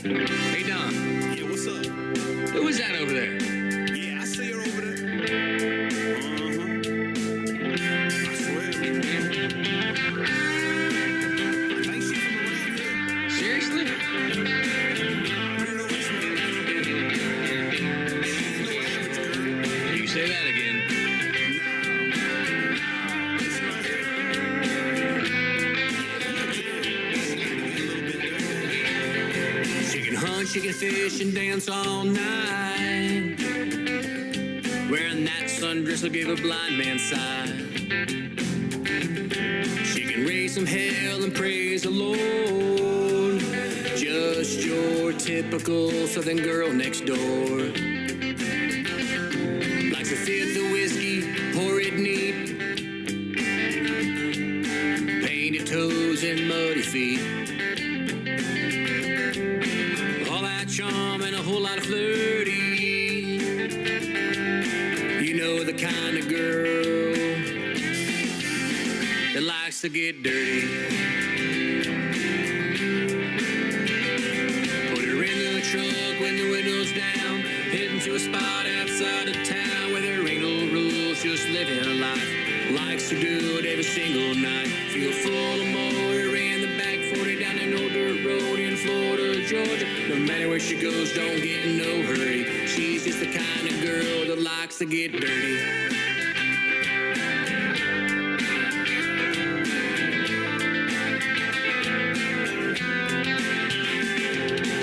Hey, Don. Yeah, what's up? Who is that over there? Yeah, I see her over there. I swear. I think she's from around here. Seriously? You know what's wrong? She ain't no average girl. You say that again. No, it's not her. She can hunt, she can fish and dance all night. Wearing that sundress will give a blind man sight. She can raise some hell and praise the Lord. Just your typical southern girl next door. Likes a fifth of whiskey, pour it neat. Painted toes and muddy feet. All that charm and a whole lot of flirty. You know the kind of girl that likes to get dirty. Put her in the truck when the window's down, heading to a spot outside of town where there ain't no rules, just living a life. Likes to do it every single night. Feel full of motor in the back 40 down an old dirt road in Florida, Georgia. No matter where she goes, don't get in no hurry. She's just the kind of girl that likes to get dirty.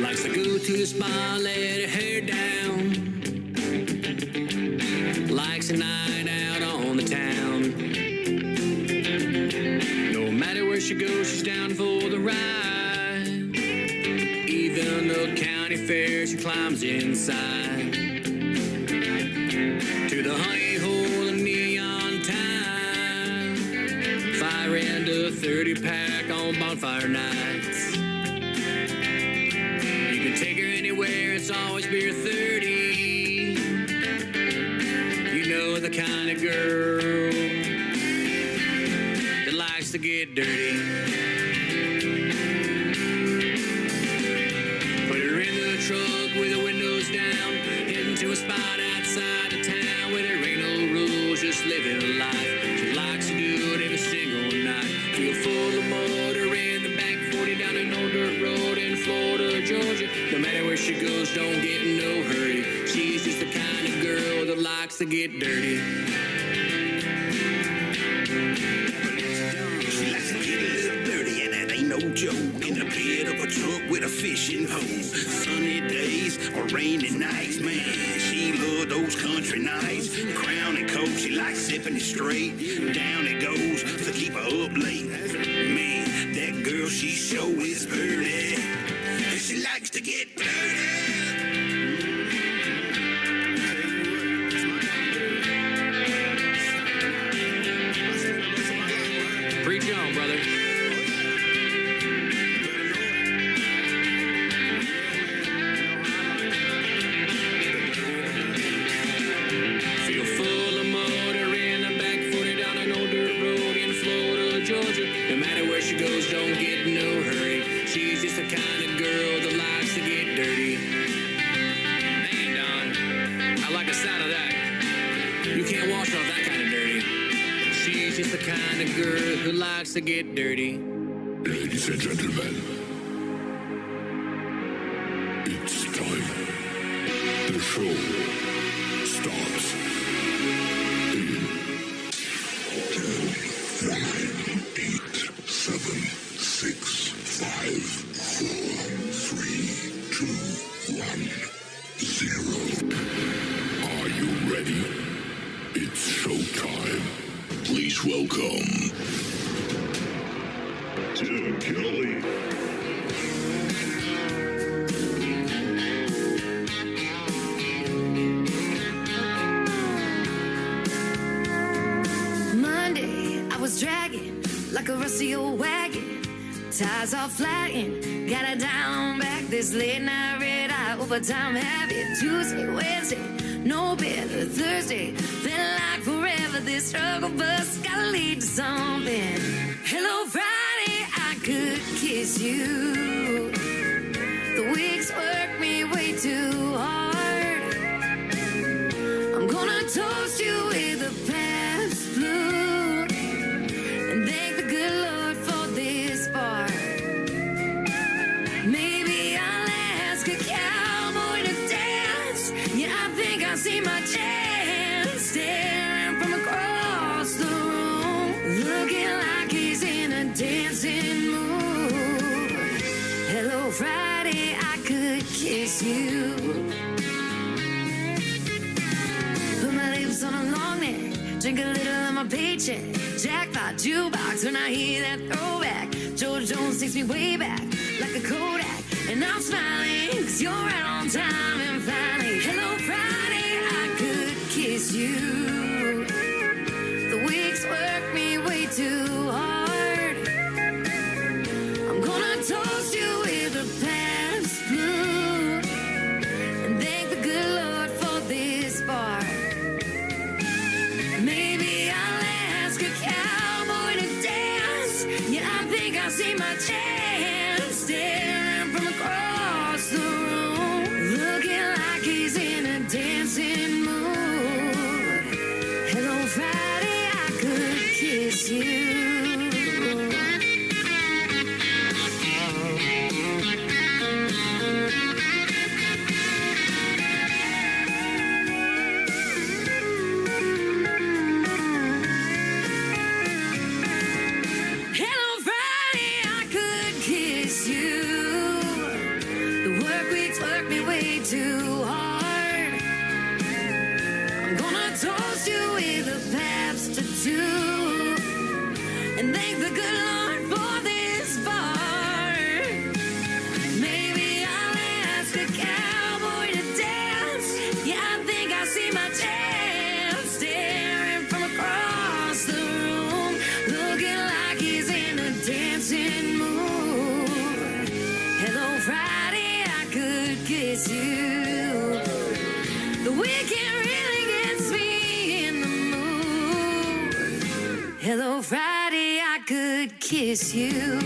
Likes to go to the spa, let her hair down. Likes a night out on the town. No matter where she goes, she's down for the ride. Even the county fair, she climbs inside. To the honey hole in neon time. Fire into a 30-pack on bonfire nights. You can take her anywhere, it's always beer 30. You know the kind of girl that likes to get dirty. Put her in the truck with the windows down, heading to a spot outside of town where there ain't no rules, just living a life. She likes to do it every single night. Feel full of motor in the back 40 down an old dirt road in Florida, Georgia. No matter where she goes, don't get in no hurry. She's just the kind of girl that likes to get dirty. She likes to get a little dirty, and that ain't no joke. In the bed of a truck with a fishing pole. Sunny days or rainy nights, man. She loves those country nights. Crown and Coke, she likes sipping it straight. Down it goes to keep her up late. Man, that girl, she sure is pretty. And she likes to get dirty. Preach on, brother. Feel full of motor in the back 40 down an old dirt road in Florida, Georgia. No matter where she goes, don't get in no hurry. She's just the kind of girl that likes to get dirty. Man, Don, I like the sound of that. You can't wash off that kind of dirty. She's just the kind of girl who likes to get dirty. Ladies and gentlemen, it's time. The show starts in 10, 9, 8, 7, 6, 5, 4, 3, 2, 1, 0. Are you ready? It's showtime. Please welcome Tim Kelly. Monday, I was dragging like a rusty old wagon. Tires all flattened, got it down back. This late night red eye overtime habit. Tuesday, Wednesday, no better. Thursday, felt like forever. This struggle bus gotta lead to something. Hello, Friday, I could kiss you. The weeks were dancing mood. Hello, Friday, I could kiss you. Put my lips on a long neck, drink a little of my paycheck. Jackpot jukebox when I hear that throwback. George Jones takes me way back like a Kodak. And I'm smiling, cause you're right on time. And finally, hello, Friday, I could kiss you. The weeks work me way too hard. I'm gonna toast you with a Pabst Blue and thank the good Lord for this bar. Maybe I'll ask a cowboy to dance. Yeah, I think I see my chance staring from across the room, looking like he's in a dancing mood. Hello, Friday, I could kiss you. Hello, Friday, I could kiss you. The work weeks work me way too hard. I'm gonna toast you with a Pabst or two and thank the good Lord for this bar. Maybe I'll ask a cowboy to dance. Yeah, I think I see my chance staring from across the room, looking like he's in a dancing mood. Hello, Friday, I could kiss you. The weekend really gets me in the mood. Hello, Friday, I could kiss you.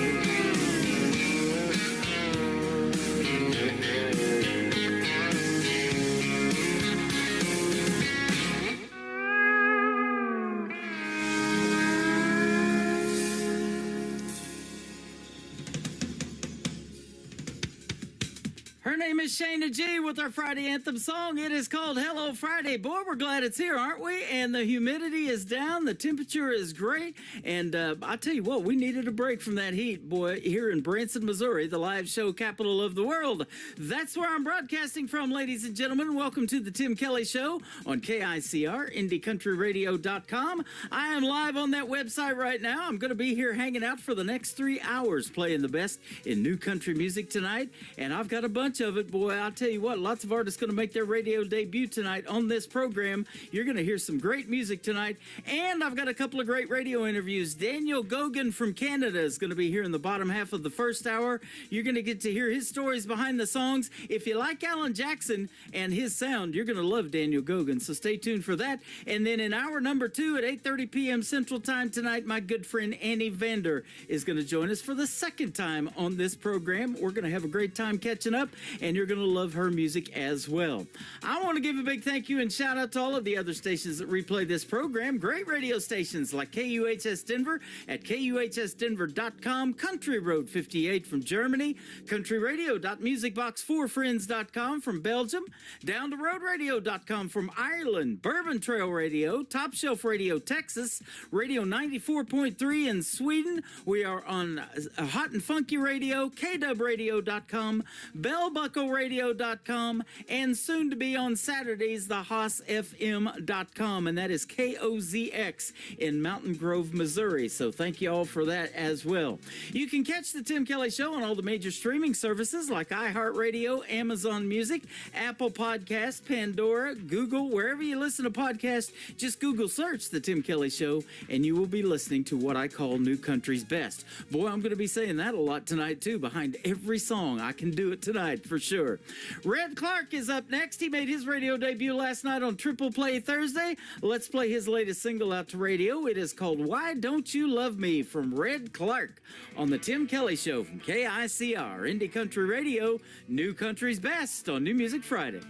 Her name is Shayna G with our Friday anthem song. It is called Hello Friday. Boy, we're glad it's here, aren't we? And the humidity is down. The temperature is great. And I tell you what, we needed a break from that heat, boy, here in Branson, Missouri, the live show capital of the world. That's where I'm broadcasting from, ladies and gentlemen. Welcome to the Tim Kelly Show on KICR, IndieCountryRadio.com. I am live on that website right now. I'm going to be here hanging out for the next 3 hours playing the best in new country music tonight. And I've got a bunch of it, boy. I'll tell you what, lots of artists going to make their radio debut tonight on this program. You're going to hear some great music tonight, and I've got a couple of great radio interviews. Daniel Gogan from Canada is going to be here in the bottom half of the first hour. You're going to get to hear his stories behind the songs. If you like Alan Jackson and his sound, you're going to love Daniel Gogan, so stay tuned for that. And then in hour number 2 at 8:30 p.m. Central Time tonight, my good friend Annie Vander is going to join us for the second time on this program. We're going to have a great time catching up, and you're going to love her music as well. I want to give a big thank you and shout out to all of the other stations that replay this program. Great radio stations like KUHS Denver at KUHSdenver.com, Country Road 58 from Germany, countryradio.musicbox4friends.com from Belgium, downtheroadradio.com from Ireland, Bourbon Trail Radio, Top Shelf Radio Texas, Radio 94.3 in Sweden. We are on Hot and Funky Radio, KWradio.com, BellBuckleRadio.com, and soon to be on Saturdays, the HossFM.com, and that is KOZX in Mountain Grove, Missouri. So thank you all for that as well. You can catch the Tim Kelly Show on all the major streaming services like iHeartRadio, Amazon Music, Apple Podcasts, Pandora, Google, wherever you listen to podcasts. Just Google search the Tim Kelly Show, and you will be listening to what I call New Country's Best. Boy, I'm going to be saying that a lot tonight, too. Behind every song, I can do it tonight for sure. Red Clark is up next. He made his radio debut last night on Triple Play Thursday. Let's play his latest single out to radio. It is called Why Don't You Love Me from Red Clark on the Tim Kelly Show from KICR, Indie Country Radio, New Country's Best on New Music Friday.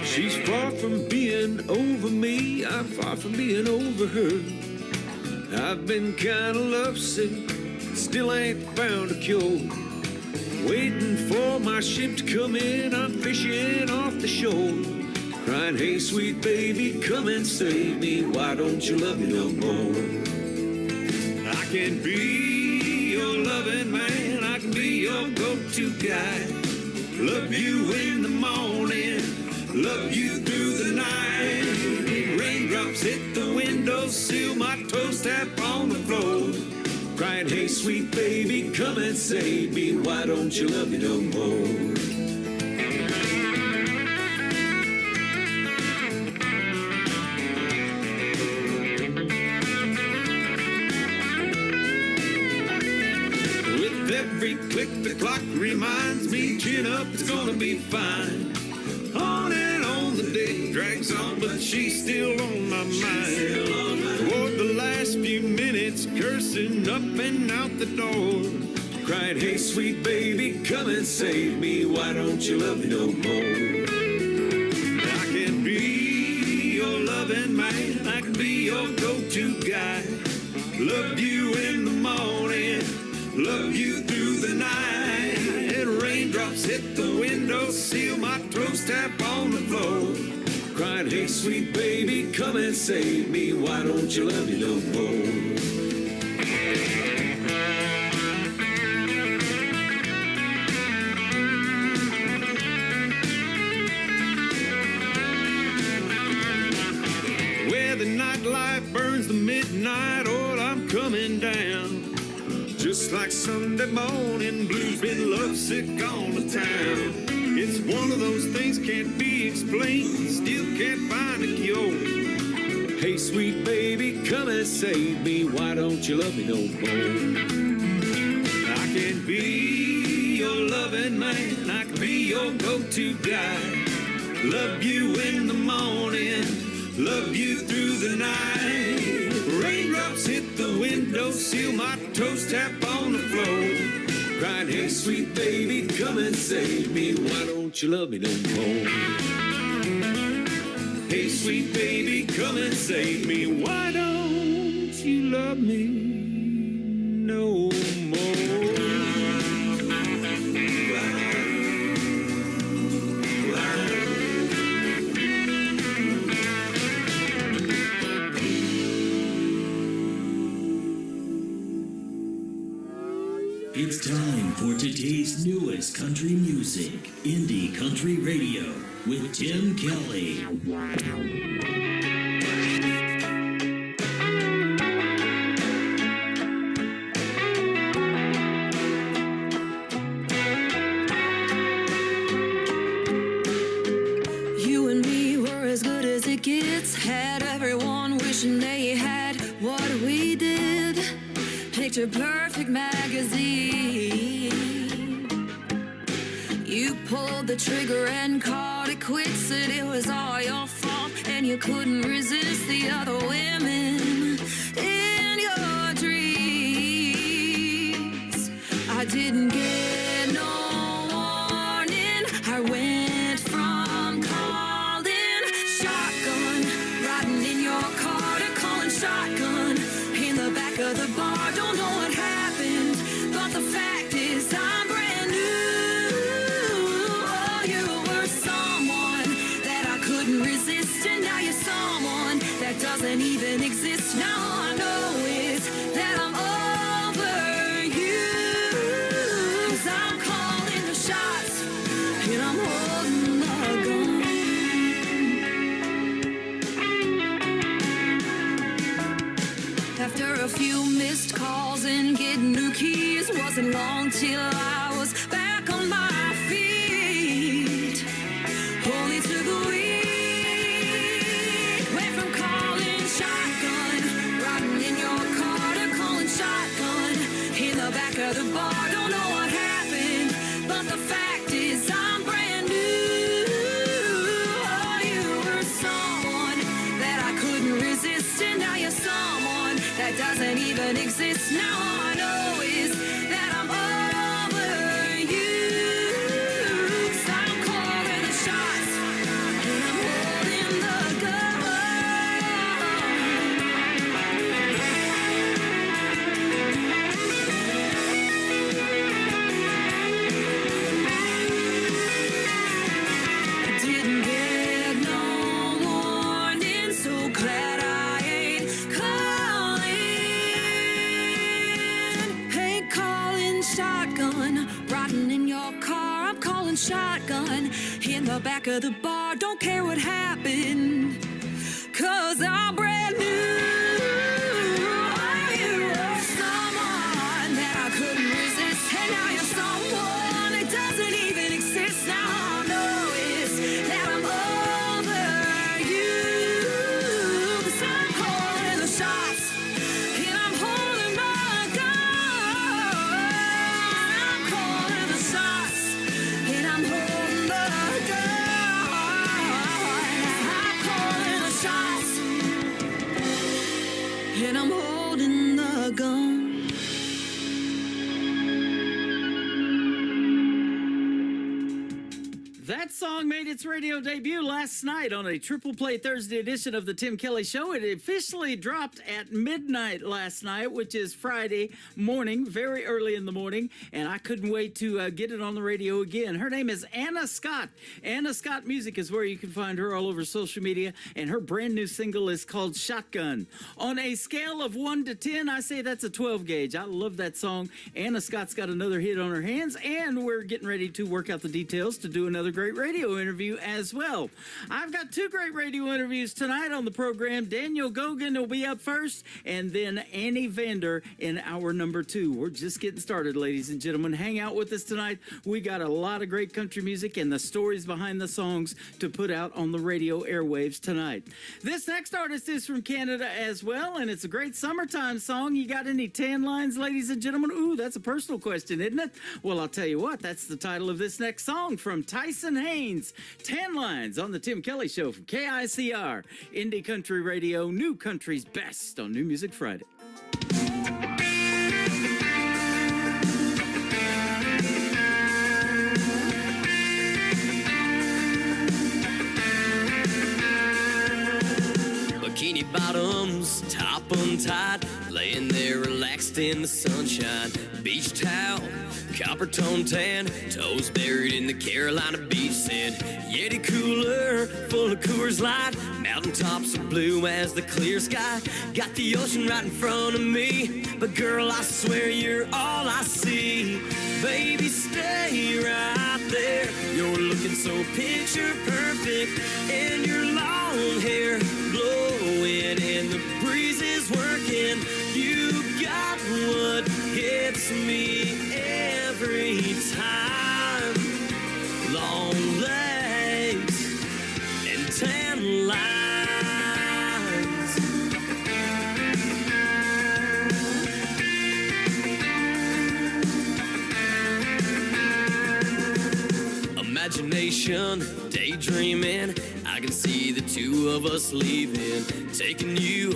She's far from being over me, I'm far from being over her. I've been kinda lovesick, still ain't found a cure. Waiting for my ship to come in, I'm fishing off the shore. crying, hey, sweet baby, come and save me. Why don't you love me no more? I can be your loving man. I can be your go-to guy. Love you in the morning, love you through the night. Raindrops hit the windowsill, my toes tap on the floor. Crying, hey, sweet baby, come and save me. Why don't you love me no more? With every click, the clock reminds me, chin up, it's gonna be fine. On and on the day drags on, but she's still on my mind. Toward the last few minutes, cursing up and out the door. Cried, hey, sweet baby, come and save me. Why don't you love me no more? I can be your loving man. I can be your go-to guy. Love you in the morning, love you through the night. And raindrops hit the windowsill, my toes tap on the floor. Crying, hey, sweet baby, come and save me. Why don't you love me no more? Where the nightlife burns the midnight oil, I'm coming down. Just like Sunday morning blues, been lovesick on the town. It's one of those things can't be explained, still can't find a cure. Hey, sweet baby, come and save me. Why don't you love me no more? I can be your loving man. I can be your go-to guy. Love you in the morning, love you through the night. Raindrops hit the windowsill, my toes tap on the floor. Crying, hey, sweet baby, come and save me. Why don't you love me no more? Hey, sweet baby, come and save me. Why don't you love me no more? It's time for today's newest country music, Indie Country Radio, with Tim Kelly. You and me were as good as it gets. Had everyone wishing they had what we did. Picture Perfect magazine. You pulled the trigger and called it quits. Said it was all your fault and you couldn't resist the other women in your dreams. I didn't get no warning. I went from calling shotgun, riding in your car, to calling shotgun in the back of the bar. Don't know what happened, but the fact is I'm brand new. Oh, you were someone that I couldn't resist, and now you're someone that doesn't even exist. Now all I know is that I'm over you. 'Cause I'm calling the shots and I'm holding the gun. After a few missed calls and getting new keys, wasn't long till I was back on my feet. Only took a week. Went from calling shotgun, riding in your car, to calling shotgun in the back of the bar. Don't know what happened, but the fact is I'm brand new. Oh, you were someone that I couldn't resist, and now you're someone that doesn't even exist. Now all I know is that I'm over you. 'Cause I'm calling the shots and I'm holding the gun. I didn't get no own shotgun in the back of the bar. Don't care what happened, 'cause I'm brand new. You're someone that I couldn't resist, and now you're someone that doesn't even exist. Now I know it's that I'm over you, 'cause I'm calling the shots, and I'm holding my gun. I'm calling the shots, and I'm holding the gun. I'm calling the shots, and I'm holding the gun. That song made its radio debut last night on a triple play Thursday edition of the Tim Kelly Show. It officially dropped at midnight last night, which is Friday morning, very early in the morning, and I couldn't wait to get it on the radio again. Her name is Anna Scott. Anna Scott Music is where you can find her all over social media, and her brand new single is called Shotgun. On a scale of 1 to 10, I say that's a 12 gauge. I love that song. Anna Scott's got another hit on her hands, and we're getting ready to work out the details to do another great radio interview as well. I've got two great radio interviews tonight on the program. Daniel Gogan will be up first, and then Annie Vander in hour number 2. We're just getting started, ladies and gentlemen. Hang out with us tonight. We got a lot of great country music and the stories behind the songs to put out on the radio airwaves tonight. This next artist is from Canada as well, and it's a great summertime song. You got any tan lines, ladies and gentlemen? Ooh, that's a personal question, isn't it? Well, I'll tell you what, that's the title of this next song from Tyson Haynes, Tan Lines, on the Tim Kelly Show from KICR, Indie Country Radio, New Country's Best on New Music Friday. Bikini bottoms, top untied, laying there relaxed in the sunshine. Beach towel, copper tone tan, toes buried in the Carolina beach sand. Yeti cooler, full of Coors Light, mountaintops are blue as the clear sky. Got the ocean right in front of me, but girl, I swear you're all I see. Baby, stay right there. You're looking so picture perfect, and your long hair blowing and the breeze is working. You got what hits me every time. Long legs and tan lines. Imagination, daydreaming, I can see the two of us leaving, taking you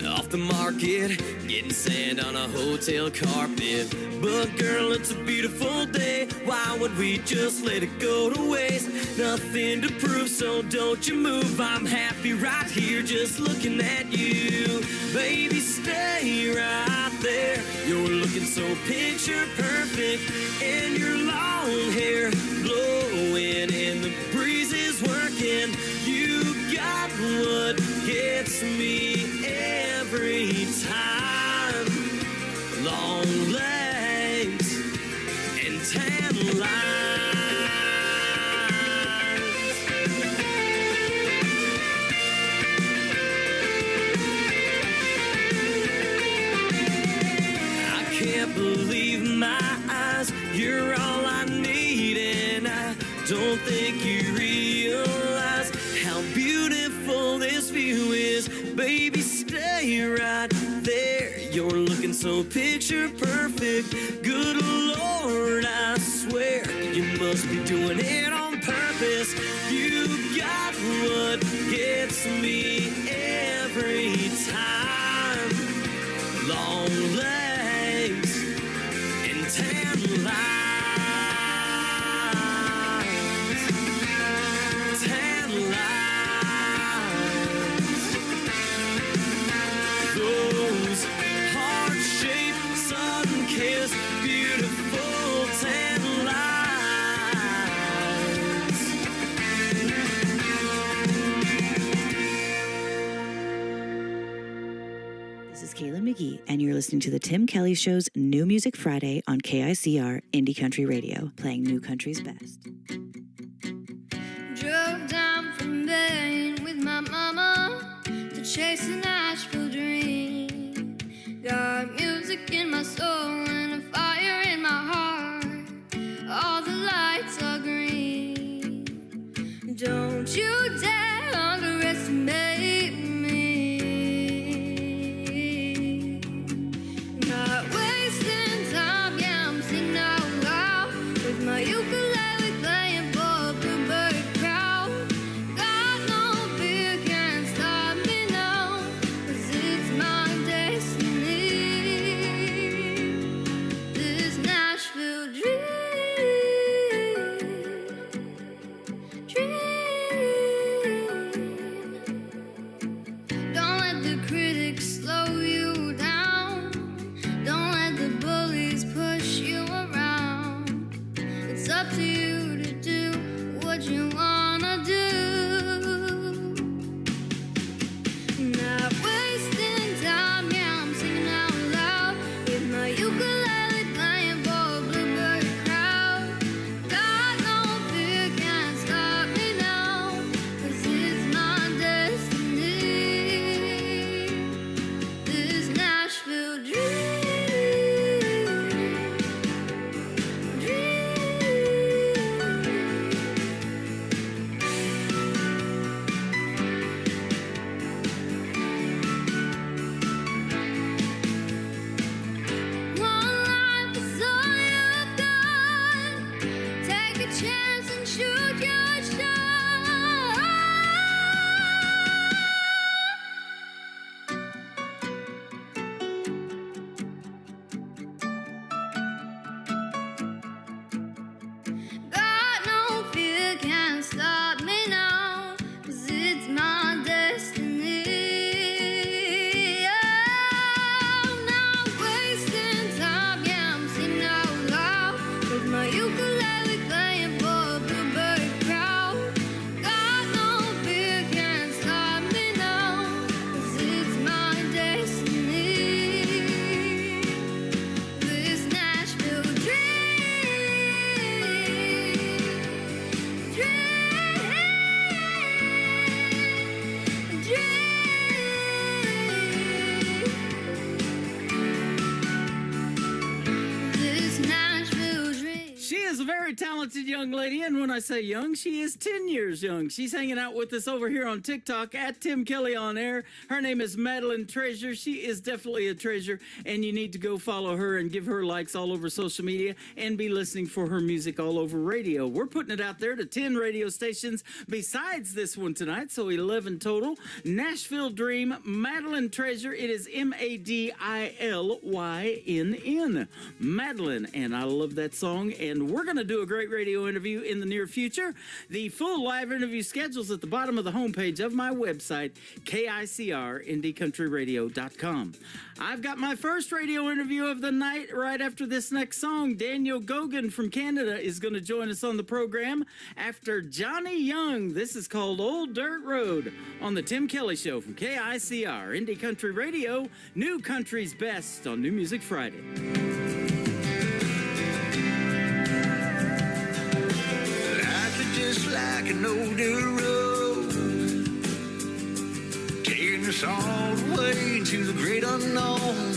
off the market, getting sand on a hotel carpet. But girl, it's a beautiful day, why would we just let it go to waste? Nothing to prove, so don't you move. I'm happy right here just looking at you. Baby, stay right there. You're looking so picture perfect, and your long hair blowing and the breeze is working. You got what gets me every time. Long legs and tan lines. I can't believe my eyes. You're all I need, and I don't think you realize how beautiful this view is. Baby, stay right there. You're looking so picture perfect. Good Lord, I swear you must be doing it on purpose. You got what gets me every time. Long legs and tan lines. Beautiful tan lines. This is Kayla McGee, and you're listening to the Tim Kelly Show's New Music Friday on KICR Indie Country Radio, playing New Country's best. chase a Nashville dream. Got music in my soul and a fire in my heart. All the lights are green. Don't you dare underestimate me. Not wasting time, yeah, I'm singing out loud with my ukulele playing for a bluebird crowd. Got no fear, can't stop me now, 'cause it's my destiny. This Nashville dream. Don't let the critics slow you down. Don't let the bullies push you around. It's up to you to do what you wanna do. Not wasting time, yeah, I'm singing out loud with my ukulele playing for a bluebird crowd. Got no fear, can't stop me now, 'cause it's my destiny. This Nashville dream. One life is all you've got. Take a chance and shoot your shot. Got no fear, can't stop me now, 'cause it's my destiny. I'm not wasting time, yeah, I'm singing out loud with my ukulele playing for a bluebird crowd. Got no fear, can't stop me now, 'cause it's my destiny. This Nashville This Nashville dream. She is a very talented young lady, and when I say young, she is 10 years young. She's hanging out with us over here on TikTok at Tim Kelly on Air. Her name is Madeline Treasure. She is definitely a treasure, and you need to go follow her and give her likes all over social media and be listening for her music all over radio. We're putting it out there to 10 radio stations besides this one tonight, so 11 total. Nashville Dream, Madeline Treasure. It is Madilynn. Madeline, and I love that song, and we're going to do a great radio interview in the near future. The full live interview schedule's at the bottom of the homepage of my website, KICRIndieCountryRadio.com. I've got my first radio interview of the night right after this next song. Daniel Gogan from Canada is going to join us on the program after Johnny Young. This is called Old Dirt Road on the Tim Kelly Show from KICR Indie Country Radio, New Country's Best on New Music Friday. Life is just like an old dirt road, taking us all the way to the great unknown.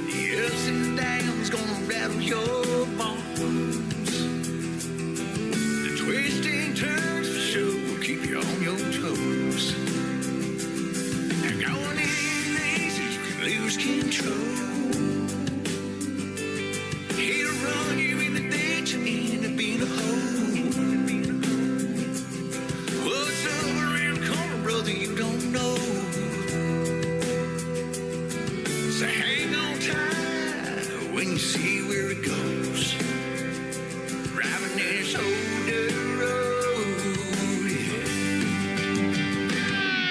The ups and downs gonna rattle your bones. The twists and turns for sure will keep you on your toes. And going in easy, you can lose control. Hit a run, you in the ditch, you end up in a hole. What's over around the corner, brother, you don't know. So hang on tight when you see where it goes. Driving this old dirt road, yeah.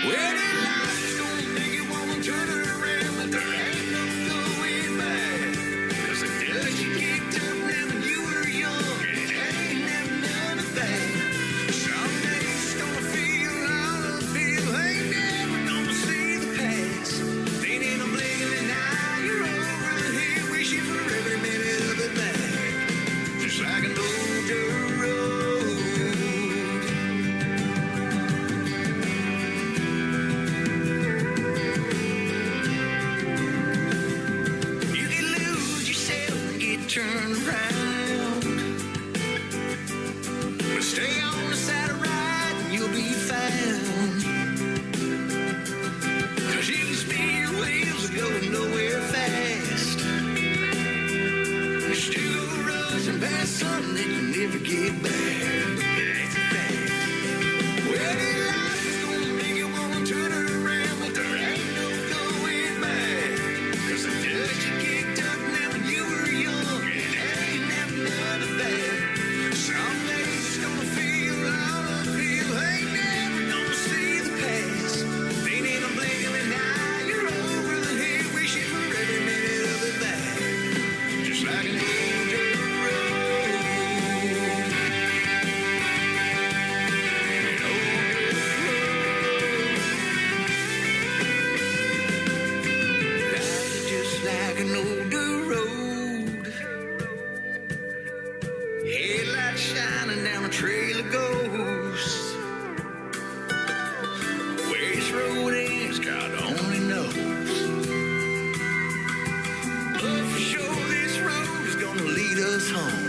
Well, that life is gonna make you wanna turn around, but there ain't no going back. 'Cause the dust you kicked up when you were young, and it ain't never none of that. Some days it's gonna feel all the feel, ain't never gonna see the past. Then in a blink of an eye, you're over the hill, wishing for every minute of it back. turn around. But stay on the side of right and you'll be found. Cause you can spin your wheels and go nowhere fast. You still go rushing past something that you never get back. That's a fact. Well, life is gonna make you wanna turn around, but there ain't no going back. Cause the dust you kicked up now when you were young, it ain't never none of that. Some days it's gonna feel all uphill, ain't never gonna see the past. Ain't in a blink of an eye, you're over the hill, wishing for every minute of it back. Just like an old dirt road. An old dirt road. Life is just like an old dirt road. Headlights shining down a trail of ghosts. Where this road ends, God only knows. But for sure, this road is gonna lead us home.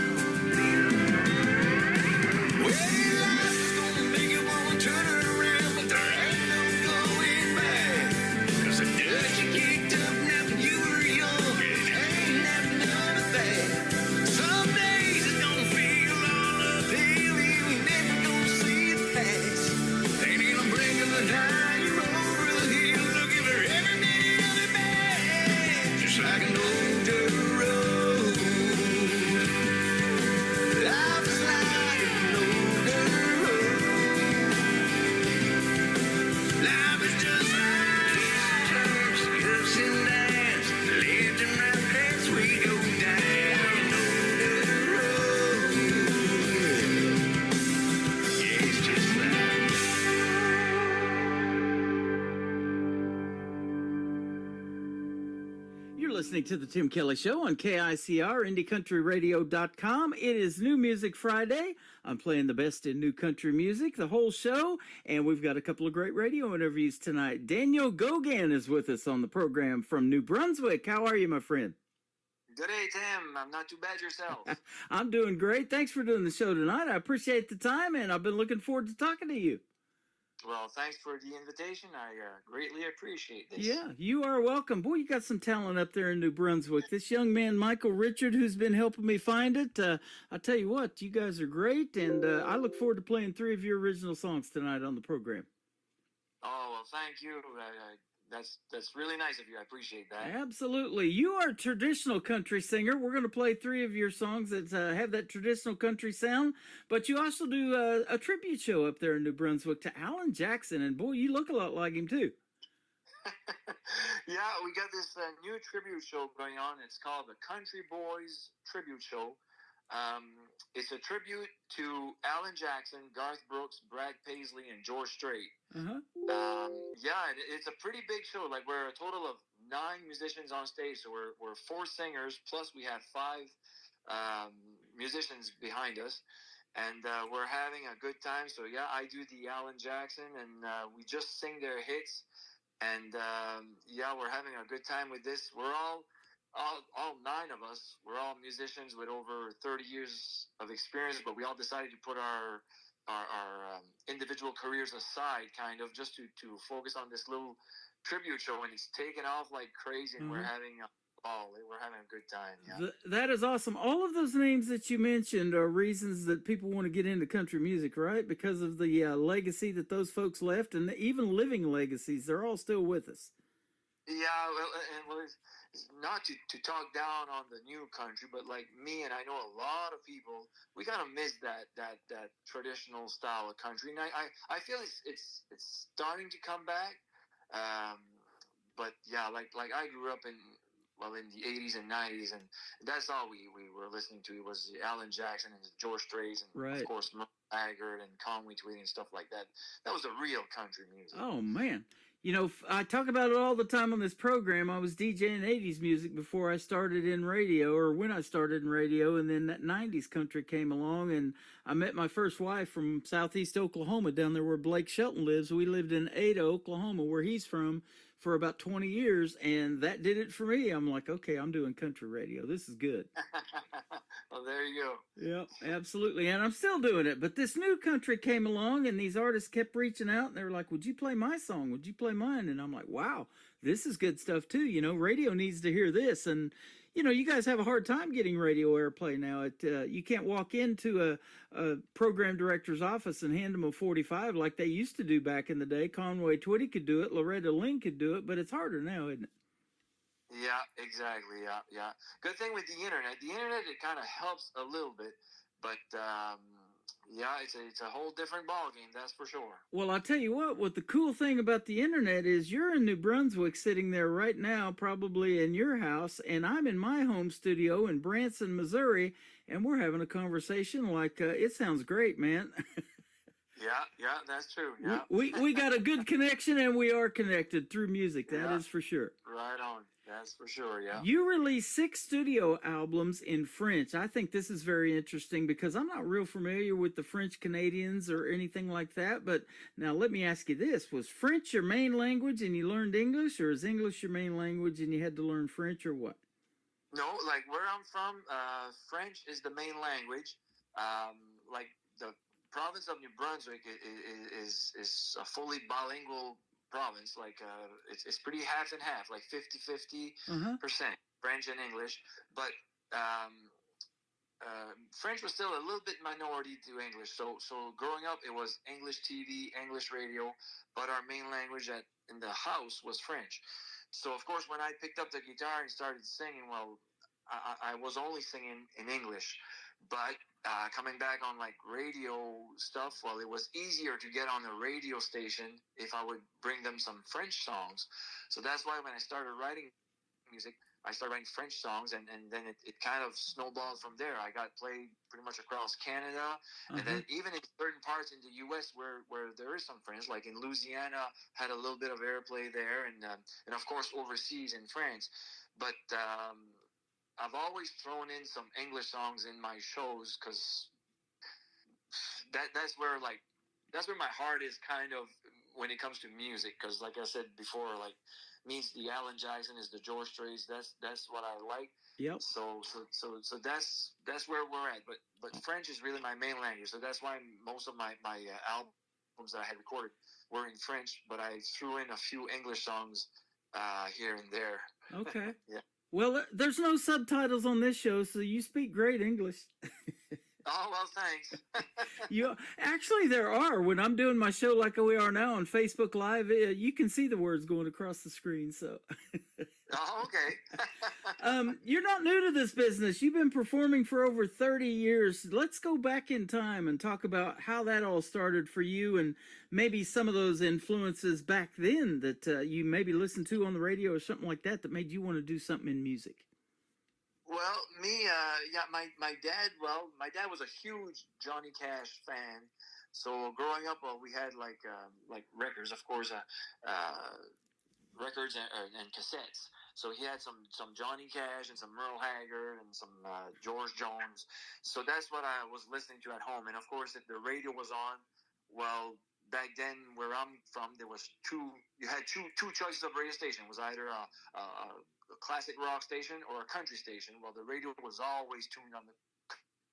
Well, life is gonna make you wanna turn around, but there ain't no going back. Cause the dust you kicked up now when you were young, it ain't never none of that. Some days it's gonna feel all uphill, you ain't never gonna see the past. Ain't in a blink of an eye, you're over the hill, looking for every minute of it back. Just like an old dirt road. Life is like an old dirt road. Life is just like turns, ups and downs, left and right as we go down an old dirt road. Yeah, it's just like. You're listening to the Tim Kelly Show on KICR, IndieCountryRadio.com. It is New Music Friday. I'm playing the best in new country music, the whole show, and we've got a couple of great radio interviews tonight. Daniel Gogan is with us on the program from New Brunswick. How are you, my friend? Good day, Tim. I'm not too bad yourself. I'm doing great. Thanks for doing the show tonight. I appreciate the time, and I've been looking forward to talking to you. Well, thanks for the invitation. I greatly appreciate this. Yeah, you are welcome. Boy, you got some talent up there in New Brunswick. This young man, Michael Richard, who's been helping me find it. I tell you what, you guys are great, and I look forward to playing 3 of your original songs tonight on the program. Oh, well, thank you. That's really nice of you. I appreciate that. Absolutely. You are a traditional country singer. We're going to play 3 of your songs that have that traditional country sound, but you also do a tribute show up there in New Brunswick to Alan Jackson, and boy, you look a lot like him too. Yeah, we got this new tribute show going on. It's called the Country Boys Tribute Show. It's a tribute to Alan Jackson, Garth Brooks, Brad Paisley, and George Strait. Uh-huh. Yeah, it's a pretty big show. Like, we're a total of 9 musicians on stage, so we're 4 singers, plus we have 5 musicians behind us, and we're having a good time. So yeah, I do the Alan Jackson, and we just sing their hits, and yeah, we're having a good time with this. We're all 9 of us, we're all musicians with over 30 years of experience, but we all decided to put our individual careers aside, kind of, just to focus on this little tribute show, and it's taken off like crazy, and we're having a ball. We're having a good time. Yeah. That is awesome. All of those names that you mentioned are reasons that people want to get into country music, right? Because of the legacy that those folks left, and even living legacies. They're all still with us. Yeah, well, it's not to talk down on the new country, but like me, and I know a lot of people, we kind of miss that traditional style of country, and I feel it's starting to come back. But yeah, like I grew up in the 80s and 90s, and that's all we were listening to. It was Alan Jackson and George Strait, and right, of course Merle Haggard and Conway Twitty and stuff like that. That was the real country music. Oh man. You know, I talk about it all the time on this program. I was DJing 80s music before I started in radio, or when I started in radio, and then that 90s country came along, and I met my first wife from southeast Oklahoma, down there where Blake Shelton lives. We lived in Ada, Oklahoma, where he's from, for about 20 years, and that did it for me. I'm like, okay, I'm doing country radio. This is good. So there you go. Yeah, absolutely. And I'm still doing it. But this new country came along and these artists kept reaching out and they were like, would you play my song? Would you play mine? And I'm like, wow, this is good stuff too. You know, radio needs to hear this. And, you know, you guys have a hard time getting radio airplay now. You can't walk into a program director's office and hand them a 45 like they used to do back in the day. Conway Twitty could do it. Loretta Lynn could do it. But it's harder now, isn't it? Yeah, exactly. Yeah. Good thing with the internet. The internet, it kind of helps a little bit, but yeah, it's a whole different ballgame. That's for sure. Well, I'll tell you what the cool thing about the internet is you're in New Brunswick sitting there right now, probably in your house, and I'm in my home studio in Branson, Missouri, and we're having a conversation like, it sounds great, man. Yeah, that's true. Yeah. We got a good connection and we are connected through music. That is for sure. Right on. That's for sure. Yeah. You released 6 studio albums in French. I think this is very interesting because I'm not real familiar with the French Canadians or anything like that. But now let me ask you this. Was French your main language and you learned English, or is English your main language and you had to learn French, or what? No, like where I'm from, French is the main language. Like the province of New Brunswick is a fully bilingual province. Like it's pretty half and half, like 50-50% French and English. But French was still a little bit minority to English. So growing up, it was English TV, English radio, but our main language in the house was French. So of course, when I picked up the guitar and started singing, well, I was only singing in English. But coming back on like radio stuff, well, it was easier to get on a radio station if I would bring them some French songs. So that's why when I started writing music, I started writing French songs, and then it kind of snowballed from there. I got played pretty much across Canada, and then even in certain parts in the U.S. where there is some French, like in Louisiana, had a little bit of airplay there, and of course overseas in France. But I've always thrown in some English songs in my shows because that's where my heart is kind of when it comes to music. Because like I said before, like means the Alan Jackson is the George Straits. That's what I like. Yep. So that's where we're at. But French is really my main language. So that's why most of my albums that I had recorded were in French. But I threw in a few English songs here and there. Okay. Yeah. Well, there's no subtitles on this show, so you speak great English. Oh, well, thanks. Actually, there are. When I'm doing my show like we are now on Facebook Live, you can see the words going across the screen. So. Oh, okay. You're not new to this business. You've been performing for over 30 years. Let's go back in time and talk about how that all started for you, and maybe some of those influences back then that you maybe listened to on the radio or something like that made you want to do something in music. Well, me, my dad was a huge Johnny Cash fan. So growing up, we had like records, of course, records and cassettes. So he had some Johnny Cash and some Merle Haggard and some George Jones. So that's what I was listening to at home. And of course, if the radio was on, well, back then where I'm from, there was you had two choices of radio station. It was either a classic rock station or a country station. Well, the radio was always tuned on the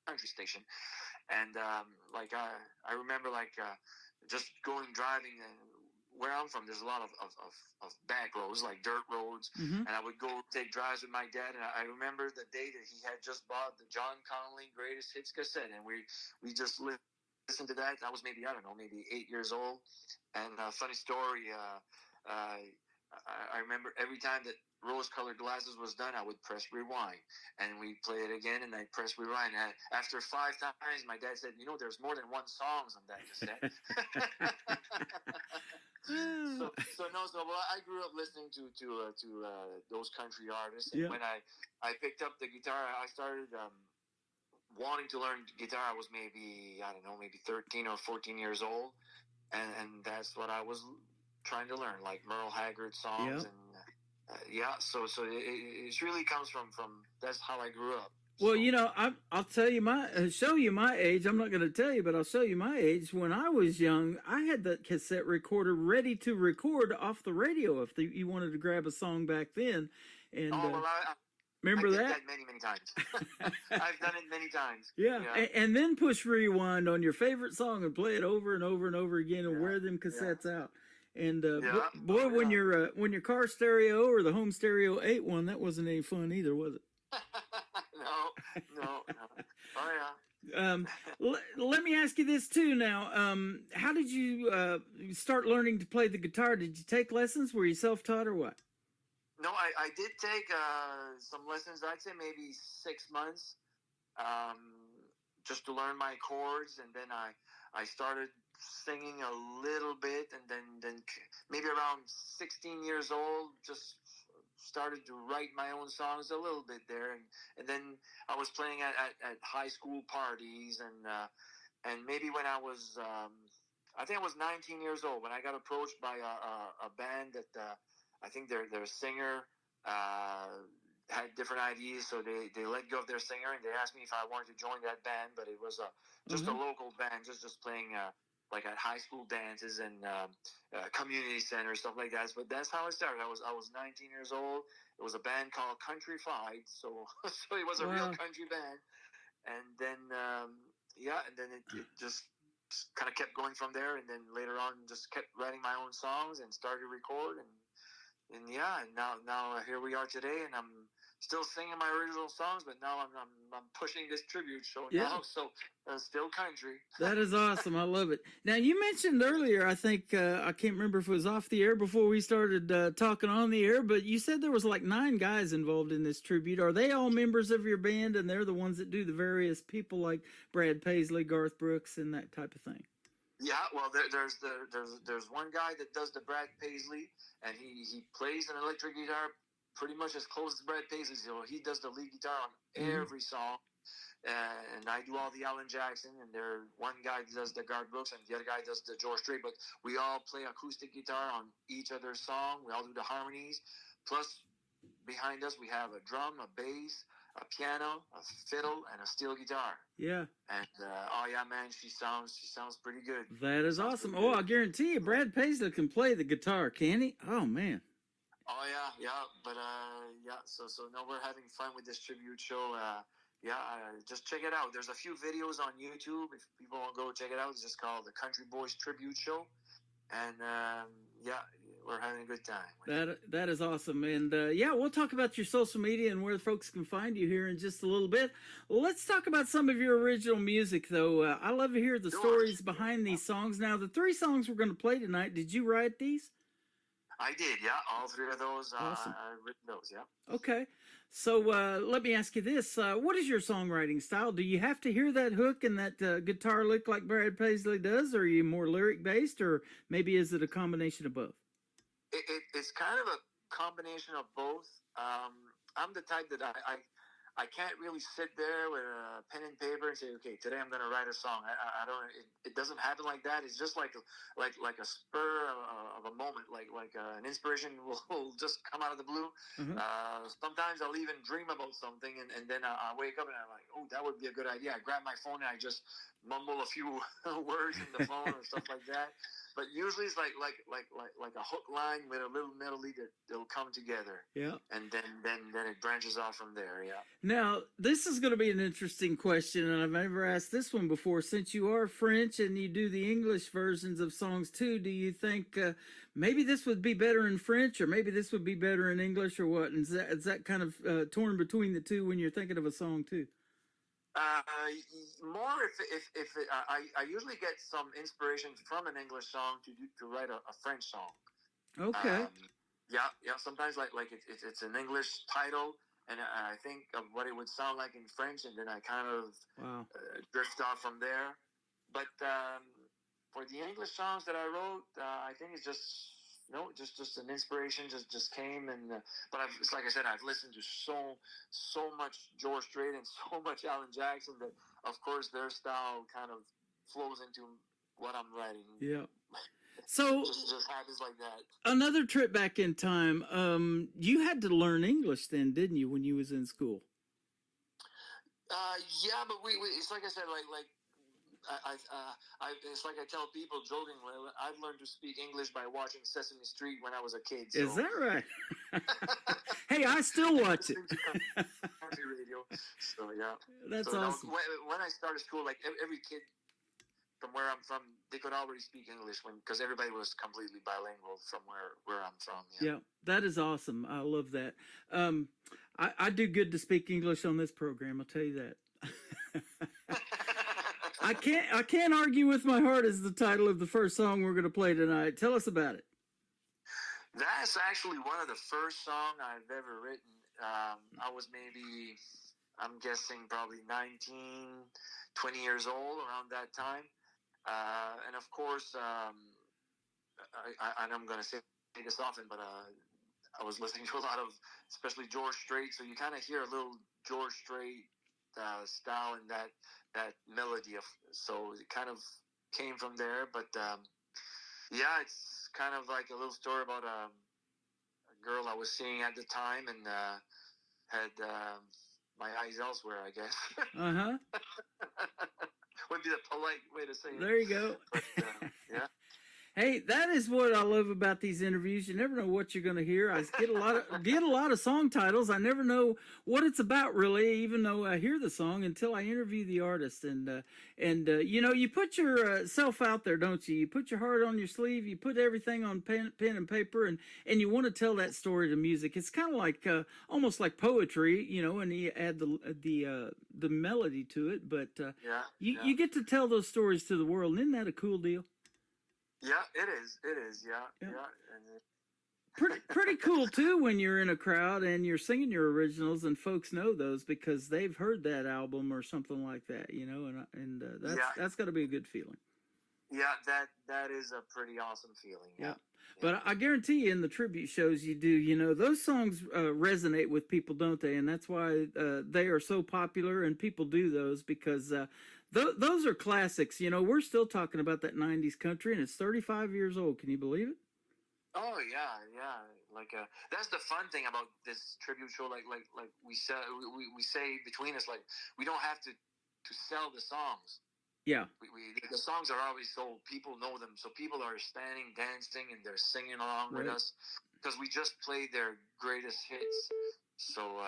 country station. And I remember just driving and where I'm from, there's a lot of back roads, like dirt roads, and I would go take drives with my dad. And I remember the day that he had just bought the John Connolly Greatest Hits cassette, and we just listened to that. I was maybe 8 years old. And funny story, I remember every time that Rose-Colored Glasses was done, I would press rewind, and we'd play it again, and I'd press rewind. And after 5 times, my dad said, there's more than one songs on that cassette. Well, I grew up listening to those country artists, and when I picked up the guitar, I started wanting to learn guitar. I was maybe 13 or 14 years old, and that's what I was trying to learn, like Merle Haggard songs. Yep. And so it really comes from that's how I grew up. Well, I'll tell you show you my age. I'm not going to tell you, but I'll show you my age. When I was young, I had that cassette recorder ready to record off the radio if you wanted to grab a song back then. And Remember I did that? that many times. I've done it many times. Yeah, and then push rewind on your favorite song and play it over and over and over again, and wear them cassettes out. And boy, when your car stereo or the home stereo ate one, that wasn't any fun either, was it? No. Oh yeah. Let me ask you this too. Now, how did you start learning to play the guitar? Did you take lessons? Were you self-taught or what? No, I did take some lessons. I'd say maybe 6 months, just to learn my chords, and then I started singing a little bit, and then maybe around 16 years old, just started to write my own songs a little bit there, and then I was playing at high school parties, and maybe when I was I think I was 19 years old when I got approached by a band that I think their singer had different ideas, so they let go of their singer, and they asked me if I wanted to join that band. But it was just a local band, just playing like at high school dances and community centers, stuff like that. But that's how I started. I was 19 years old. It was a band called Countryfied, so it was a real country band. And then and then it just kind of kept going from there. And then later on, just kept writing my own songs and started to record. And now here we are today, and I'm still singing my original songs, but now I'm pushing this tribute show now, so still country. That is awesome. I love it. Now, you mentioned earlier, I think, I can't remember if it was off the air before we started talking on the air, but you said there was like 9 guys involved in this tribute. Are they all members of your band, and they're the ones that do the various people like Brad Paisley, Garth Brooks, and that type of thing? Yeah, well, there's one guy that does the Brad Paisley, and he plays an electric guitar pretty much as close as Brad Paisley. So he does the lead guitar on every song, and I do all the Alan Jackson. And one guy does the Garth Brooks, and the other guy does the George Strait. But we all play acoustic guitar on each other's song. We all do the harmonies. Plus, behind us, we have a drum, a bass, a piano, a fiddle, and a steel guitar. Yeah. And man, she sounds pretty good. That is awesome. Oh, I guarantee you, Brad Paisley can play the guitar, can he? Oh man. Oh yeah. But So now we're having fun with this tribute show. Just check it out. There's a few videos on YouTube. If people want to go check it out, it's just called the Country Boys Tribute Show. And we're having a good time. That is awesome. And we'll talk about your social media and where folks can find you here in just a little bit. Well, let's talk about some of your original music, though. I love to hear the stories behind these songs. Now, the 3 songs we're going to play tonight, did you write these? I did, yeah. All 3 of those, awesome. I've written those, yeah. Okay. So let me ask you this. What is your songwriting style? Do you have to hear that hook and that guitar lick like Brad Paisley does? Or are you more lyric-based? Or maybe is it a combination of both? It's kind of a combination of both. I'm the type that I can't really sit there with a pen and paper and say, okay, today I'm going to write a song. I don't. It doesn't happen like that. It's just like a spur of a moment, like an inspiration will just come out of the blue. Sometimes I'll even dream about something, and then I wake up and I'm like, oh, that would be a good idea. I grab my phone and I just mumble a few words in the phone or stuff like that. But usually it's like a hook line with a little melody that'll come together. Yeah. And then it branches off from there. Yeah. Now, this is going to be an interesting question, and I've never asked this one before. Since you are French and you do the English versions of songs too, do you think maybe this would be better in French, or maybe this would be better in English, or what? And is that kind of torn between the two when you're thinking of a song too? More if I usually get some inspiration from an English song to write a French song. Okay. Sometimes like it's an English title, and I think of what it would sound like in French, and then I kind of drift off from there. But for the English songs that I wrote, I think it's just an inspiration just came, and but it's like I said, I've listened to so much George Strait and so much Alan Jackson that of course their style kind of flows into what I'm writing. Yeah. So just happens like that. Another trip back in time. You had to learn English then, didn't you, when you was in school? Yeah, but we it's like I said, like. It's like I tell people jokingly, I've learned to speak English by watching Sesame Street when I was a kid. So. Is that right? Hey, I still watch it. yeah. That's So, awesome. When I started school, like every kid from where I'm from, they could already speak English because everybody was completely bilingual from where I'm from. Yeah, that is awesome. I love that. I do good to speak English on this program. I'll tell you that. I can't argue with my heart is the title of the first song we're going to play tonight. Tell us about it. That's actually one of the first songs I've ever written. I was maybe, I'm guessing, probably 19, 20 years old around that time. And of course, I'm going to say this often, but I was listening to a lot of, especially George Strait. So you kind of hear a little George Strait style in that melody. So it kind of came from there. But yeah, it's kind of like a little story about a girl I was seeing at the time and had my eyes elsewhere, I guess. Uh-huh. Would be the polite way to say it. There you go. But, yeah. Hey, that is what I love about these interviews. You never know what you're going to hear. I get a lot of song titles. I never know what it's about really, even though I hear the song until I interview the artist. And you know, you put yourself out there, don't you? You put your heart on your sleeve. You put everything on pen and paper, and you want to tell that story to music. It's kind of like almost like poetry, you know, and you add the melody to it. But you get to tell those stories to the world. And isn't that a cool deal? Yeah, it is. It is. Yeah. And pretty cool too when you're in a crowd and you're singing your originals and folks know those because they've heard that album or something like that, you know, and that's got to be a good feeling. Yeah, that is a pretty awesome feeling. Yeah. But I guarantee you in the tribute shows you do, you know, those songs resonate with people, don't they? And that's why they are so popular and people do those because those are classics. You know, we're still talking about that 90s country and it's 35 years old. Can you believe it? Oh, yeah. Like, that's the fun thing about this tribute show. Like we say between us, like, we don't have to sell the songs. Yeah. The songs are always sold. People know them. So people are standing, dancing, and they're singing along with us because we just played their greatest hits. So,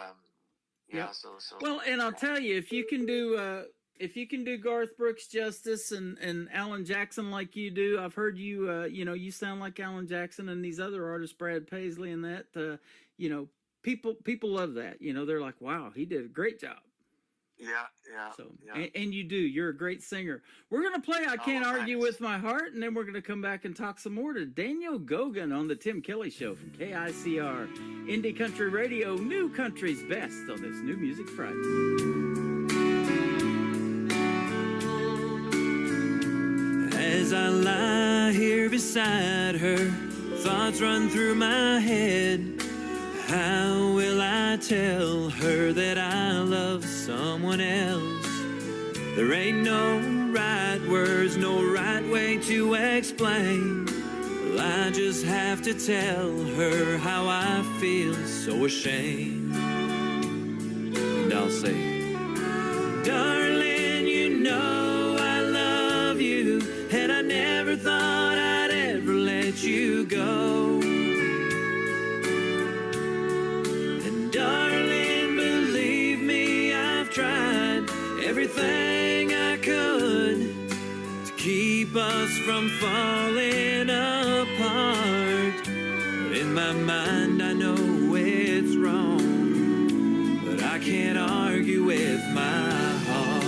So well, and I'll tell you, if you can do Garth Brooks justice and Alan Jackson like you do, I've heard you, you know, you sound like Alan Jackson and these other artists, Brad Paisley and that, you know, people love that. You know, they're like, wow, he did a great job. Yeah. So, and you do. You're a great singer. We're going to play I Can't Argue With My Heart, and then we're going to come back and talk some more to Daniel Gogan on the Tim Kelly Show from KICR, Indie Country Radio, New Country's Best on this New Music Friday. As I lie here beside her, thoughts run through my head. How will I tell her that I love someone else? There ain't no right words, no right way to explain. Well, I just have to tell her how I feel so ashamed. And I'll say, darling, you know I love you, and I never thought I'd ever let you go. Darling, believe me, I've tried everything I could to keep us from falling apart. But in my mind, I know it's wrong, but I can't argue with my heart.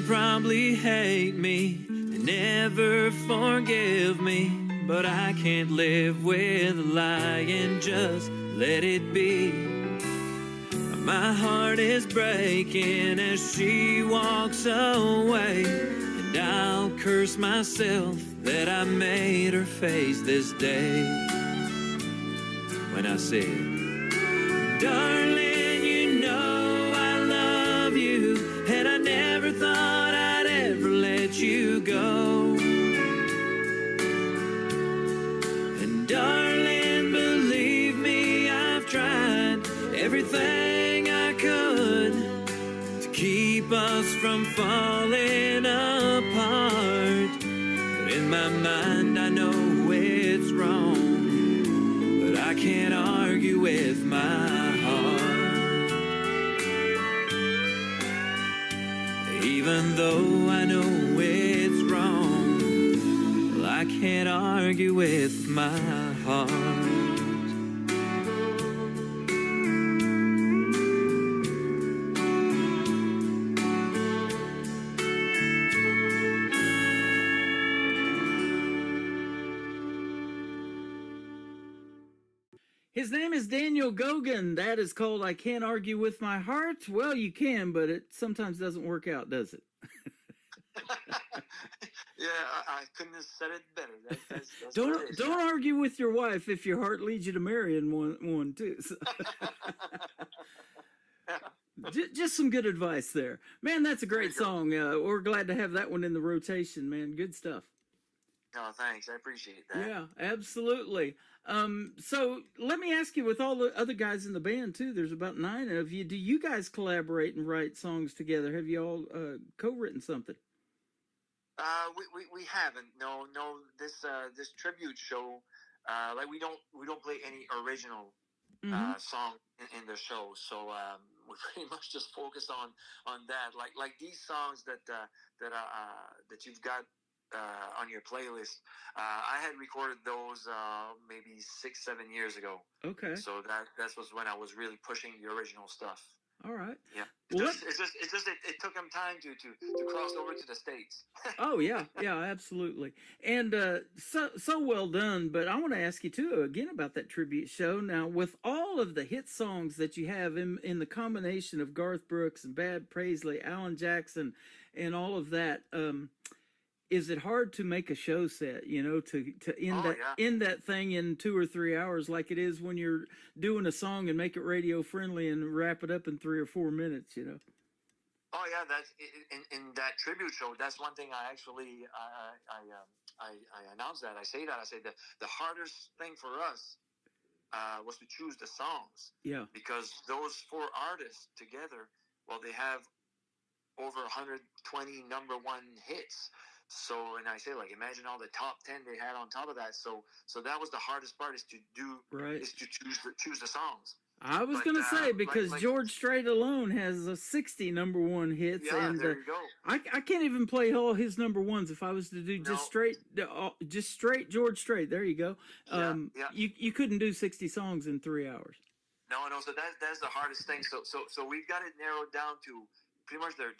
Probably hate me and never forgive me, but I can't live with a lie and just let it be. My heart is breaking as she walks away, and I'll curse myself that I made her face this day. When I said, darling, you know us from falling apart. But in my mind I know it's wrong, but I can't argue with my heart. Even though I know it's wrong, well, I can't argue with my heart. His name is Daniel Gogan. That is called I Can't Argue With My Heart. Well, you can, but it sometimes doesn't work out, does it? Yeah, I couldn't have said it better. That's Don't what it is. don't argue with your wife if your heart leads you to marrying one too. So. Just some good advice there, man. That's a great song. We're glad to have that one in the rotation, man. Good stuff. No, thanks. I appreciate that. Yeah, absolutely. So let me ask you, with all the other guys in the band too, there's about 9 of you. Do you guys collaborate and write songs together? Have you all co-written something? We haven't. No. This tribute show, like we don't play any original song in the show. So we pretty much just focus on that. Like these songs that you've got on your playlist. I had recorded those maybe 6-7 years ago. Okay. So that was when I was really pushing the original stuff. All right. Yeah. Well, It took them time to cross over to the States. Oh yeah, absolutely. And so well done. But I want to ask you too again about that tribute show. Now, with all of the hit songs that you have in the combination of Garth Brooks and Bad Paisley, Alan Jackson, and all of that, is it hard to make a show set? You know, to end that thing in 2 or 3 hours, like it is when you're doing a song and make it radio friendly and wrap it up in 3 or 4 minutes. You know. Oh yeah, that's in that tribute show. That's one thing I actually I announced that. I say that the hardest thing for us was to choose the songs. Yeah. Because those 4 artists together, well, they have over 120 number 1 hits. So, and I say, like, imagine all the top 10 they had on top of that. So that was the hardest part, is to choose the songs. I was going to say, because George Strait alone has 60 number 1 hits. Yeah, and there you go. I can't even play all his number 1s if I was to do just straight George Strait. There you go. You couldn't do 60 songs in 3 hours. No. So that's the hardest thing. So we've got it narrowed down to pretty much their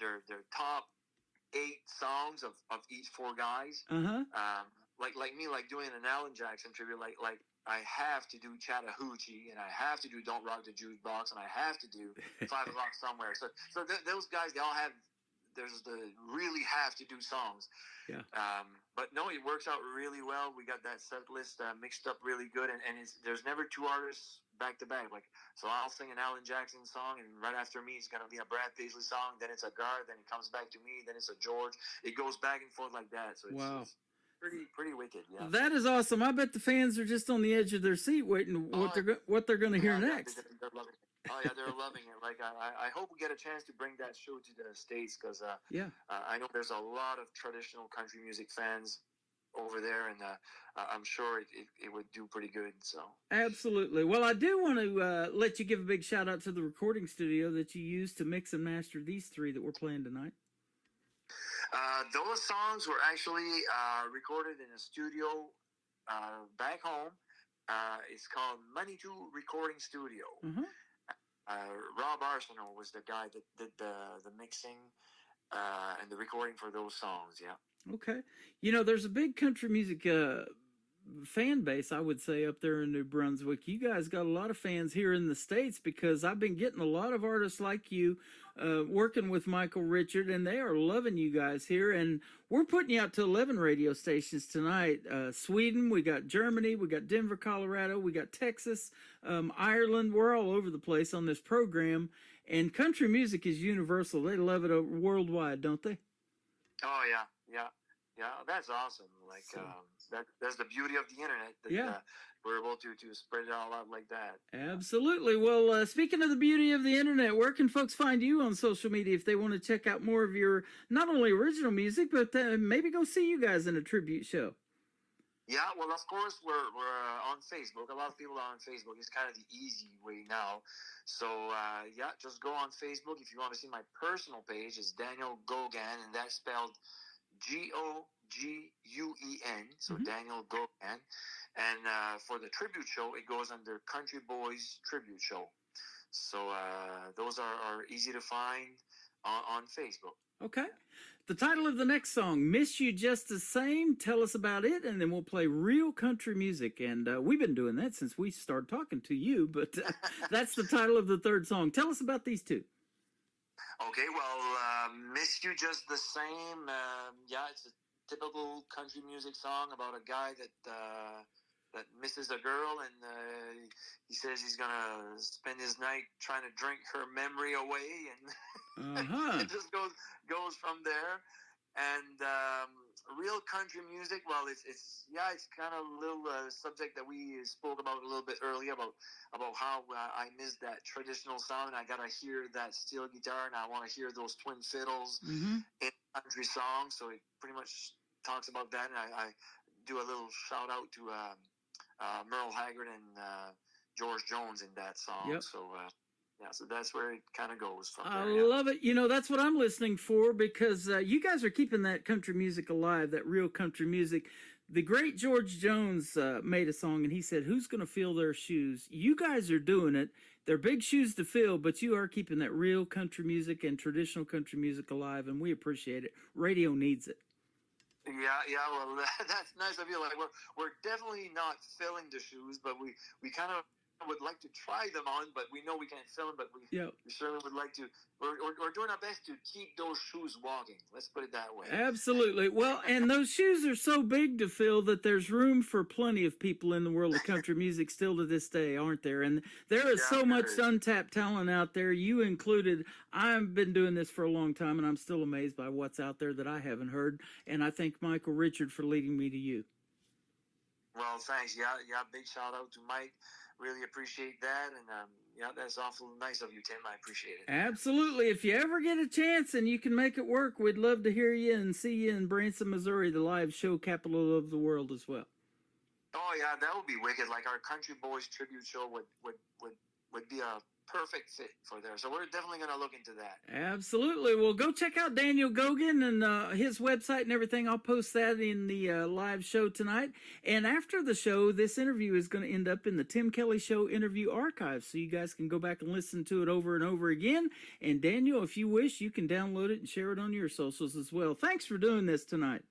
top 8 songs of each 4 guys. Like me, like doing an Alan Jackson tribute, like I have to do Chattahoochee, and I have to do Don't Rock the Jukebox, and I have to do 5 O'Clock Somewhere. So those guys, they all have, there's the really have to do songs. Yeah. But no, it works out really well. We got that set list mixed up really good, and there's never 2 artists back to back. Like, so I'll sing an Alan Jackson song, and right after me is gonna be a Brad Paisley song. Then it's a Garth, then it comes back to me, then it's a George. It goes back and forth like that. So it's pretty wicked. Yeah. That is awesome. I bet the fans are just on the edge of their seat waiting what they're going to hear next. They're loving it. Oh yeah, they're loving it. Like I hope we get a chance to bring that show to the States, because I know there's a lot of traditional country music fans over there, and I'm sure it would do pretty good. So absolutely. Well, I do want to let you give a big shout out to the recording studio that you used to mix and master these 3 that we're playing tonight. Those songs were actually recorded in a studio back home. It's called Manitou Recording Studio. Rob Arsenault was the guy that did the mixing and the recording for those songs. Yeah. Okay. You know, there's a big country music fan base, I would say, up there in New Brunswick. You guys got a lot of fans here in the States, because I've been getting a lot of artists like you working with Michael Richard, and they are loving you guys here. And we're putting you out to 11 radio stations tonight. Sweden, we got Germany, we got Denver, Colorado, we got Texas, Ireland. We're all over the place on this program. And country music is universal. They love it worldwide, don't they? Oh yeah. That's awesome. Like that's the beauty of the internet. That, Yeah. we're able to spread it all out like that. Absolutely. Well, speaking of the beauty of the internet, where can folks find you on social media if they want to check out more of your not only original music, but maybe go see you guys in a tribute show? Yeah, well, of course, we're on Facebook. A lot of people are on Facebook. It's kind of the easy way now. So, yeah, just go on Facebook. If you want to see my personal page, it's Daniel Gogan, and that's spelled Gogun. So Daniel Gogan. And for the tribute show, it goes under Country Boys Tribute Show. So those are easy to find on Facebook. Okay. The title of the next song, Miss You Just the Same. Tell us about it, and then we'll play real country music. And we've been doing that since we started talking to you, but that's the title of the third song. Tell us about these two. Okay, well, Miss You Just the Same. Yeah, it's a typical country music song about a guy that misses a girl, and he says he's gonna spend his night trying to drink her memory away, and it just goes from there. And real country music, well, it's kind of a little subject that we spoke about a little bit earlier about how I miss that traditional sound. I gotta hear that steel guitar, and I want to hear those twin fiddles in country songs. So it pretty much talks about that, and I do a little shout out to Merle Haggard and George Jones in that song. Yep. So yeah, so that's where it kind of goes from I there. love it. You know, that's what I'm listening for, because you guys are keeping that country music alive, that real country music. The great George Jones made a song, and he said, who's going to fill their shoes? You guys are doing it. They're big shoes to fill, but you are keeping that real country music and traditional country music alive, and we appreciate it. Radio needs it. Yeah, well, that's nice of you. Like, we're definitely not filling the shoes, but we kind of would like to try them on, but we know we can't fill them, but we certainly would like to. We're doing our best to keep those shoes walking. Let's put it that way. Absolutely. Well, and those shoes are so big to fill that there's room for plenty of people in the world of country music still to this day, aren't there? And there is so much untapped talent out there, you included. I've been doing this for a long time, and I'm still amazed by what's out there that I haven't heard. And I thank Michael Richard for leading me to you. Well, thanks. Yeah, big shout out to Mike. Really appreciate that, and yeah, that's awful nice of you, Tim. I appreciate it. Absolutely. If you ever get a chance and you can make it work, we'd love to hear you and see you in Branson, Missouri, the live show capital of the world as well. Oh yeah, that would be wicked. Like our Country Boys tribute show would be a perfect fit for there. So we're definitely going to look into that. Absolutely. Well, go check out Daniel Gogan and his website and everything. I'll post that in the live show tonight. And after the show, this interview is going to end up in the Tim Kelly Show interview archive, so you guys can go back and listen to it over and over again. And Daniel, if you wish, you can download it and share it on your socials as well. Thanks for doing this tonight.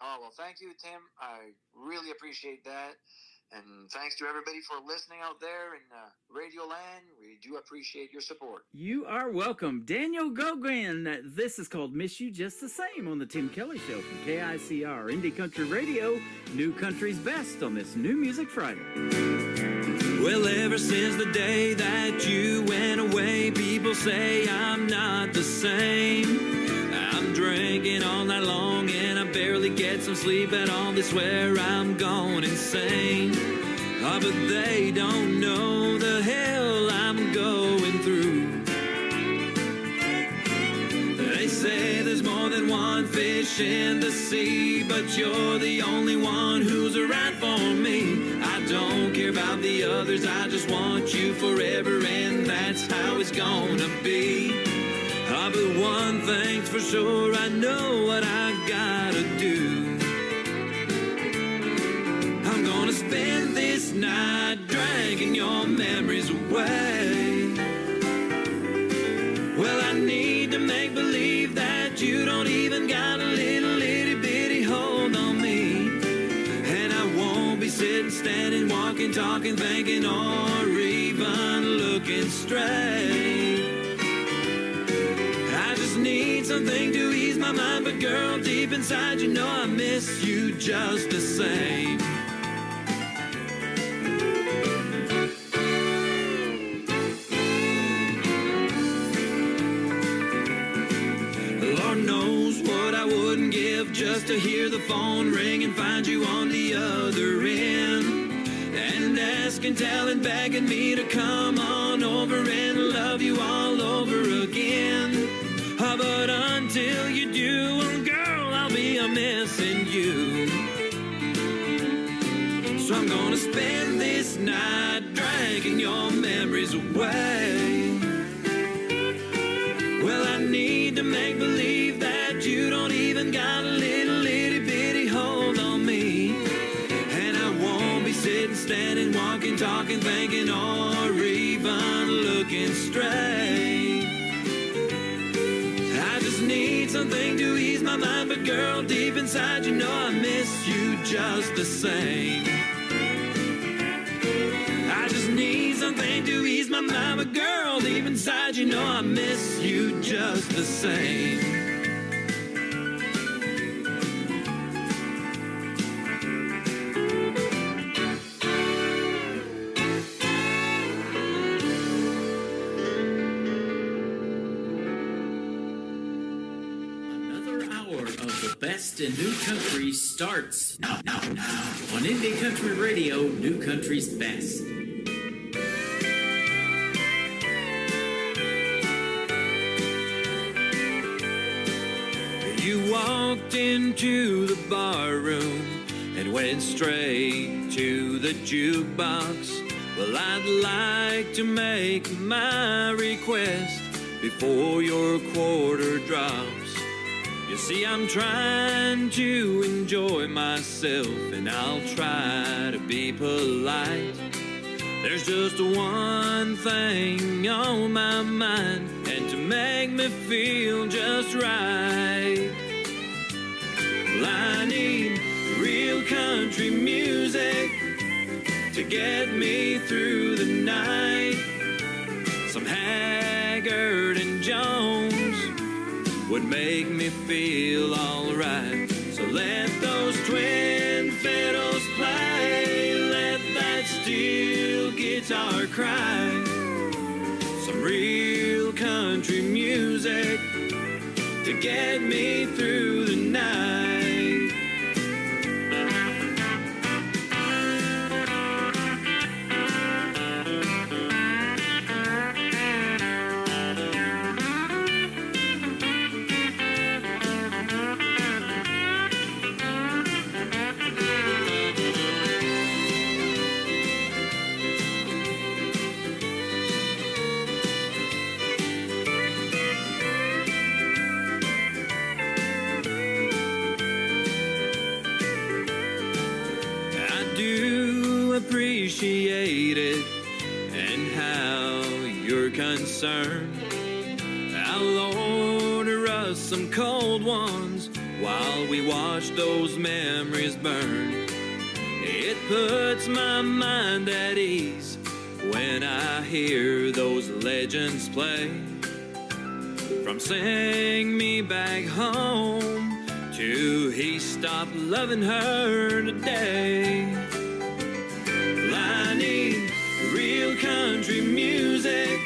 Oh, well, thank you, Tim. I really appreciate that. And thanks to everybody for listening out there in Radio Land. We do appreciate your support. You are welcome. Daniel Gogan. This is called Miss You Just the Same on the Tim Kelly Show from KICR, Indie Country Radio, New Country's Best on this New Music Friday. Well, ever since the day that you went away, people say I'm not the same. I'm drinking all night long and I barely get some sleep at all. They swear I'm going insane. Oh, but they don't know the hell I'm going through. They say there's more than one fish in the sea, but you're the only one who's right for me. I don't care about the others, I just want you forever, and that's how it's gonna be. Oh, but one thing's for sure, I know what I gotta do. I'm gonna spend this night dragging your memories away. Well, I need to make believe that you don't even got a little itty bitty hold on me. And I won't be sitting, standing, walking, talking, thinking, or even looking straight. I just need something to ease my mind, but girl, deep inside you know I miss you just the same. Lord knows what I wouldn't give just just to hear the phone ring and find you on the other end. And asking, telling, begging me to come on over and love you all over again. But until you do, well, girl, I'll be missing you. So I'm gonna spend this night dragging your memories away. Well, I need to make believe that you don't even got a little itty bitty hold on me. And I won't be sitting, standing, walking, talking, thinking, or even looking straight. I just need something to ease my mind, but girl, deep inside, you know I miss you just the same. I just need something to ease my mind, but girl, deep inside, you know I miss you just the same. Another hour of the best in new country starts now on Indie Country Radio, New Country's Best. You walked into the bar room and went straight to the jukebox. Well, I'd like to make my request before your quarter drops. You see, I'm trying to enjoy myself, and I'll try to be polite. There's just one thing on my mind, and to make me feel just right, well, I need real country music to get me through the night. Some Haggard and Jones would make me feel alright. So let those twin fiddles play, let that steel guitar cry. Some real country music to get me through the night. Appreciate it and how you're concerned. I'll order us some cold ones while we watch those memories burn. It puts my mind at ease when I hear those legends play. From Sing Me Back Home to He Stopped Loving Her Today. I need real country music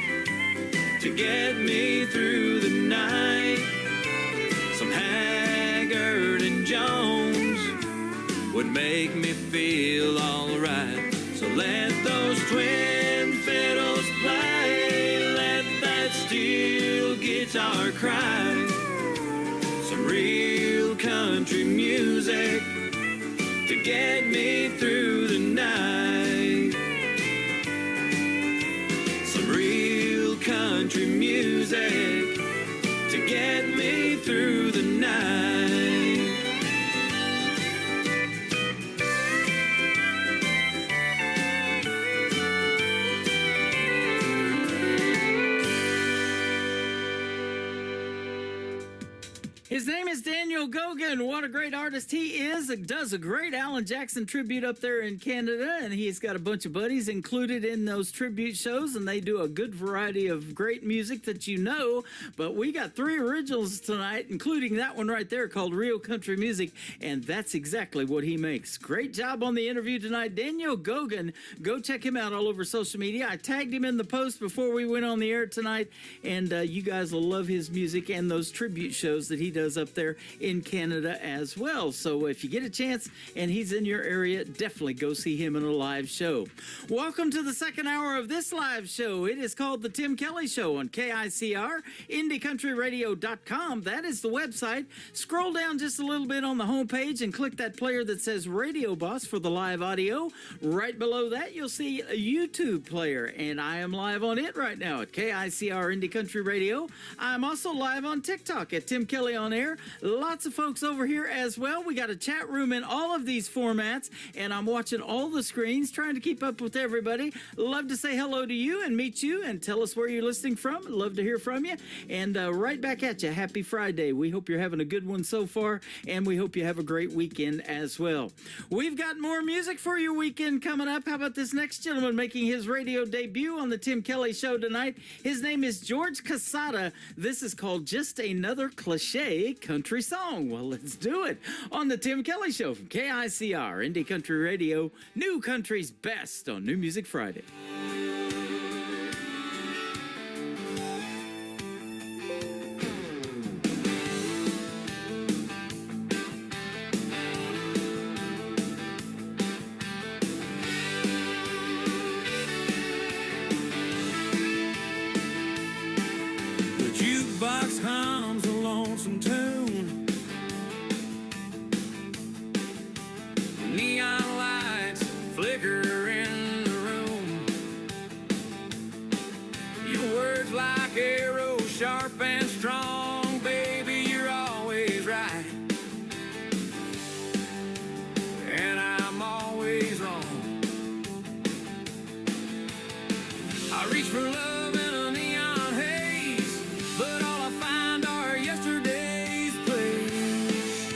to get me through the night. Some Haggard and Jones would make me feel alright. So let those twin fiddles play, let that steel guitar cry. Some real country music to get me through the night. Some real country music to get me through the night. His name is Daniel Gogan. What a great artist he is. Does a great Alan Jackson tribute up there in Canada, and he's got a bunch of buddies included in those tribute shows, and they do a good variety of great music that you know. But we got 3 originals tonight, including that one right there called Real Country Music, and that's exactly what he makes. Great job on the interview tonight. Daniel Gogan, go check him out all over social media. I tagged him in the post before we went on the air tonight, and you guys will love his music and those tribute shows that he does up there in Canada as well. So if you get a chance and he's in your area, definitely go see him in a live show. Welcome to the second hour of this live show. It is called The Tim Kelly Show on KICR, IndieCountryRadio.com. That is the website. Scroll down just a little bit on the homepage and click that player that says Radio Boss for the live audio. Right below that, you'll see a YouTube player, and I am live on it right now at KICR Indie Country Radio. I'm also live on TikTok at Tim Kelly On Air. Lots of folks over here as well. We got a chat room in all of these formats, and I'm watching all the screens, trying to keep up with everybody. Love to say hello to you and meet you and tell us where you're listening from. Love to hear from you. And right back at you. Happy Friday. We hope you're having a good one so far, and we hope you have a great weekend as well. We've got more music for your weekend coming up. How about this next gentleman making his radio debut on the Tim Kelly Show tonight? His name is George Casada. This is called Just Another Cliche Country Song. Well, let's do it on the Tim Kelly Show from KICR, Indie Country Radio, New Country's best on New Music Friday. Jukebox hums a lonesome tune. Neon lights flicker in the room. Your words like arrows, sharp and strong. Baby, you're always right, and I'm always wrong. I reach for love in a neon haze, but all I find are yesterday's plays.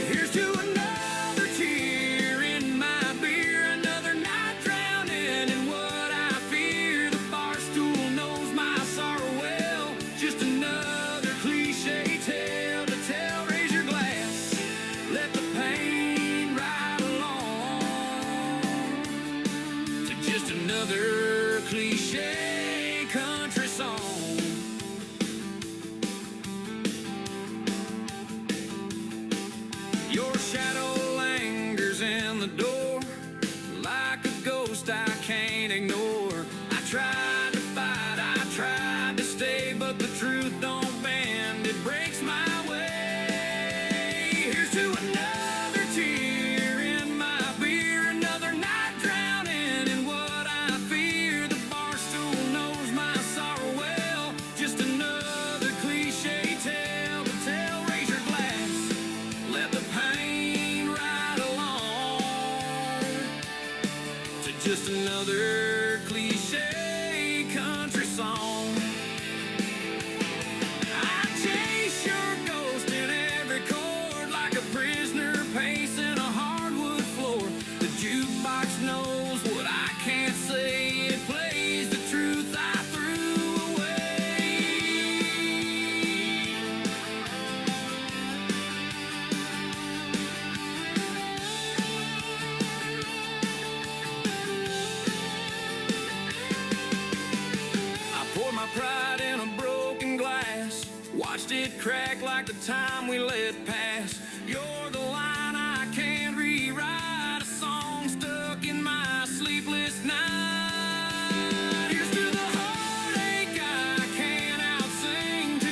Here's to another tear in my beer, another night drowning in what I fear. The bar stool knows my sorrow well, just another cliche tale to tell. Raise your glass, let the pain ride along to just another cliche country song. Your shadow lingers in the door like a ghost I can't ignore. I tried to fight, I tried to stay, but the truth don't bend, it breaks my way. Here's to another tear in my beer, another night drowning in what I fear. The bar stool knows my sorrow well, just another cliche tale to tell. Raise your glass, let the pain ride along to just another cliche country song. I chase your ghost in every chord like a prisoner pacing a hardwood floor. The jukebox knows what I can't say, it plays the truth I threw away. I poured my pride in a broken glass, watched it crack like the time we let pass. You're the line I can't rewrite, a song stuck in my sleepless night. Here's to the heartache I can't outsing, to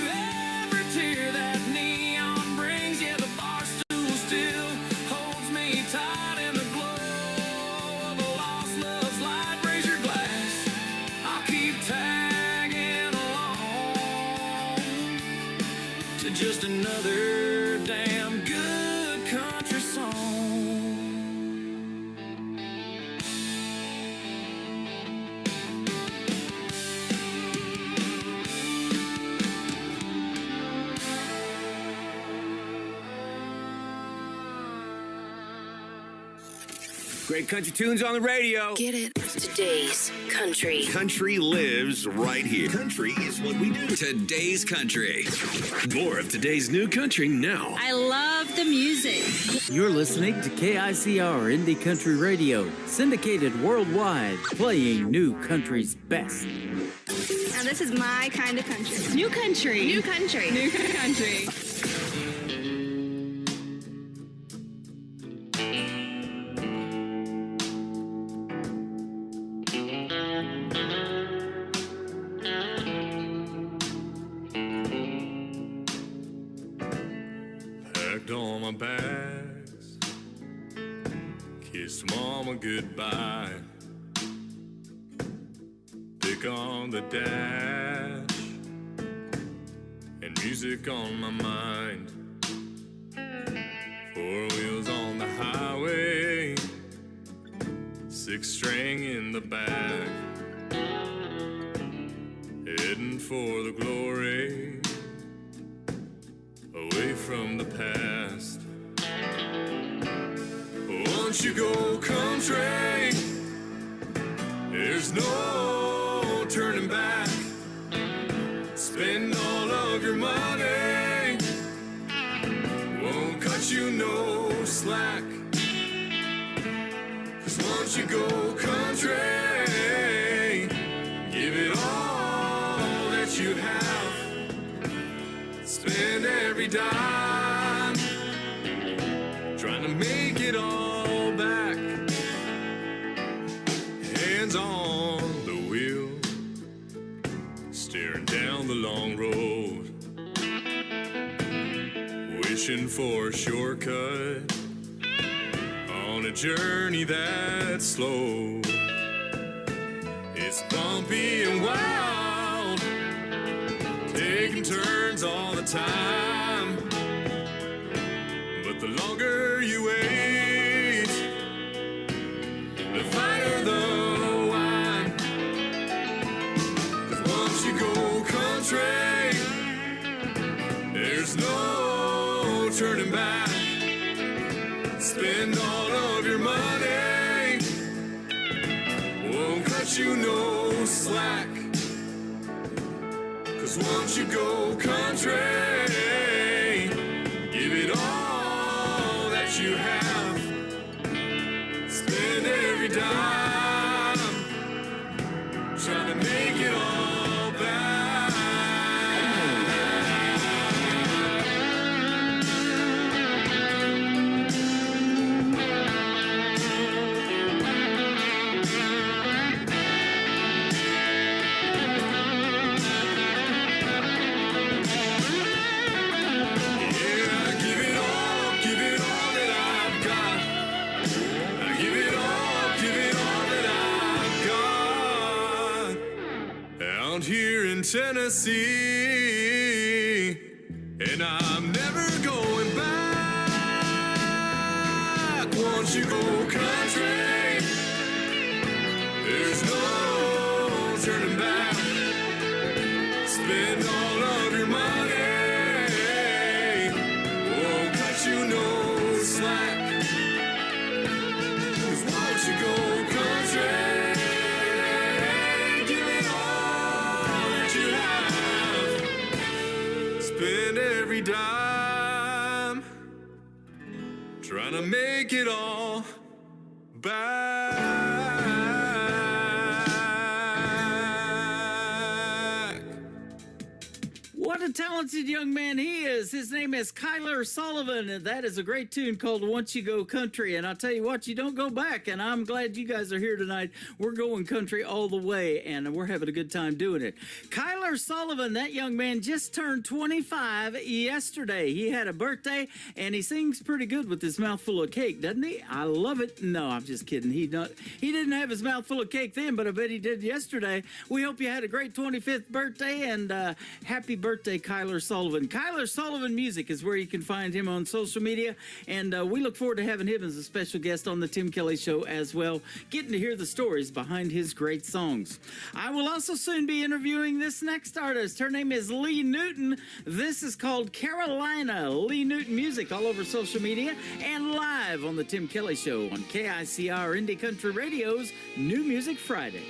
every tear that neon brings. Yeah, the bar stool still holds me tight in the glow of a lost love's light. Raise your glass, I'll keep tagging along to just another damn good country song. Great country tunes on the radio. Get it? Today's country. Country lives right here. Country is what we do. Today's country. More of today's new country now. I love the music. You're listening to KICR Indie Country Radio, syndicated worldwide, playing New Country's best. Now this is my kind of country. New country. New country. New country. my bags, kissed mama goodbye, dick on the dash, and music on my mind. 4 wheels on the highway, 6-string in the back, heading for the glory, away from the past. Once you go country, there's no turning back. Spend all of your money, won't cut you no slack. 'Cause once you go country, give it all that you have. Spend every dime, trying to make it all back. Hands on the wheel, staring down the long road, wishing for a shortcut on a journey that's slow. It's bumpy and wild, taking turns all the time. But the longer you wait, the finer the wine. 'Cause once you go country, there's no turning back. Spend all of your money, won't cut you no slack. 'Cause once you go country, give it all that you have. Spend every dime, trying to make it all back. Here in Tennessee, and I'm never going back. Once you go country, there's no turning back. Spend all of your money, won't cut you no slack. 'Cause once you go country, spend every dime, trying to make it all back. What a talented young man he is. His name is Kyler Sullivan, and that is a great tune called Once You Go Country. And I'll tell you what, you don't go back, and I'm glad you guys are here tonight. We're going country all the way, and we're having a good time doing it. Kyler Sullivan, that young man, just turned 25 yesterday. He had a birthday, and he sings pretty good with his mouth full of cake, doesn't he? I love it. No, I'm just kidding. He didn't have his mouth full of cake then, but I bet he did yesterday. We hope you had a great 25th birthday, and happy birthday, Kyler Sullivan. Kyler Sullivan Music is where you can find him on social media, and we look forward to having him as a special guest on the Tim Kelly Show as well, getting to hear the stories behind his great songs. I will also soon be interviewing this next artist. Her name is Lee Newton. This is called Carolina. Lee Newton Music all over social media and live on the Tim Kelly Show on KICR Indie Country Radio's New Music Friday.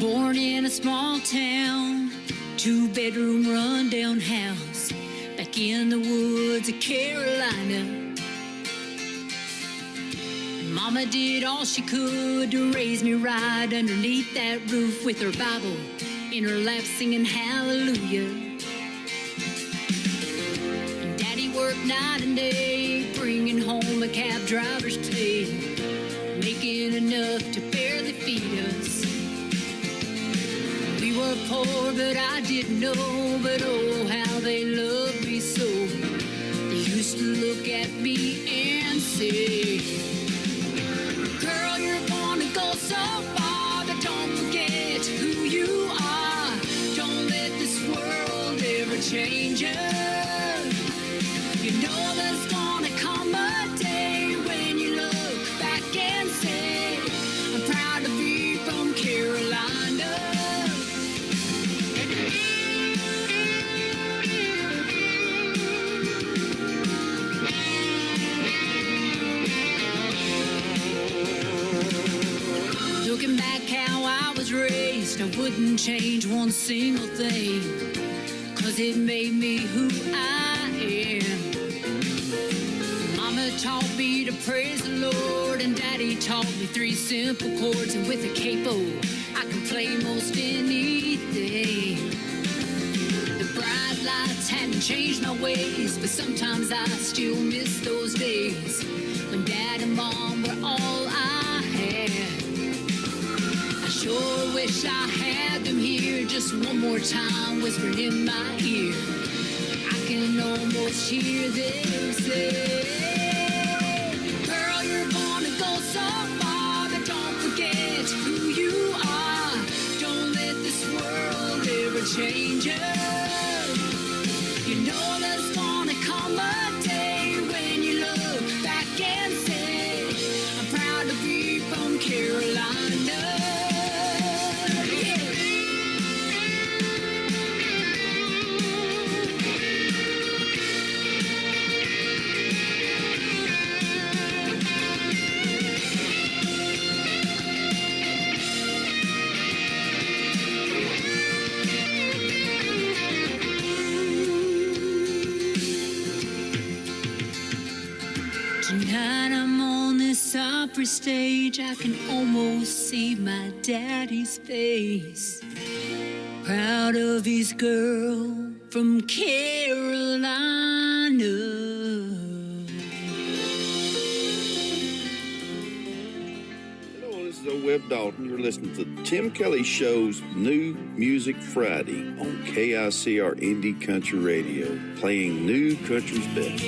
Born in a small town, 2-bedroom rundown house, back in the woods of Carolina. Mama did all she could to raise me right underneath that roof with her Bible in her lap singing hallelujah. And Daddy worked night and day, bringing home a cab driver's pay, making enough to barely feed us. We were were poor, but I didn't know. But oh, how they loved me so. They used to look at me and say, girl, you're gonna go so far, but don't forget who you are. Don't let this world ever change you. You know there's gonna come a day when you look back and say, I'm proud to be from Carolina. Looking back how I was raised, I wouldn't change one single thing, 'cause it made me who I am. Mama taught me to praise the Lord, and Daddy taught me 3 simple chords, and with a capo, I can play most anything. The bright lights hadn't changed my ways, but sometimes I still miss those days when Dad and Mom were all I had. I sure wish I had them here just one more time, whispering in my ear. I can almost hear them say, girl, you're gonna go so far, but don't forget who you are. Don't let this world ever change you. You know there's gonna come a day when you look back and say, I'm proud to be from Carolina. Tonight I'm on this opera stage, I can almost see my daddy's face. Proud of his girl from Carolina. Hello, this is O. Webb Dalton. You're listening to the Tim Kelly Show's New Music Friday on KICR Indie Country Radio, playing new country's best.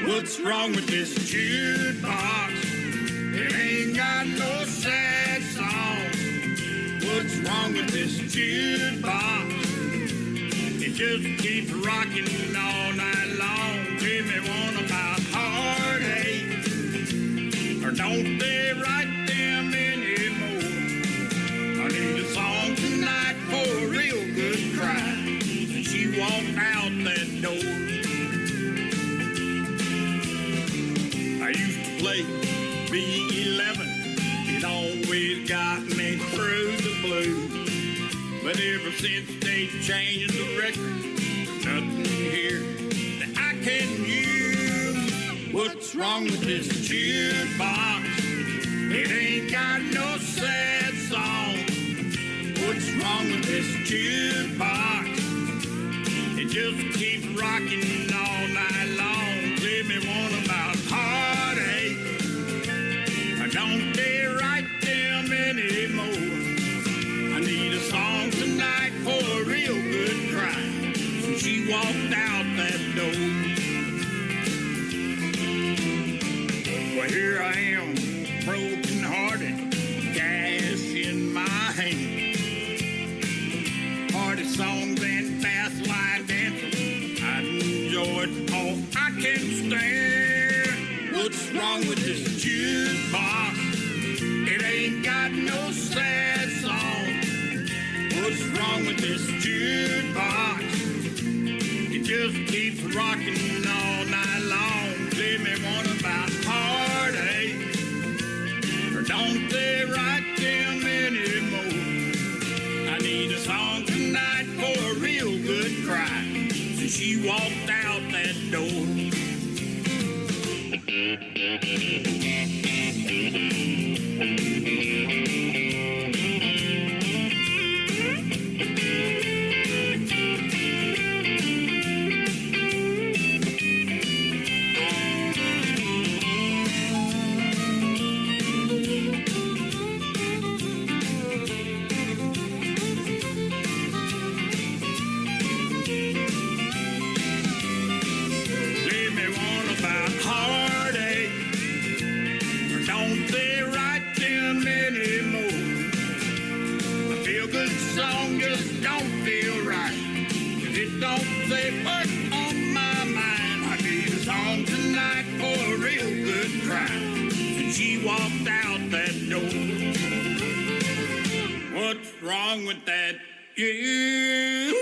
What's wrong with this jukebox? It ain't got no sad song. What's wrong with this jukebox? It just keeps rocking all night long. Give me one about heartache, or don't they write them anymore? I need a song tonight for a real good cry. She walked out that door. I used to play B11, it always got me through the blues. But ever since they changed the record, nothing here that I can use. What's wrong with this jukebox? It ain't got no sad song. What's wrong with this jukebox? It just keeps rocking all night long. Give me one about heartache, or don't they write them anymore? I need a song tonight for a real good cry. So she walked out that door. Well, here I am, broken hearted, cash in my hand. Party songs and fast line dancing, I enjoy it all I can stand. What's wrong with this jukebox? It ain't got no sad song. What's wrong with this jukebox? It just keeps rocking all night long. Give me one about heartache, or don't they write them anymore? I need a song tonight for a real good cry. So she walked out that door. don't feel right. If it don't say much on my mind, I need a song tonight for a real good cry. And she walked out that door. What's wrong with that jukebox?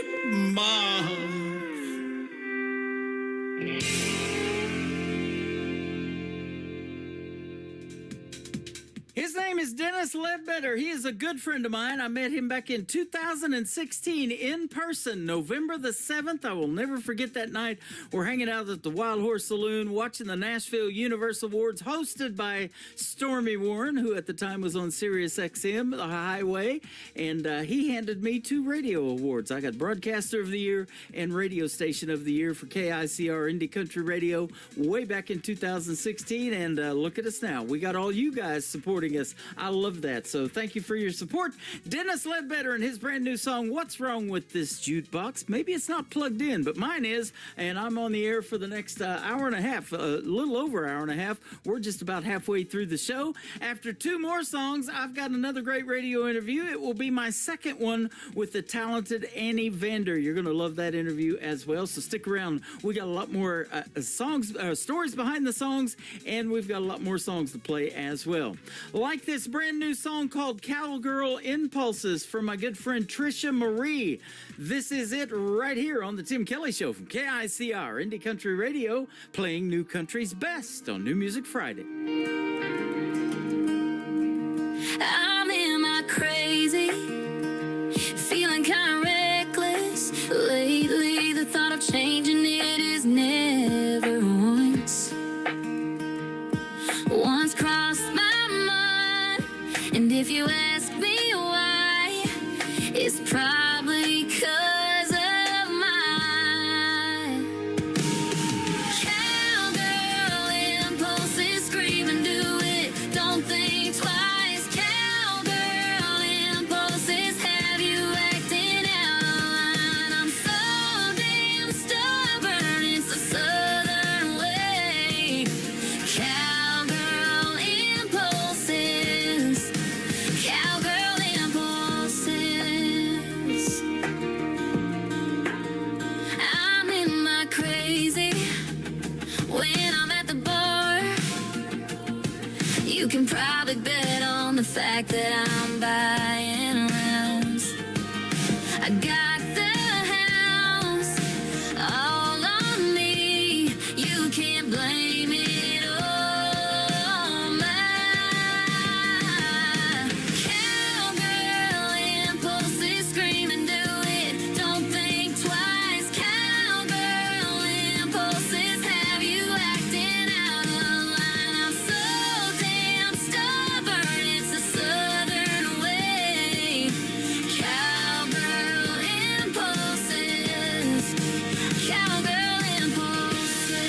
His name is Dennis Ledbetter. He is a good friend of mine. I met him back in 2016 in person, November the 7th. I will never forget that night. We're hanging out at the Wild Horse Saloon watching the Nashville Universe Awards hosted by Stormy Warren, who at the time was on Sirius XM, the highway, and he handed me 2 radio awards. I got Broadcaster of the Year and Radio Station of the Year for KICR Indie Country Radio way back in 2016, and look at us now. We got all you guys supporting us. I love that. So thank you for your support. Dennis Ledbetter and his brand new song, What's Wrong with This Jukebox? Maybe it's not plugged in, but mine is, and I'm on the air for the next hour and a half, a little over an hour and a half. We're just about halfway through the show. After 2 more songs, I've got another great radio interview. It will be my second one with the talented Annie Vander. You're going to love that interview as well, so stick around. We got a lot more stories behind the songs, and we've got a lot more songs to play as well. Like this brand new song called Cowgirl Impulses from my good friend Trisha Marie. This is it right here on the Tim Kelly Show from KICR Indie Country Radio, playing New Country's best on New Music Friday. I'm in my crazy, feeling kind of reckless. Lately, the thought of changing it is never once crossed my mind. And if you ask me why, it's probably 'cause of my cowgirl impulses. Scream and do it, don't think twice. Cowgirl impulses have you acting out of line. I'm so damn stubborn, it's a southern way. Cowgirl impulses. Cowgirl impulses. I'm in my crazy when I'm at the bar. You can probably bet on the fact that I'm buying rounds. I got the house all on me. You can't blame it on my cowgirl impulses. Scream and do it, don't think twice. Cowgirl impulses have you acting out of line. I'm so damn stubborn, it's a southern way. Cowgirl impulses. Cowgirl impulses.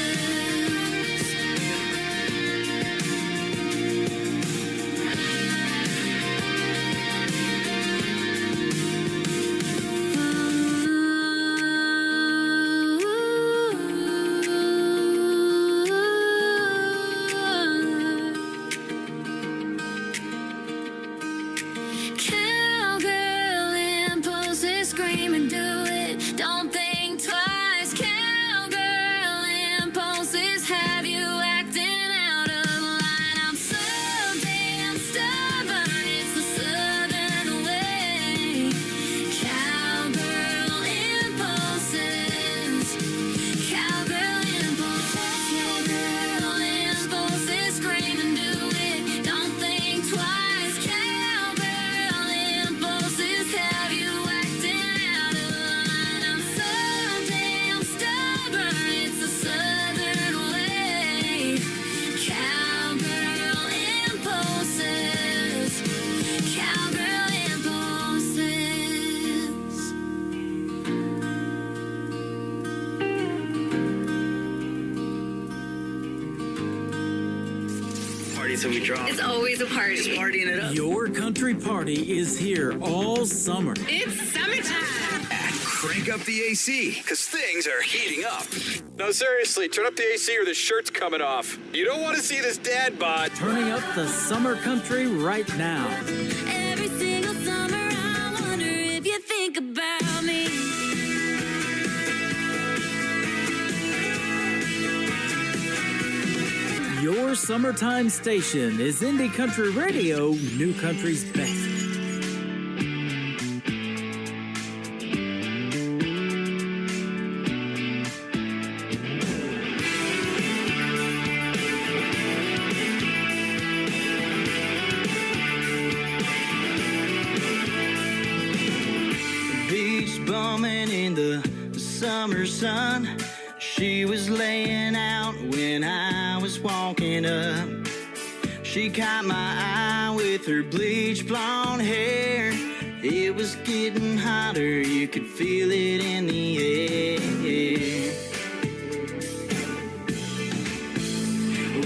Cowgirl impulses. Scream and do it, don't think twice. Cowgirl impulses have you acting out of line. I'm so damn stubborn, it's the southern way. Cowgirl impulses. Cowgirl impulses. Cowgirl impulses. Scream and do it, don't think twice. Cowgirl impulses have you acting out of line. I'm so damn stubborn, it's the southern way. Cowgirl impulses. Cowgirl impulses. Party till we drop. It's always a party. Just partying it up. Your country party is here all summer. It's summertime. Crank up the AC, because things are heating up. No, seriously, turn up the AC or the shirt's coming off. You don't want to see this dad bod. Turning up the summer country right now. Every single summer I wonder if you think about me. Your summertime station is Indie Country Radio, New Country's best. Beach bumming in the summer sun. She was laying out when I was walking up. She caught my eye with her bleach blonde hair. It was getting hotter, you could feel it in the air.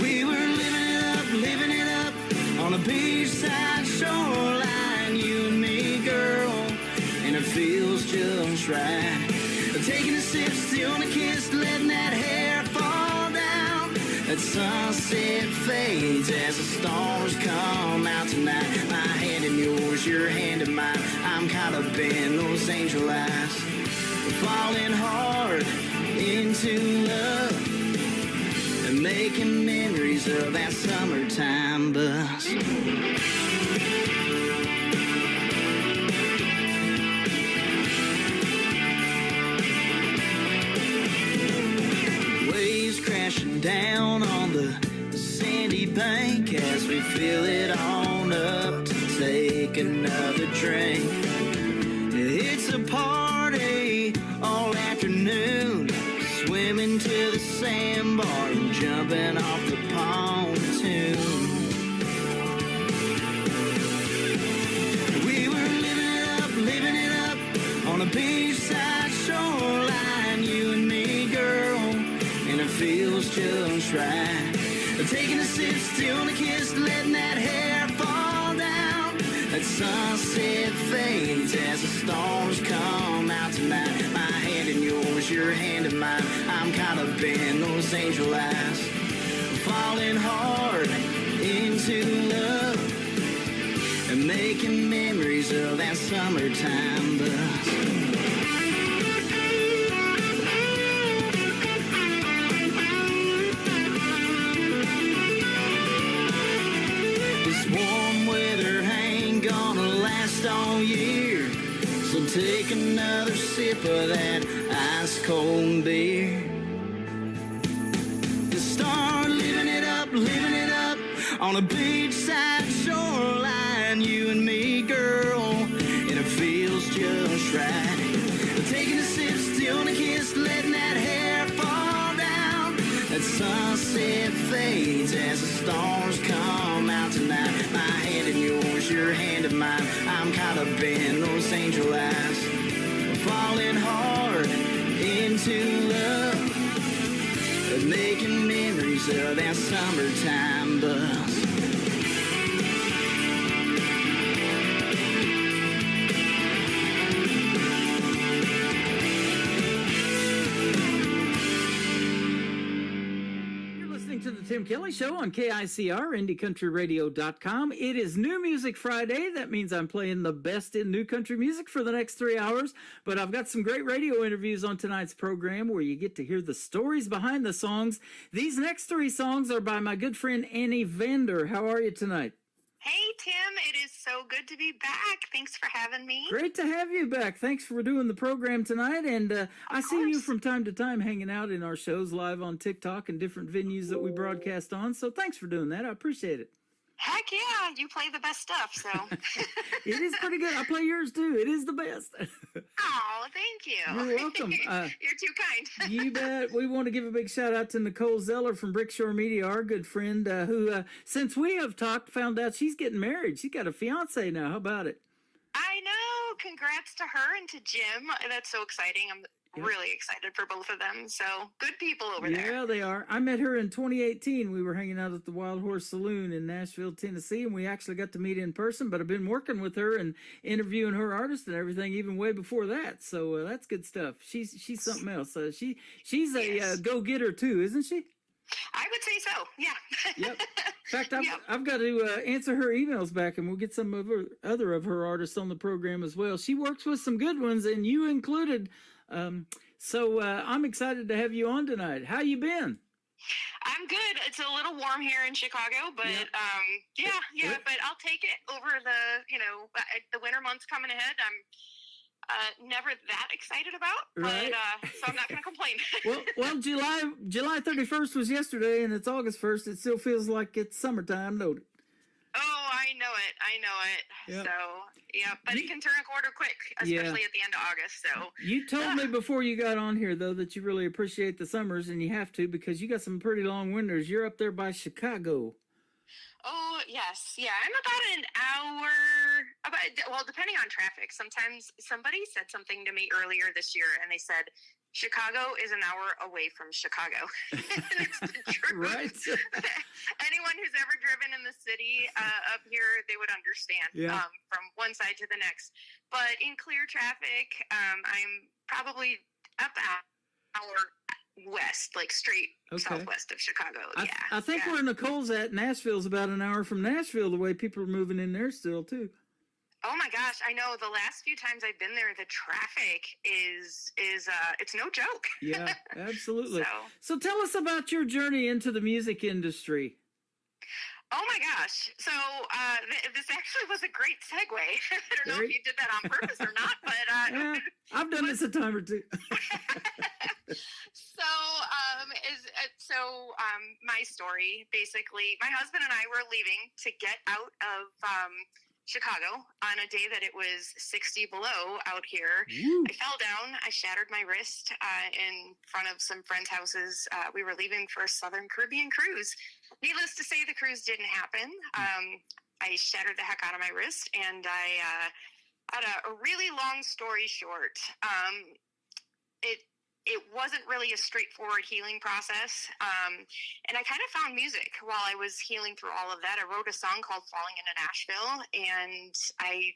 We were living it up on a beachside shoreline. You and me, girl, and it feels just right. Taking a sip, stealing a kiss, letting that hair fall down. That sunset fades as the stars come out tonight. My hand in yours, your hand in mine. I'm caught up in those angel eyes. Falling hard into love and making memories of that summertime bus. Crashing down on the sandy bank as we fill it on up to take another drink. It's a party all afternoon, swimming to the sandbar and jumping off the pontoon. We were living it up on a beachside shoreline, you and me, girl, and it feels just right. Taking a sip, stealing a kiss, letting that hair fall down. That sunset fades as the stars come out tonight. My hand in yours, your hand in mine. I'm caught up in those angel eyes. Falling hard into love and making memories of that summertime bus. Warm weather ain't gonna last all year, so take another sip of that ice cold beer. Just start living it up on a beachside shoreline, you and me, girl, and it feels just right. Taking a sip, stealing a kiss, letting that hair fall down. That sunset fades as the stars come out tonight. My hand in yours, your hand in mine. I'm caught up in those angel eyes. Falling hard into love, making memories of that summertime bus. To the Tim Kelly Show on KICR, IndieCountryRadio.com. It is New Music Friday. That means I'm playing the best in new country music for the next 3 hours. But I've got some great radio interviews on tonight's program where you get to hear the stories behind the songs. These next 3 songs are by my good friend Annie Vander. How are you tonight? Hey, Tim. It is so good to be back. Thanks for having me. Great to have you back. Thanks for doing the program tonight. And I see you from time to time hanging out in our shows live on TikTok and different venues that we broadcast on. So thanks for doing that. I appreciate it. Heck yeah. You play the best stuff, so. It is pretty good. I play yours too. It is the best. Oh, thank you. You're welcome. You're too kind. You bet. We want to give a big shout out to Nicole Zeller from Brickshore Media, our good friend, who, since we have talked, found out she's getting married. She's got a fiance now. How about it? I know. Congrats to her and to Jim. That's so exciting. I'm really excited for both of them. So good people over there. Yeah, they are. I met her in 2018. We were hanging out at the Wild Horse Saloon in Nashville, Tennessee, and we actually got to meet in person, but I've been working with her and interviewing her artists and everything even way before that. So that's good stuff. She's something else. She's a go-getter too, isn't she? I would say so. Yeah. Yep. In fact, I've got to answer her emails back, and we'll get some of her other of her artists on the program as well. She works with some good ones, and you included. So I'm excited to have you on tonight. How you been? I'm good. It's a little warm here in Chicago, but yeah, but I'll take it over the winter months coming ahead. I'm never that excited about, Right. but so I'm not going to complain. Well, July 31st was yesterday, and it's August 1st. It still feels like it's summertime, don't it? Oh, I know it. Yep. So, yeah, but it can turn a quarter quick, especially at the end of August. So You told me before you got on here, though, that you really appreciate the summers, and you have to because you got some pretty long winters. You're up there by Chicago. Oh, yes. Yeah, I'm about an hour, depending on traffic. Sometimes somebody said something to me earlier this year, and they said, Chicago is an hour away from Chicago. It's the truth. Right. Anyone who's ever driven in the city up here, they would understand from one side to the next. But in clear traffic, I'm probably up an hour west, like straight southwest of Chicago. I think where Nicole's at, Nashville's about an hour from Nashville, the way people are moving in there still, too. Oh my gosh, I know. The last few times I've been there, the traffic is it's no joke. Yeah, absolutely. So- So tell us about your journey into the music industry. Oh my gosh. So this actually was a great segue. I don't know if you did that on purpose or not, but Yeah, I've done this a time or two. My story, basically, my husband and I were leaving to get out of Chicago on a day that it was 60 below out here. Woo. I fell down. I shattered my wrist in front of some friends' houses. We were leaving for a Southern Caribbean cruise. Needless to say, the cruise didn't happen. I shattered the heck out of my wrist, and I had a really long story short. It wasn't really a straightforward healing process. And I kind of found music while I was healing through all of that. I wrote a song called Falling into Nashville, and I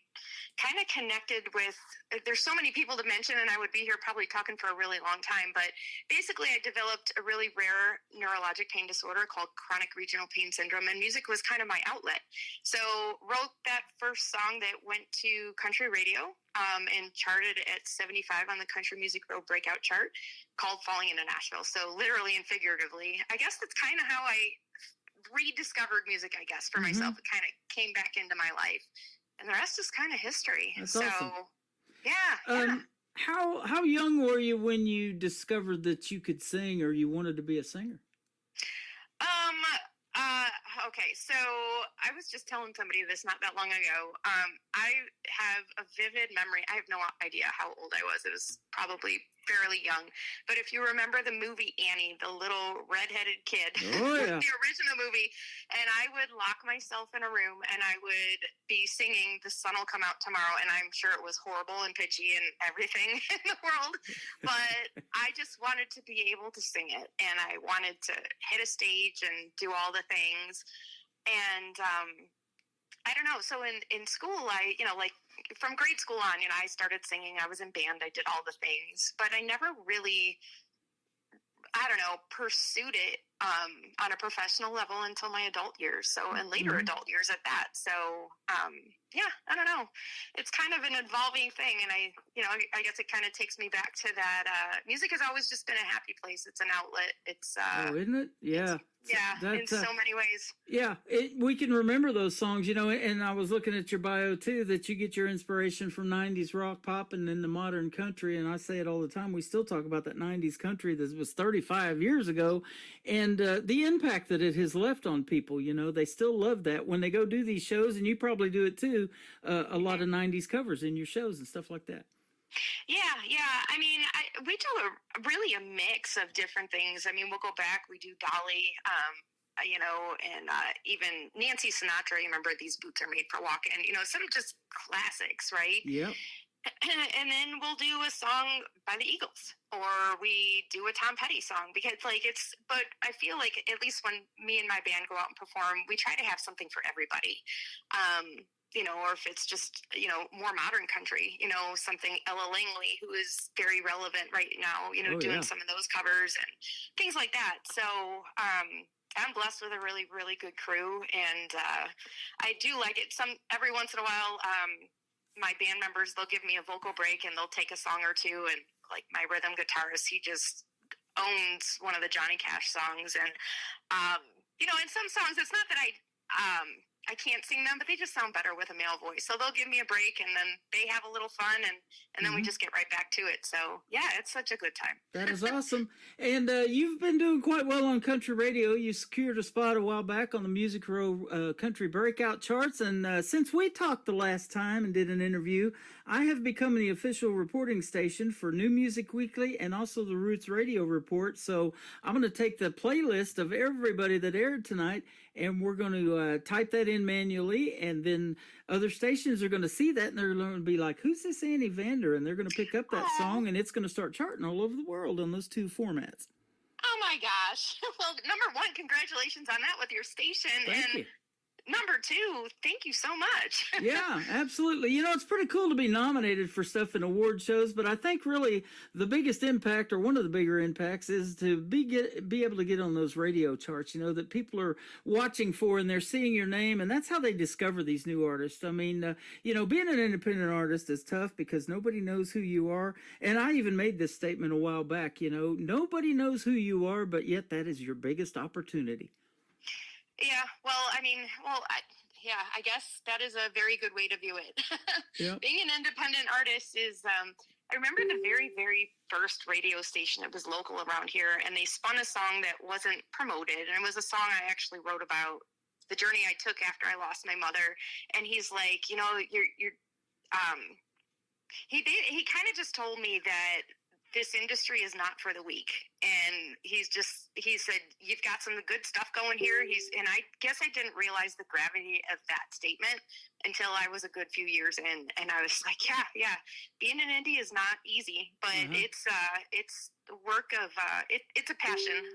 kind of connected with, there's so many people to mention, and I would be here probably talking for a really long time, but basically I developed a really rare neurologic pain disorder called chronic regional pain syndrome, and music was kind of my outlet. So wrote that first song that went to country radio, and charted at 75 on the Country Music Row Breakout chart, called Falling into Nashville. So literally and figuratively, I guess that's kind of how I rediscovered music, I guess, for myself. It kind of came back into my life. And the rest is kind of history. That's so, awesome. yeah. How young were you when you discovered that you could sing or you wanted to be a singer? Okay, so I was just telling somebody this not that long ago. I have a vivid memory. I have no idea how old I was. It was probably fairly young. But if you remember the movie Annie, the little redheaded kid, Oh, yeah. the original movie, and I would lock myself in a room and I would be singing The Sun Will Come Out Tomorrow, and I'm sure it was horrible and pitchy and everything in the world, but I just wanted to be able to sing it, and I wanted to hit a stage and do all the things. And I don't know. So in school, I, like from grade school on, I started singing. I was in band. I did all the things, but I never really, pursued it on a professional level until my adult years. So, and later adult years at that. So, I don't know. It's kind of an evolving thing. And I guess it kind of takes me back to that. Music has always just been a happy place. It's an outlet. It's, isn't it? Yeah. in so many ways. Yeah, we can remember those songs, and I was looking at your bio too, that you get your inspiration from 90s rock, pop, and then the modern country. And I say it all the time. We still talk about that 90s country that was 35 years ago, and the impact that it has left on people. They still love that when they go do these shows, and you probably do it too, a lot of 90s covers in your shows and stuff like that. Yeah. I mean, we do a mix of different things. I mean, we'll go back. We do Dolly, and even Nancy Sinatra. You remember These Boots Are Made for Walking. Some just classics, right? Yep. And then we'll do a song by the Eagles, or we do a Tom Petty song, because but I feel like at least when me and my band go out and perform, we try to have something for everybody. Or if it's just, more modern country, something Ella Langley, who is very relevant right now, doing some of those covers and things like that. So, I'm blessed with a really, really good crew, and I do like it. Every once in a while, my band members, they'll give me a vocal break and they'll take a song or two, and like my rhythm guitarist, he just owns one of the Johnny Cash songs, and you know, in some songs, it's not that I can't sing them, but they just sound better with a male voice. So they'll give me a break, and then they have a little fun, and then we just get right back to it. So yeah, it's such a good time. That is awesome. And you've been doing quite well on country radio. You secured a spot a while back on the Music Row country breakout charts. And since we talked the last time and did an interview, I have become the official reporting station for New Music Weekly and also the Roots Radio Report. So I'm going to take the playlist of everybody that aired tonight, and we're going to type that in manually, and then other stations are going to see that, and they're going to be like, who's this Annie Vander? And they're going to pick up that song, and it's going to start charting all over the world on those two formats. Oh my gosh. Well, number one, congratulations on that with your station. Thank you. Number two, thank you so much. Yeah, absolutely. You know, it's pretty cool to be nominated for stuff in award shows, but I think really the biggest impact, or one of the bigger impacts, is to be able to get on those radio charts, you know, that people are watching for, and they're seeing your name, and that's how they discover these new artists. I mean, you know, being an independent artist is tough because nobody knows who you are, and I even made this statement a while back, you know, nobody knows who you are, but yet that is your biggest opportunity. Yeah, well, I mean, I guess that is a very good way to view it. Yeah. Being an independent artist is, I remember the very, very first radio station. It was local around here, and they spun a song that wasn't promoted, and it was a song I actually wrote about the journey I took after I lost my mother. And he's like, you know, he kind of just told me that this industry is not for the weak. And he said, you've got some good stuff going here. And I guess I didn't realize the gravity of that statement until I was a good few years in. And I was like, yeah, being an indie is not easy, but it's the work of, it's a passion.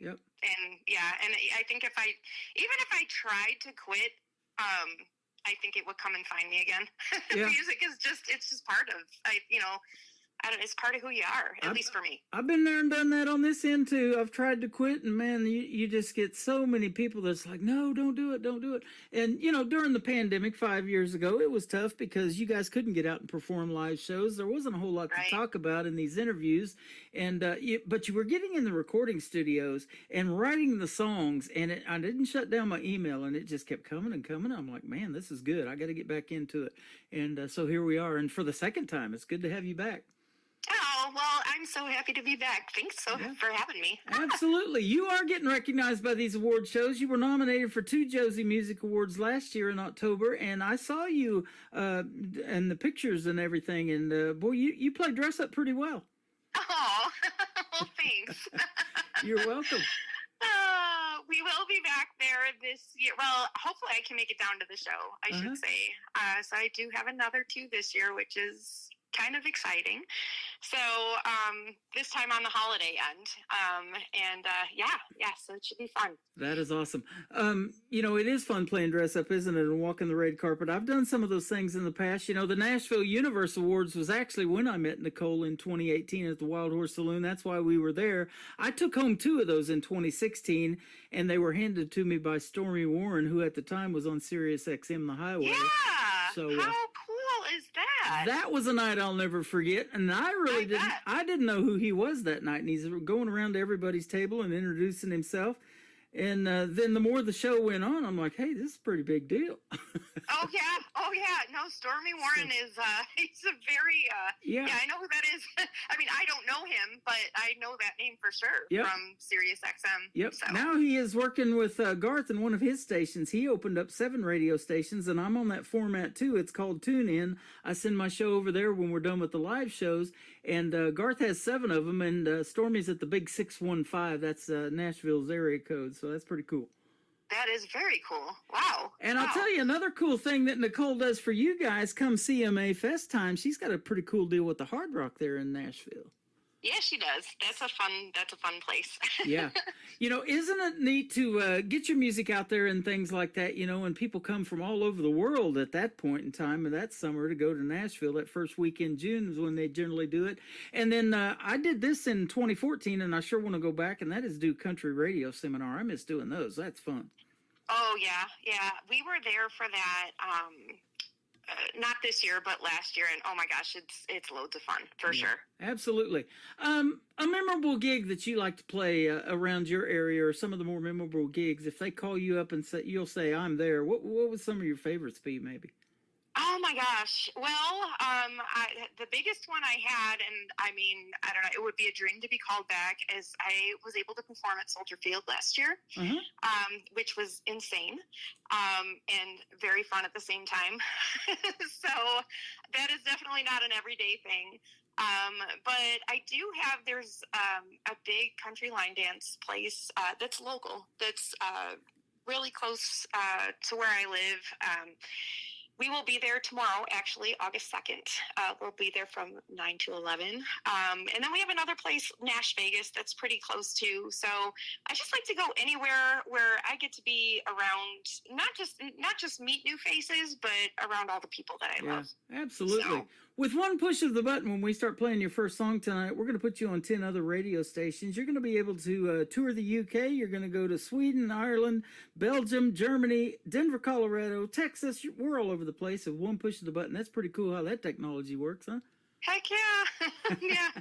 Yep. And yeah, and I think even if I tried to quit, I think it would come and find me again. Yeah. Music is it's just part of, it's part of who you are, at least for me. I've been there and done that on this end too. I've tried to quit, and man, you just get so many people that's like, no, don't do it. And, you know, during the pandemic 5 years ago, it was tough because you guys couldn't get out and perform live shows. There wasn't a whole lot to talk about in these interviews. And, but you were getting in the recording studios and writing the songs, and I didn't shut down my email, and it just kept coming and coming. I'm like, man, this is good. I got to get back into it. And so here we are. And for the second time, it's good to have you back. Oh, well, I'm so happy to be back. Thanks for having me. Absolutely. You are getting recognized by these award shows. You were nominated for 2 Josie Music Awards last year in October, and I saw you and the pictures and everything, and boy, you play dress up pretty well. Oh, well, thanks. You're welcome. We will be back there this year. Well, hopefully I can make it down to the show, I should say. So I do have another 2 this year, which is kind of exciting. So this time on the holiday end. So it should be fun. That is awesome. You know, it is fun playing dress up, isn't it? And walking the red carpet. I've done some of those things in the past. You know, the Nashville Universe Awards was actually when I met Nicole in 2018 at the Wild Horse Saloon. That's why we were there. I took home 2 of those in 2016, and they were handed to me by Stormy Warren, who at the time was on Sirius XM The Highway. Yeah. So, how cool is that? That was a night I'll never forget, and I didn't know who he was that night, and he's going around to everybody's table and introducing himself. And then the more the show went on, I'm like, hey, this is a pretty big deal. Oh, yeah. No, Stormy Warren is, he's a very, I know who that is. I mean, I don't know him, but I know that name for sure from Sirius XM. Yep. So. Now he is working with Garth in one of his stations. He opened up 7 radio stations, and I'm on that format too. It's called TuneIn. I send my show over there when we're done with the live shows, and Garth has 7 of them, and Stormy's at the big 615. That's Nashville's area code, so that's pretty cool. That is very cool. Wow. And I'll tell you another cool thing that Nicole does for you guys come CMA Fest time. She's got a pretty cool deal with the Hard Rock there in Nashville. Yeah, she does. That's a fun place. Yeah. You know, isn't it neat to get your music out there and things like that, you know, and people come from all over the world at that point in time of that summer to go to Nashville. That first week in June is when they generally do it. And then I did this in 2014, and I sure want to go back, and that is do country radio seminar. I miss doing those. That's fun. Oh, yeah. We were there for that. not this year, but last year, and oh my gosh, it's loads of fun for sure. Absolutely. A memorable gig that you like to play around your area, or some of the more memorable gigs. If they call you up and say, you'll say, "I'm there." What would some of your favorites be, maybe? Oh my gosh. Well, the biggest one I had, and I mean, I don't know, it would be a dream to be called back, is I was able to perform at Soldier Field last year, which was insane, and very fun at the same time. So that is definitely not an everyday thing. But I do have, there's a big country line dance place that's local, that's really close to where I live. We will be there tomorrow, actually, August 2nd. We'll be there from 9 to 11. And then we have another place, Nash Vegas, that's pretty close too. So I just like to go anywhere where I get to be around, not just meet new faces, but around all the people that I love. Absolutely. So, with one push of the button, when we start playing your first song tonight, we're going to put you on 10 other radio stations. You're going to be able to tour the UK. You're going to go to Sweden, Ireland, Belgium, Germany, Denver, Colorado, Texas. We're all over the place with one push of the button. That's pretty cool how that technology works, huh? Heck yeah. Yeah.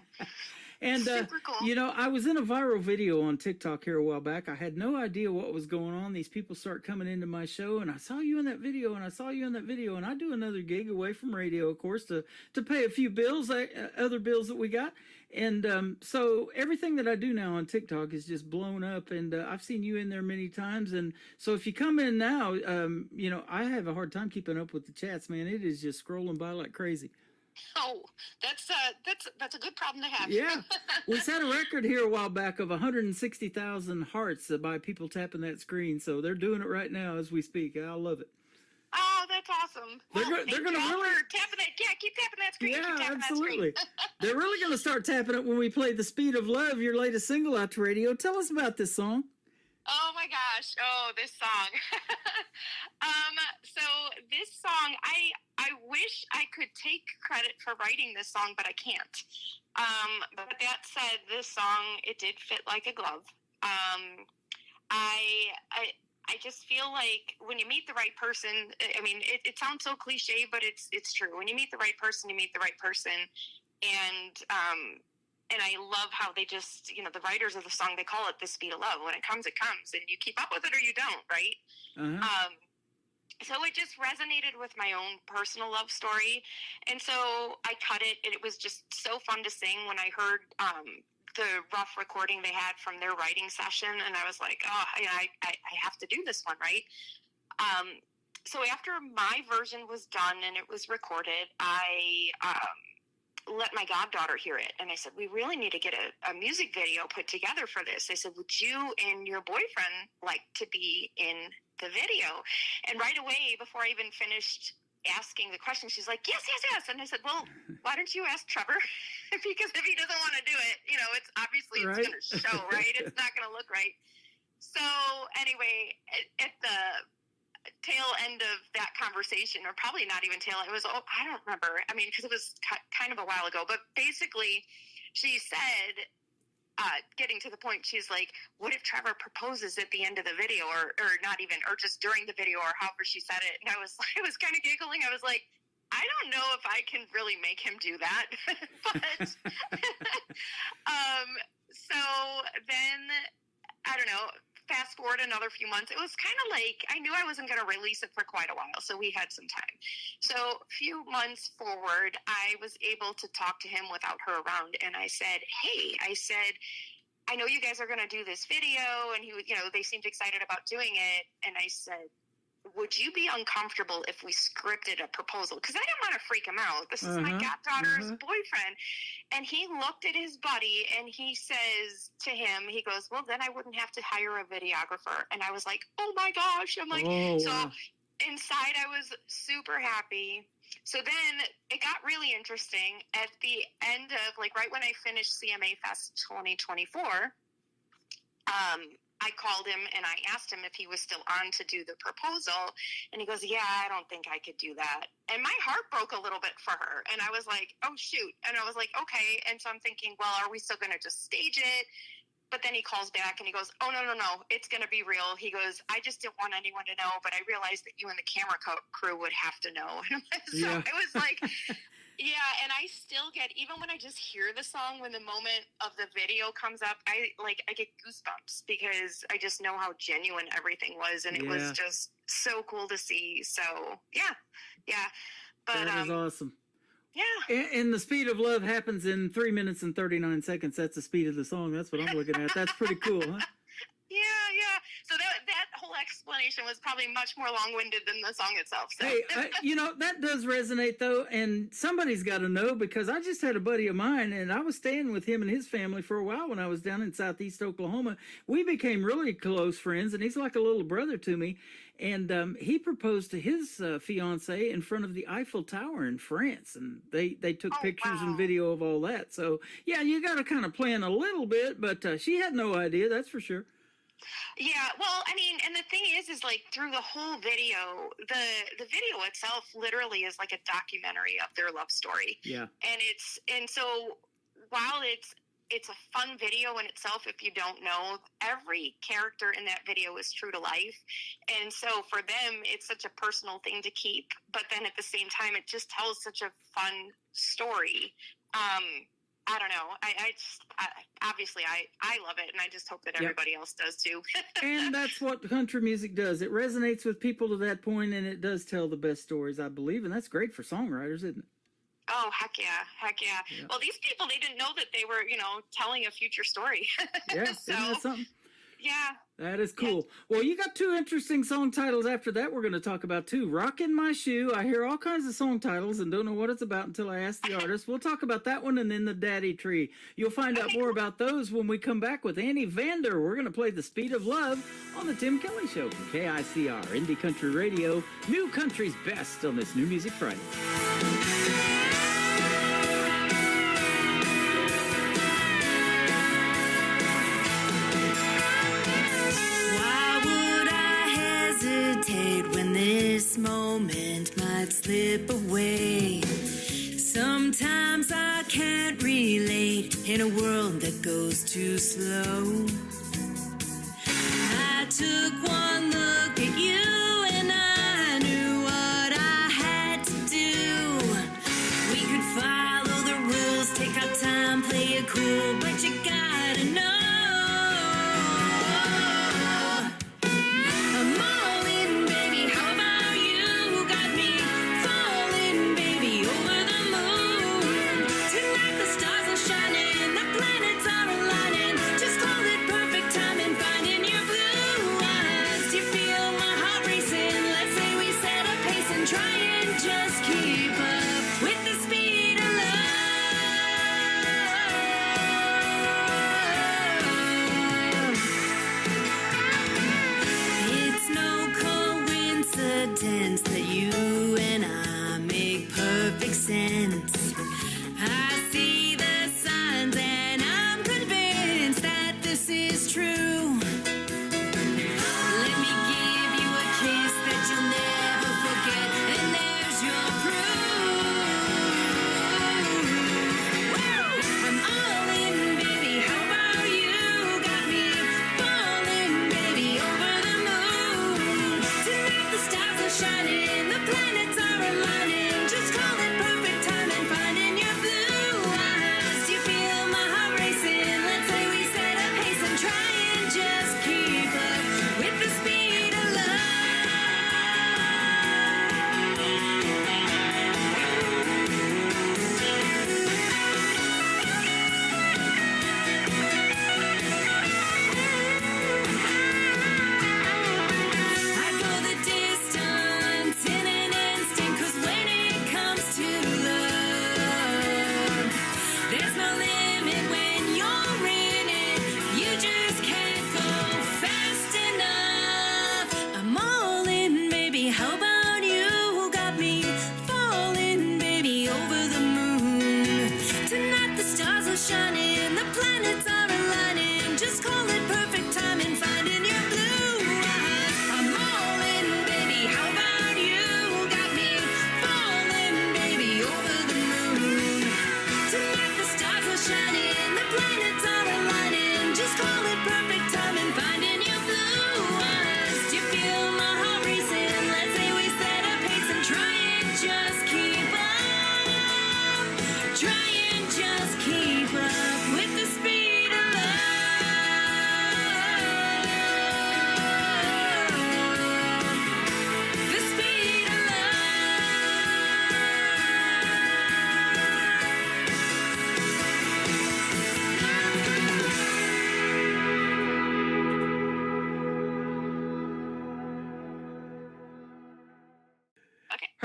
And, super cool. you know, I was in a viral video on TikTok here a while back. I had no idea what was going on. These people start coming into my show, and I saw you in that video, and I saw you in that video, and I do another gig away from radio, of course, to pay a few bills, other bills that we got. And so everything that I do now on TikTok is just blown up, and I've seen you in there many times. And so if you come in now, you know, I have a hard time keeping up with the chats, man. It is just scrolling by like crazy. Oh, that's a good problem to have. Yeah, we set a record here a while back of 160,000 hearts by people tapping that screen. So they're doing it right now as we speak. I love it. Oh, that's awesome. They're going to really tapping that. Yeah, keep tapping that screen. Yeah, absolutely. They're really going to start tapping it when we play "The Speed of Love," your latest single out to radio. Tell us about this song. Oh my gosh. Oh, this song. So this song, I wish I could take credit for writing this song, but I can't. But that said, this song, it did fit like a glove. I just feel like when you meet the right person, I mean, it sounds so cliche, but it's true. When you meet the right person, you meet the right person. And I love how they just, you know, the writers of the song, they call it "The Speed of Love." When it comes, and you keep up with it or you don't, right? So it just resonated with my own personal love story. And so I cut it, and it was just so fun to sing when I heard the rough recording they had from their writing session. And I was like, oh, I have to do this one, right? So after my version was done and it was recorded, I let my goddaughter hear it. And I said, we really need to get a music video put together for this. I said, would you and your boyfriend like to be in the video? And right away, before I even finished asking the question, she's like, yes. And I said, well, why don't you ask Trevor? Because if he doesn't want to do it, you know, it's obviously it's going to show, right? It's not going to look right. So anyway, at the tail end of that conversation, or probably not even tail, it was, I don't remember. I mean, because it was kind of a while ago, but basically she said, getting to the point, she's like, what if Trevor proposes at the end of the video, or not even, or just during the video, or however she said it. And I was kind of giggling. I was like, I don't know if I can really make him do that. But so then, I don't know, fast forward another few months, it was kind of like, I knew I wasn't going to release it for quite a while, so we had some time. So a few months forward, I was able to talk to him without her around, and I said, hey, I know you guys are going to do this video, and he, you know, they seemed excited about doing it, and I said, would you be uncomfortable if we scripted a proposal? Because I didn't want to freak him out. This is my goddaughter's boyfriend. And he looked at his buddy and he says to him, he goes, well, then I wouldn't have to hire a videographer. And I was like, oh my gosh. I'm like, so inside I was super happy. So then it got really interesting. At the end of, like, right when I finished CMA Fest 2024, I called him and I asked him if he was still on to do the proposal. And he goes, yeah, I don't think I could do that. And my heart broke a little bit for her. And I was like, oh, shoot. And I was like, okay. And so I'm thinking, well, are we still going to just stage it? but then he calls back and he goes, "Oh, no, it's going to be real." He goes, "I just didn't want anyone to know, but I realized that you and the camera crew would have to know." So I was like, yeah, and I still get, even when I just hear the song, when the moment of the video comes up, I get goosebumps because I just know how genuine everything was, and it was just so cool to see. So, yeah. But, that is awesome. Yeah. And the speed of love happens in 3 minutes and 39 seconds. That's the speed of the song. That's what I'm looking at. That's pretty cool, huh? Yeah. So that whole explanation was probably much more long-winded than the song itself. So. Hey, that does resonate, though, and somebody's got to know, because I just had a buddy of mine, and I was staying with him and his family for a while when I was down in southeast Oklahoma. We became really close friends, and he's like a little brother to me, and he proposed to his fiancée in front of the Eiffel Tower in France, and they took pictures and video of all that. So, yeah, you got to kind of plan a little bit, but she had no idea, that's for sure. Yeah, well, I mean, and the thing is like through the whole video, the video itself literally is like a documentary of their love story. Yeah. And so while it's a fun video in itself, if you don't know, every character in that video is true to life. And so for them, it's such a personal thing to keep, but then at the same time, it just tells such a fun story. I don't know. Obviously I love it, and I just hope that everybody else does too. And that's what country music does. It resonates with people to that point, and it does tell the best stories, I believe, and that's great for songwriters, isn't it? Oh, heck yeah. Well, these people, they didn't know that they were, telling a future story. Yeah, so, isn't that something? Yeah. That is cool. Yeah. Well, you got two interesting song titles after that we're going to talk about, too. Rockin' My Shoe. I hear all kinds of song titles and don't know what it's about until I ask the artist. We'll talk about that one, and then the Daddy Tree. You'll find out more about those when we come back with Annie Vander. We're going to play The Speed of Love on the Tim Kelly Show from KICR, Indie Country Radio, New Country's Best on this New Music Friday. When this moment might slip away, sometimes I can't relate in a world that goes too slow. I took one look at you and I knew what I had to do. We could follow the rules, take our time, play it cool, but you gotta know.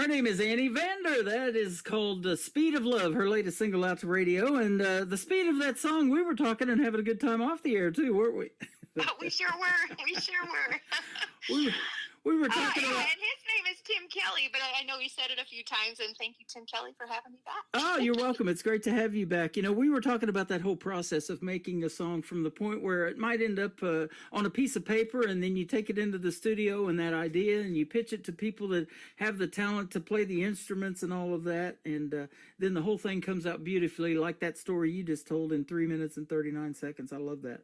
Her name is Annie Vander. That is called Speed of Love, her latest single out to radio. And the speed of that song, we were talking and having a good time off the air, too, weren't we? We sure were. We sure were. we were talking about... And his name is Tim Kelly, but I know he said it a few times, and thank you, Tim Kelly, for having me back. Oh, you're welcome. It's great to have you back. You know, we were talking about that whole process of making a song from the point where it might end up on a piece of paper, and then you take it into the studio and that idea, and you pitch it to people that have the talent to play the instruments and all of that, and then the whole thing comes out beautifully, like that story you just told in 3 minutes and 39 seconds. I love that.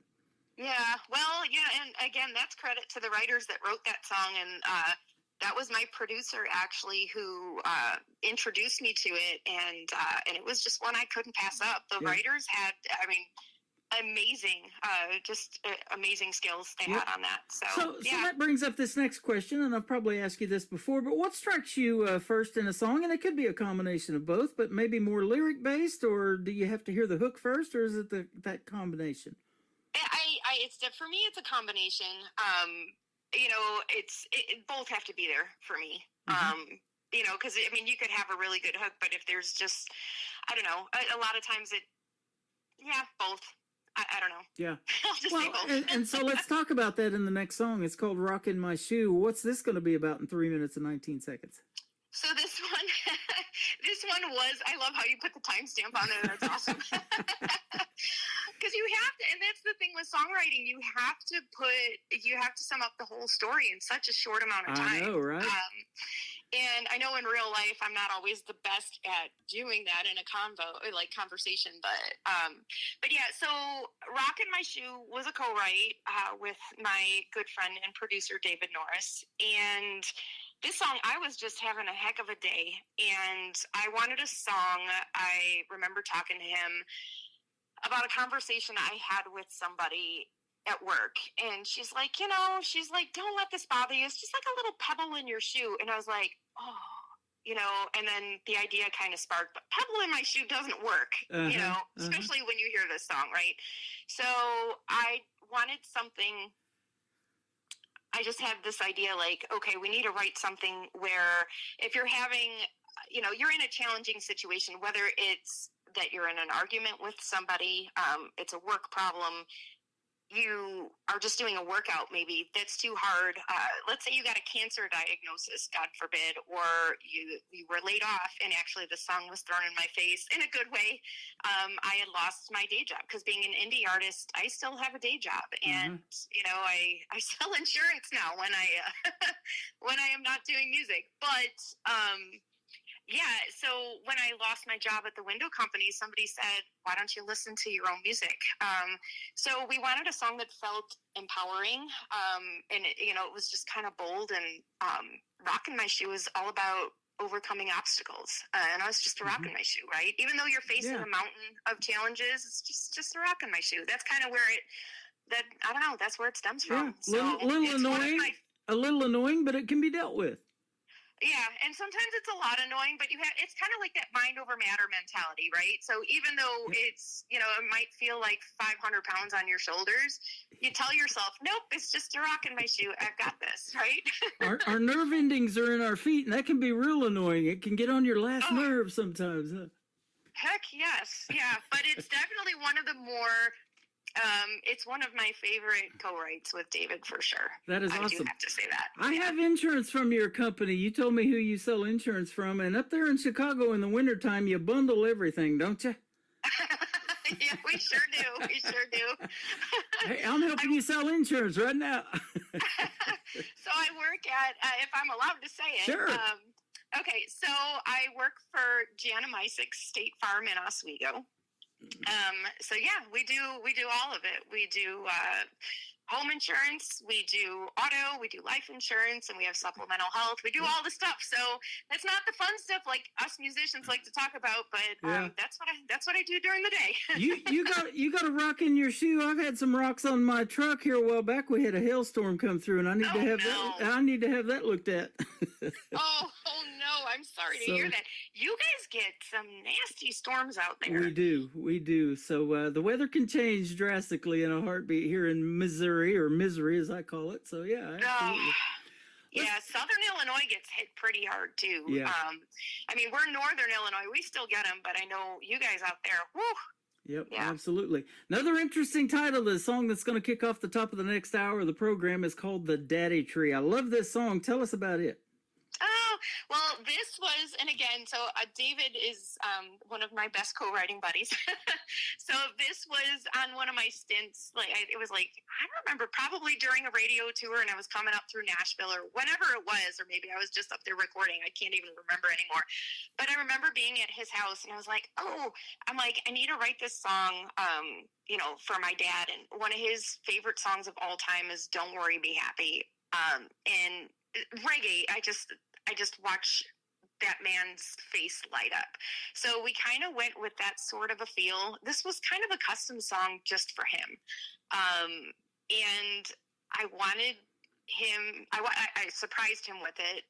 Yeah, well, yeah, and again, that's credit to the writers that wrote that song, and that was my producer, actually, who introduced me to it, and it was just one I couldn't pass up. The writers had, I mean, amazing skills they had on that. So that brings up this next question, and I've probably asked you this before, but what strikes you first in a song? And it could be a combination of both, but maybe more lyric-based, or do you have to hear the hook first, or is it that combination? For me, it's a combination. You know, it both have to be there for me. Mm-hmm. You know, because I mean, you could have a really good hook, but if there's just, I don't know, a lot of times both. I don't know. Yeah. I'll just say both. and so let's talk about that in the next song. It's called "Rockin' My Shoe." What's this going to be about in 3 minutes and 19 seconds? So this one was, I love how you put the timestamp on it. That's awesome. Because you have to, and that's the thing with songwriting, you have to sum up the whole story in such a short amount of time. I know, right? And I know in real life, I'm not always the best at doing that in a conversation, but yeah, so "Rockin' My Shoe" was a co-write with my good friend and producer, David Norris. And this song, I was just having a heck of a day, and I wanted a song. I remember talking to him about a conversation I had with somebody at work, and she's like, don't let this bother you. It's just like a little pebble in your shoe. And I was like, oh, and then the idea kind of sparked, but pebble in my shoe doesn't work, especially when you hear this song, right? So I wanted something. I just had this idea, like, okay, we need to write something where if you're having, you're in a challenging situation, whether it's that you're in an argument with somebody, it's a work problem, you are just doing a workout maybe that's too hard. Let's say you got a cancer diagnosis, God forbid, or you were laid off, and actually the song was thrown in my face in a good way. I had lost my day job, because being an indie artist, I still have a day job, and I sell insurance now when I when I am not doing music. But so when I lost my job at the window company, somebody said, why don't you listen to your own music? So we wanted a song that felt empowering, and it was just kind of bold, and "Rockin' My Shoe" is all about overcoming obstacles, and I was just a rockin' my shoe, right? Even though you're facing a mountain of challenges, it's just a rockin' my shoe. That's kind of where I don't know, that's where it stems from. Yeah, a little annoying, but it can be dealt with. Yeah, and sometimes it's a lot annoying, but it's kind of like that mind over matter mentality, right? So even though it's, it might feel like 500 pounds on your shoulders, you tell yourself, nope, it's just a rock in my shoe. I've got this, right? our nerve endings are in our feet, and that can be real annoying. It can get on your last nerve sometimes. Huh? Heck yes, yeah. But it's definitely one of the more... it's one of my favorite co-writes with David, for sure. That is awesome. I do have to say that. I have insurance from your company. You told me who you sell insurance from, and up there in Chicago in the wintertime, you bundle everything, don't you? Yeah, we sure do. We sure do. Hey, I'm helping you sell insurance right now. So I work at, if I'm allowed to say it. Sure. Okay, so I work for Jana Mysick State Farm in Oswego. So yeah, we do all of it. We do home insurance, we do auto, we do life insurance, and we have supplemental health. We do all the stuff. So that's not the fun stuff like us musicians like to talk about, but that's what I do during the day. you got a rock in your shoe. I've had some rocks on my truck here a while back. We had a hailstorm come through, and I need to have that looked at. Oh no, I'm sorry to hear that. You guys get some nasty storms out there. We do. So the weather can change drastically in a heartbeat here in Missouri, or Misery as I call it. So yeah, absolutely. Yeah, Southern Illinois gets hit pretty hard too. Yeah. I mean, we're Northern Illinois. We still get them, but I know you guys out there, whew. Yep, Yeah. absolutely. Another interesting title, the song that's going to kick off the top of the next hour of the program is called The Daddy Tree. I love this song. Tell us about it. Oh, well, this was, and again, so David is one of my best co-writing buddies. So this was on one of my stints. It was like, I don't remember, probably during a radio tour, and I was coming up through Nashville or whenever it was, or maybe I was just up there recording. I can't even remember anymore. But I remember being at his house, and I was like, I need to write this song, for my dad. And one of his favorite songs of all time is "Don't Worry, Be Happy." And reggae, I just watch that man's face light up. So we kind of went with that sort of a feel. This was kind of a custom song just for him. And I wanted him, I surprised him with it,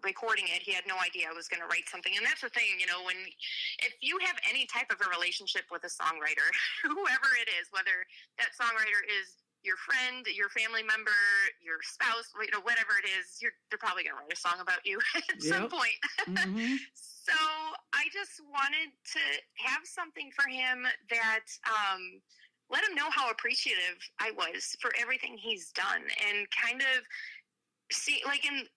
recording it. He had no idea I was going to write something. And that's the thing, if you have any type of a relationship with a songwriter, whoever it is, whether that songwriter is your friend, your family member, your spouse, whatever it is, they're probably going to write a song about you at some point. Mm-hmm. So I just wanted to have something for him that let him know how appreciative I was for everything he's done, and kind of see, like in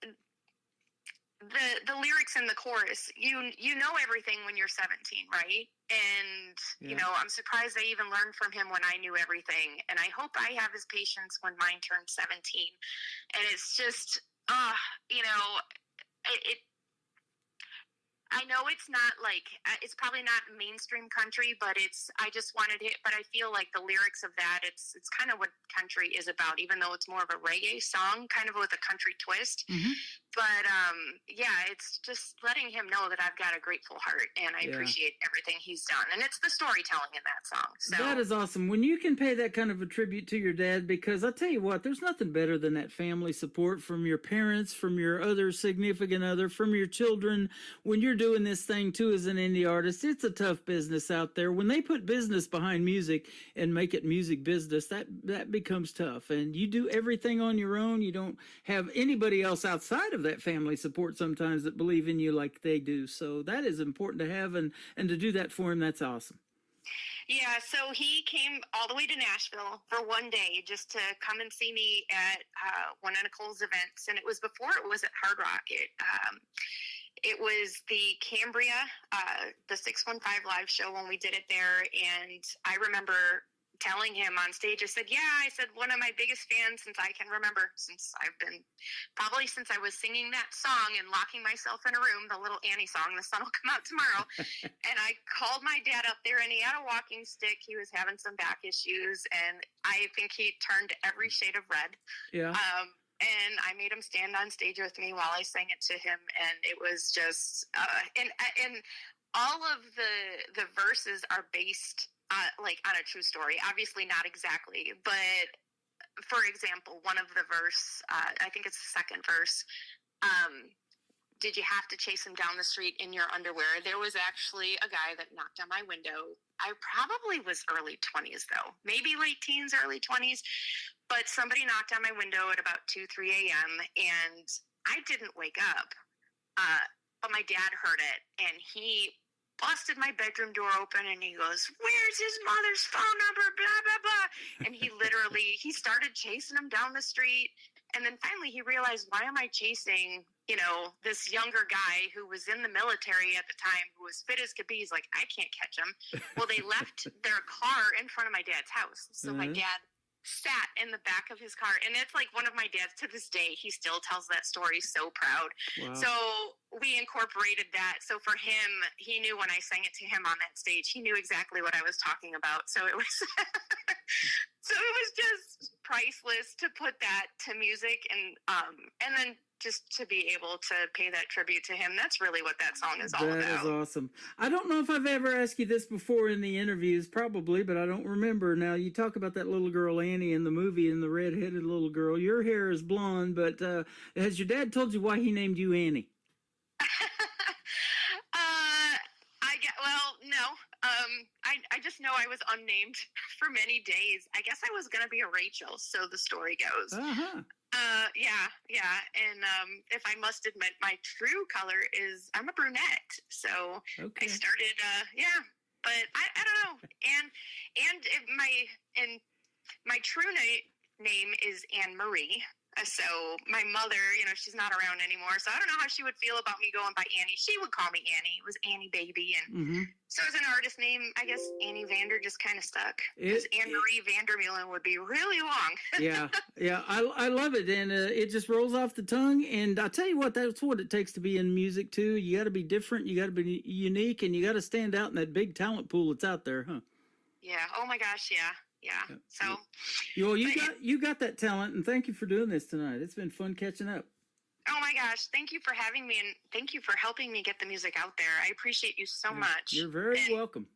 the lyrics in the chorus, you know everything when you're 17, right? And I'm surprised I even learned from him when I knew everything, and I hope I have his patience when mine turns 17. And it's just I know it's not it's probably not mainstream country, but I just wanted it, but I feel like the lyrics of that, it's kind of what country is about, even though it's more of a reggae song, kind of with a country twist. Mm-hmm. But it's just letting him know that I've got a grateful heart, and I appreciate everything he's done. And it's the storytelling in that song. So that is awesome. When you can pay that kind of a tribute to your dad, because I'll tell you what, there's nothing better than that family support from your parents, from your other significant other, from your children. When you're doing this thing too as an indie artist, it's a tough business out there. When they put business behind music and make it music business, that becomes tough. And you do everything on your own. You don't have anybody else outside of that family support sometimes that believe in you like they do. So that is important to have, and to do that for him, that's awesome. Yeah, so he came all the way to Nashville for one day just to come and see me at one of Nicole's events, and it was before it was at Hard Rock. It was the Cambria, the 615 live show when we did it there, and I remember telling him on stage, I said, one of my biggest fans since I can remember, since I was singing that song and locking myself in a room, the little Annie song, The Sun Will Come Out Tomorrow. And I called my dad up there, and he had a walking stick. He was having some back issues, and I think he turned every shade of red. Yeah. And I made him stand on stage with me while I sang it to him, and it was just and all of the verses are based on a true story. Obviously not exactly, but for example, one of the verse, I think it's the second verse, did you have to chase him down the street in your underwear? There was actually a guy that knocked on my window. I probably was early 20s though, maybe late teens, early 20s, but somebody knocked on my window at about 2-3 a.m. and I didn't wake up, but my dad heard it, and he busted my bedroom door open, and he goes, "Where's his mother's phone number, blah, blah, blah." And he started chasing him down the street. And then finally he realized, why am I chasing, this younger guy who was in the military at the time, who was fit as could be? He's like, I can't catch him. Well, they left their car in front of my dad's house. So my dad sat in the back of his car, and it's like one of my dad's, to this day, he still tells that story so proud. Wow. So we incorporated that. So for him, he knew when I sang it to him on that stage, he knew exactly what I was talking about. So it was so it was just priceless to put that to music, and then just to be able to pay that tribute to him. That's really what that song is all about. That is awesome. I don't know if I've ever asked you this before in the interviews, probably, but I don't remember. Now, you talk about that little girl, Annie, in the movie, and the red-headed little girl. Your hair is blonde, but has your dad told you why he named you Annie? No. I just know I was unnamed for many days. I guess I was gonna be a Rachel, so the story goes. Uh-huh. Yeah. And if I must admit, my true color is I'm a brunette. So Okay. I started, but I don't know. And my true name is Anne Marie. So my mother, she's not around anymore. So I don't know how she would feel about me going by Annie. She would call me Annie. It was Annie Baby. And so as an artist name, I guess Annie Vander just kind of stuck. Because Anne Marie Vandermeulen would be really long. Yeah. I love it. And it just rolls off the tongue. And I tell you what, that's what it takes to be in music, too. You got to be different. You got to be unique. And you got to stand out in that big talent pool that's out there, huh? Yeah. Oh, my gosh. Yeah. So you got that talent, and thank you for doing this tonight. It's been fun catching up. Oh my gosh, thank you for having me, and thank you for helping me get the music out there. I appreciate you so much. You're very welcome.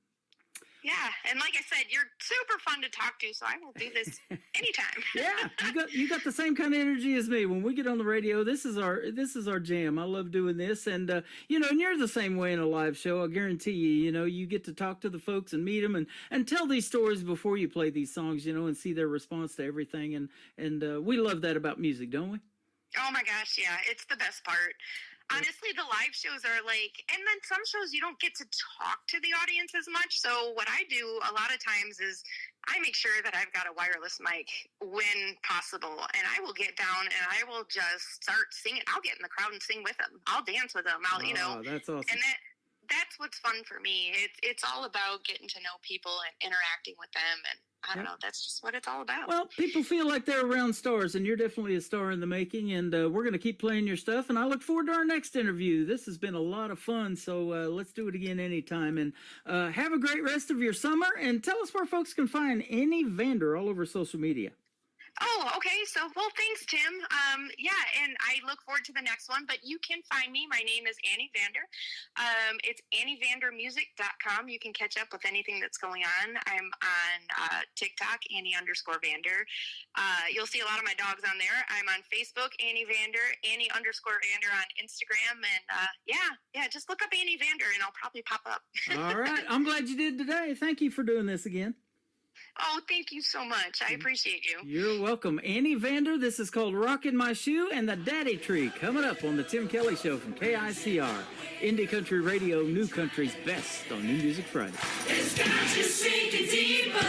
Yeah, and like I said, you're super fun to talk to, so I will do this anytime. Yeah, you got the same kind of energy as me. When we get on the radio, this is our jam. I love doing this, and and you're the same way in a live show. I guarantee you. You get to talk to the folks and meet them and tell these stories before you play these songs. And see their response to everything, and we love that about music, don't we? Oh my gosh, yeah, it's the best part. Honestly, the live shows are and then some shows you don't get to talk to the audience as much. So what I do a lot of times is I make sure that I've got a wireless mic when possible, and I will get down and I will just start singing. I'll get in the crowd and sing with them. I'll dance with them. That's awesome. And that's what's fun for me. It's all about getting to know people and interacting with them, and I don't know. That's just what it's all about. Well, people feel like they're around stars, and you're definitely a star in the making, and we're going to keep playing your stuff, and I look forward to our next interview. This has been a lot of fun, so let's do it again anytime, and have a great rest of your summer, and tell us where folks can find Annie Vander all over social media. Oh, okay. So, well, thanks, Tim. And I look forward to the next one, but you can find me. My name is Annie Vander. It's AnnieVanderMusic.com. You can catch up with anything that's going on. I'm on TikTok, Annie_Vander. You'll see a lot of my dogs on there. I'm on Facebook, Annie Vander, Annie_Vander on Instagram. And just look up Annie Vander and I'll probably pop up. All right. I'm glad you did today. Thank you for doing this again. Oh, thank you so much. I appreciate you. You're welcome. Annie Vander, this is called Rockin' My Shoe and the Daddy Tree, coming up on the Tim Kelly Show from KICR. Indie Country Radio, New Country's best on New Music Friday. It's got you sinking deeper.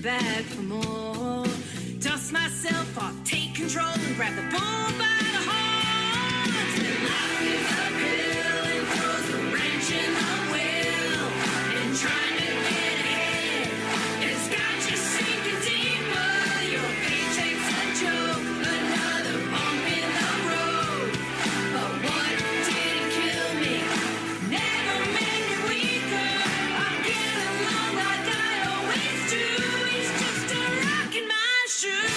Back for more. Dust myself off, take control and grab the bull by the horns. Then life is uphill and throws a wrench in the wheel. And trying to get ahead, it's got you sinking deeper. Your paycheck's a joke, another bump in the road. But what didn't kill me never made me weaker. I'll get along like I always do. Just a rock in my shoe.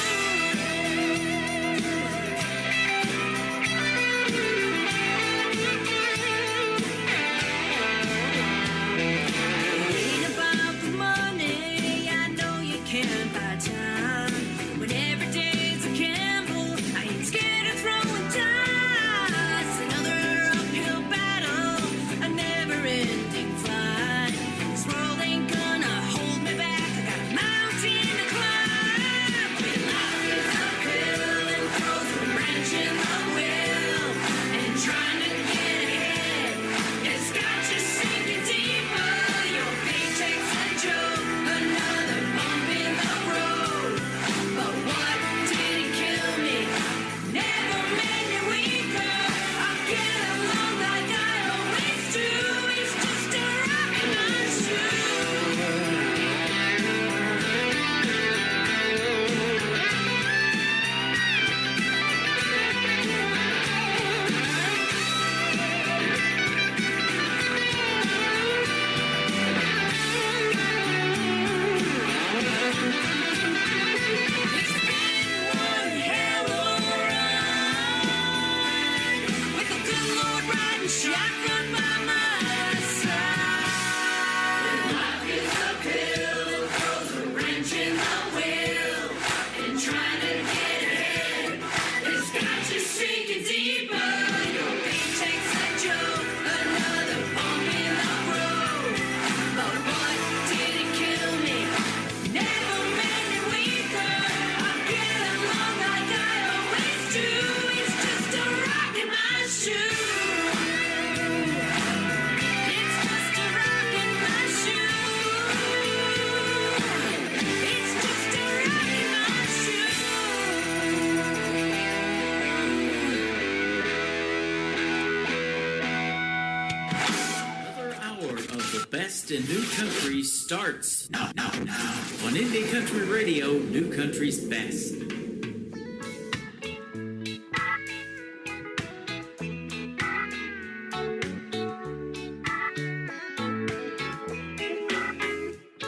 best in new country starts now. On Indie Country Radio, New Country's Best.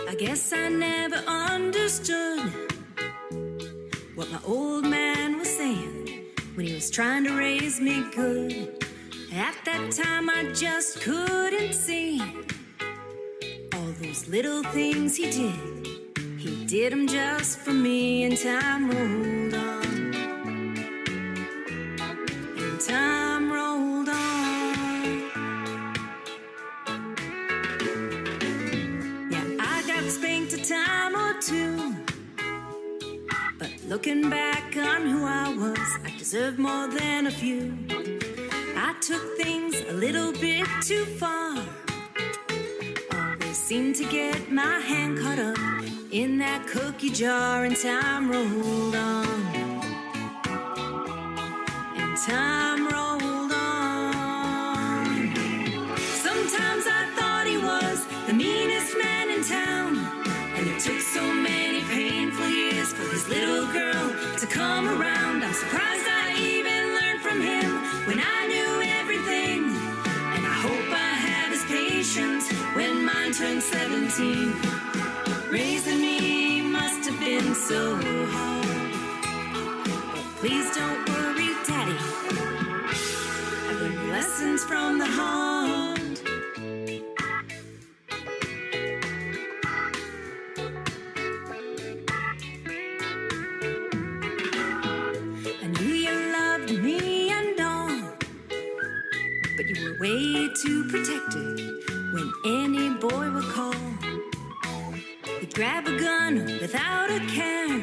I guess I never understood what my old man was saying when he was trying to raise me good. At that time I just couldn't see all those little things he did. He did them just for me, and time rolled on. And time rolled on. Yeah, I got spanked a time or two, but looking back on who I was, I deserve more than a few. I took things a little bit too far. Always seemed to get my hand caught up in that cookie jar, and time rolled on. And time rolled on. Sometimes I thought he was the meanest man in town, and it took so many painful years for his little girl to come around. I'm surprised I even learned from him when I knew everything, and I hope I have his patience when mine turns 17. Raising me must have been so hard, but please don't worry, Daddy, I've learned lessons from the heart. I knew you loved me and all, but you were way too protected when any boy would call. You'd grab a gun without a care,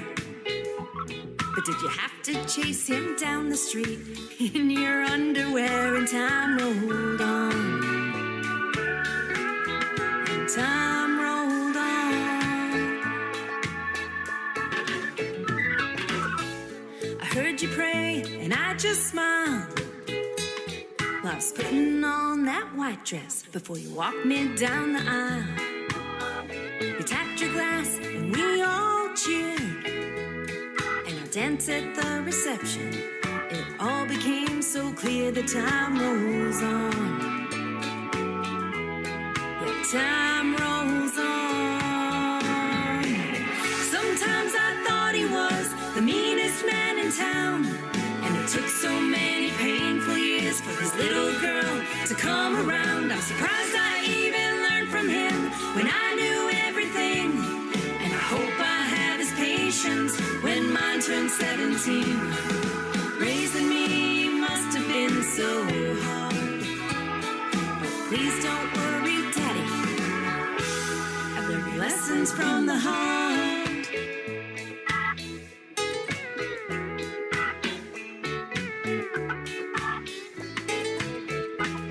but did you have to chase him down the street in your underwear? And time rolled on. And time rolled on. I heard you pray and I just smiled while I was putting on that white dress before you walked me down the aisle. You tapped your glass and we all cheered, and I danced at the reception. It all became so clear that time rolls on. Yeah, time rolls on. Sometimes I thought he was the meanest man in town, and it took so many painful years for his little girl to come around. I'm surprised I even learned from him when I knew everything, and I hope I have his patience when mine turns 17. Raising me must have been so hard, but please don't worry, Daddy, I've learned lessons from the heart.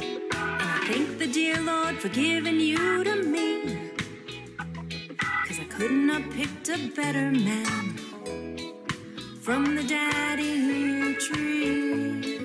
And I thank the dear Lord for giving you to me, 'cause I couldn't have picked a better man from the daddy tree.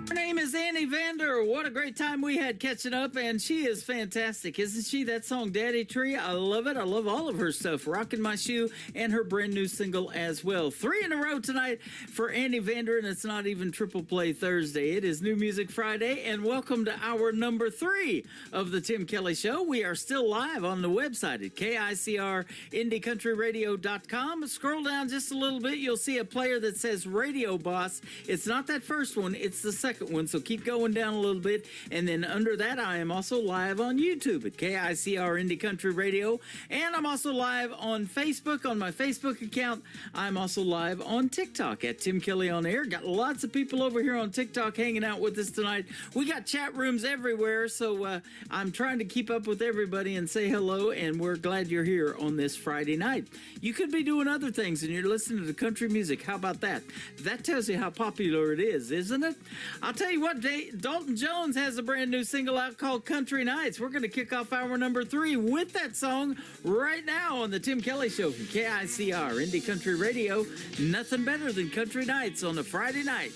Her name is Annie Vander. What a great time we had catching up, and she is fantastic, isn't she? That song, Daddy Tree, I love it. I love all of her stuff. Rockin' My Shoe and her brand new single as well. 3 in a row tonight for Annie Vander, and it's not even Triple Play Thursday. It is New Music Friday, and welcome to hour number 3 of the Tim Kelly Show. We are still live on the website at KICRIndieCountryRadio.com. Scroll down just a little bit. You'll see a player that says Radio Boss. It's not that first one. It's the second one. So keep going down a little bit. And then under that, I am also live on YouTube at KICR Indie Country Radio. And I'm also live on Facebook, on my Facebook account. I'm also live on TikTok at Tim Kelly On Air. Got lots of people over here on TikTok hanging out with us tonight. We got chat rooms everywhere. So I'm trying to keep up with everybody and say hello. And we're glad you're here on this Friday night. You could be doing other things and you're listening to country music. How about that? That tells you how popular it is, isn't it? I'll tell you what. what, Dalton Jones has a brand new single out called Country Nights. We're going to kick off hour number 3 with that song right now on the Tim Kelly Show from KICR, Indie Country Radio. Nothing better than Country Nights on a Friday night.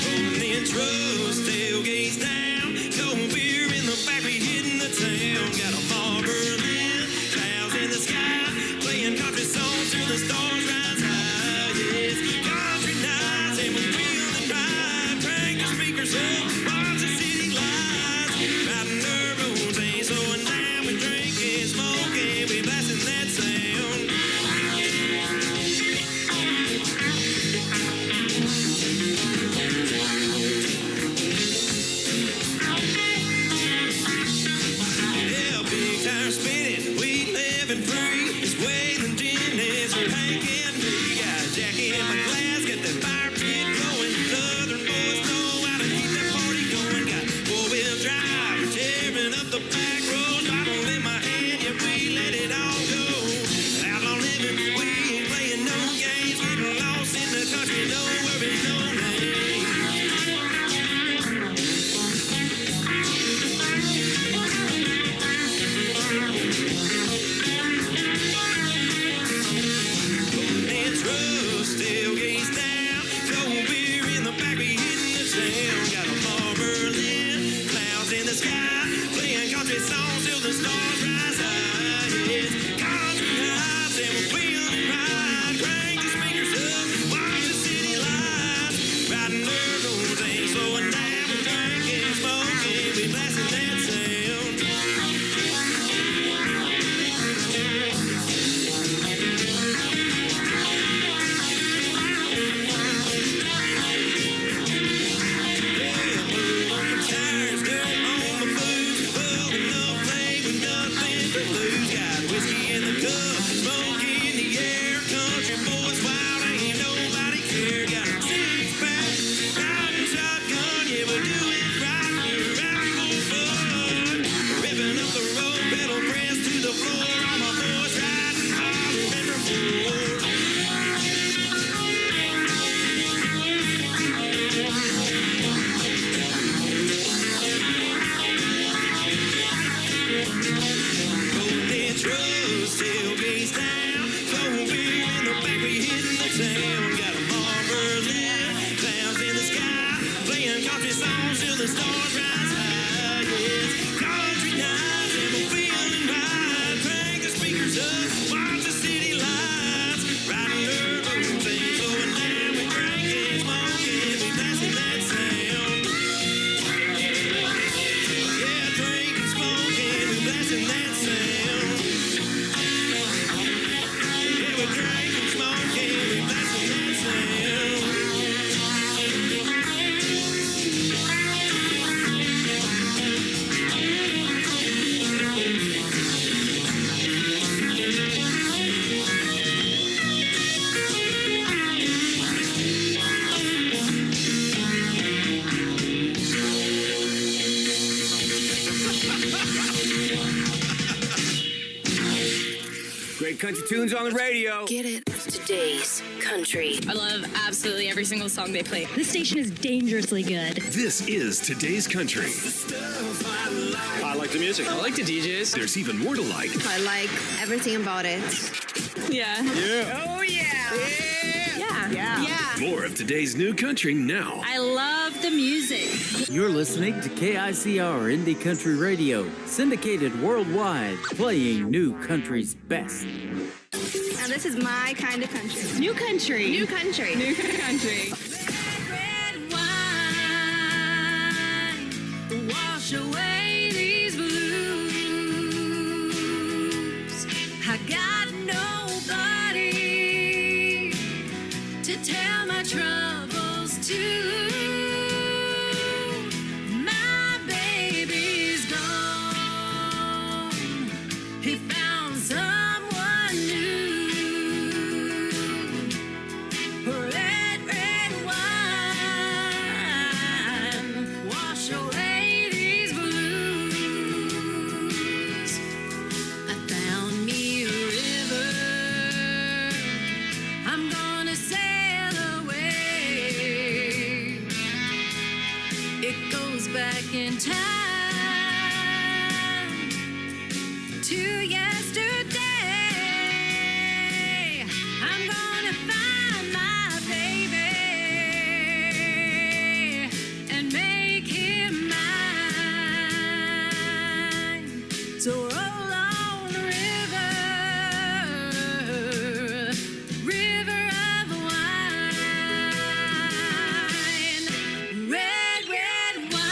Rolling trucks, tailgates down, cold beer in the back, we hitting the town. Got a Marlboro man, clouds in the sky, playing country songs till the stars rise high. Yes, country nights and we're feeling right. Crank the speakers up, watch the city lights. Riding the roads, ain't slowing down. We drinking, smoking, we blasting that sound. Spinning, we living free. It's Waylon Jennings or Hank and me. Got a jacket in my glass, got that fire pit glowing. Southern boys know how to keep that party going. Got four-wheel drive, tearing up the back roads. Bottle in my hand, yeah, we let it all go. Outlaw living, we ain't playing no games. Getting lost in the country, no worries, no name. Tailgates down, cold beer in the back, we hitting the town. Got a Marlboro in, clouds in the sky, playing country songs till the stars rise high. Yes, country nights and we're feeling right. Crank the speakers up, watch the city lights. Riding the roads, ain't slowing down. We're drinking, smoking, we blasting that sound. Whiskey in the cup, smoke in the air. Country boys wild, ain't nobody care. Got a six-pack, riding shotgun. Yeah, we do it right, we're out for fun. Ripping up the road, pedal press to the floor. All my boys riding hard and report. Trucks, tailgates down, cold beer in the back, we hitting the town. Got a Marlboro in, clouds in the sky, playing country songs till the stars rise high. Yes, country nights and we're feeling right. Crank the speakers up, watch the city lights. Riding the roads, ain't slowing down. We drinking, smoking, we blasting that sound. Yeah, drinking, smoking, we blasting that sound. We're drinking, smoking, we blasting that sound. Great country tunes on the radio. Get it? Today's country. I love absolutely every single song they play. This station is dangerously good. This is Today's Country. I like the music. I like the DJs. There's even more to like. I like everything about it. Yeah. Yeah. Oh, yeah. Yeah. More of today's new country now. I love the music. You're listening to KICR Indie Country Radio, syndicated worldwide, playing new country's best. Now this is my kind of country. New country. New country. New country. Red wine, wash away these blues. I got nobody to tell my troubles to. My baby's gone. He found someone new. Red, red wine, wash away these blues. I found me a river. I'm gonna say back in time to yesterday. I'm gonna find my baby and make him mine. So roll on, river, river of wine, red, red wine,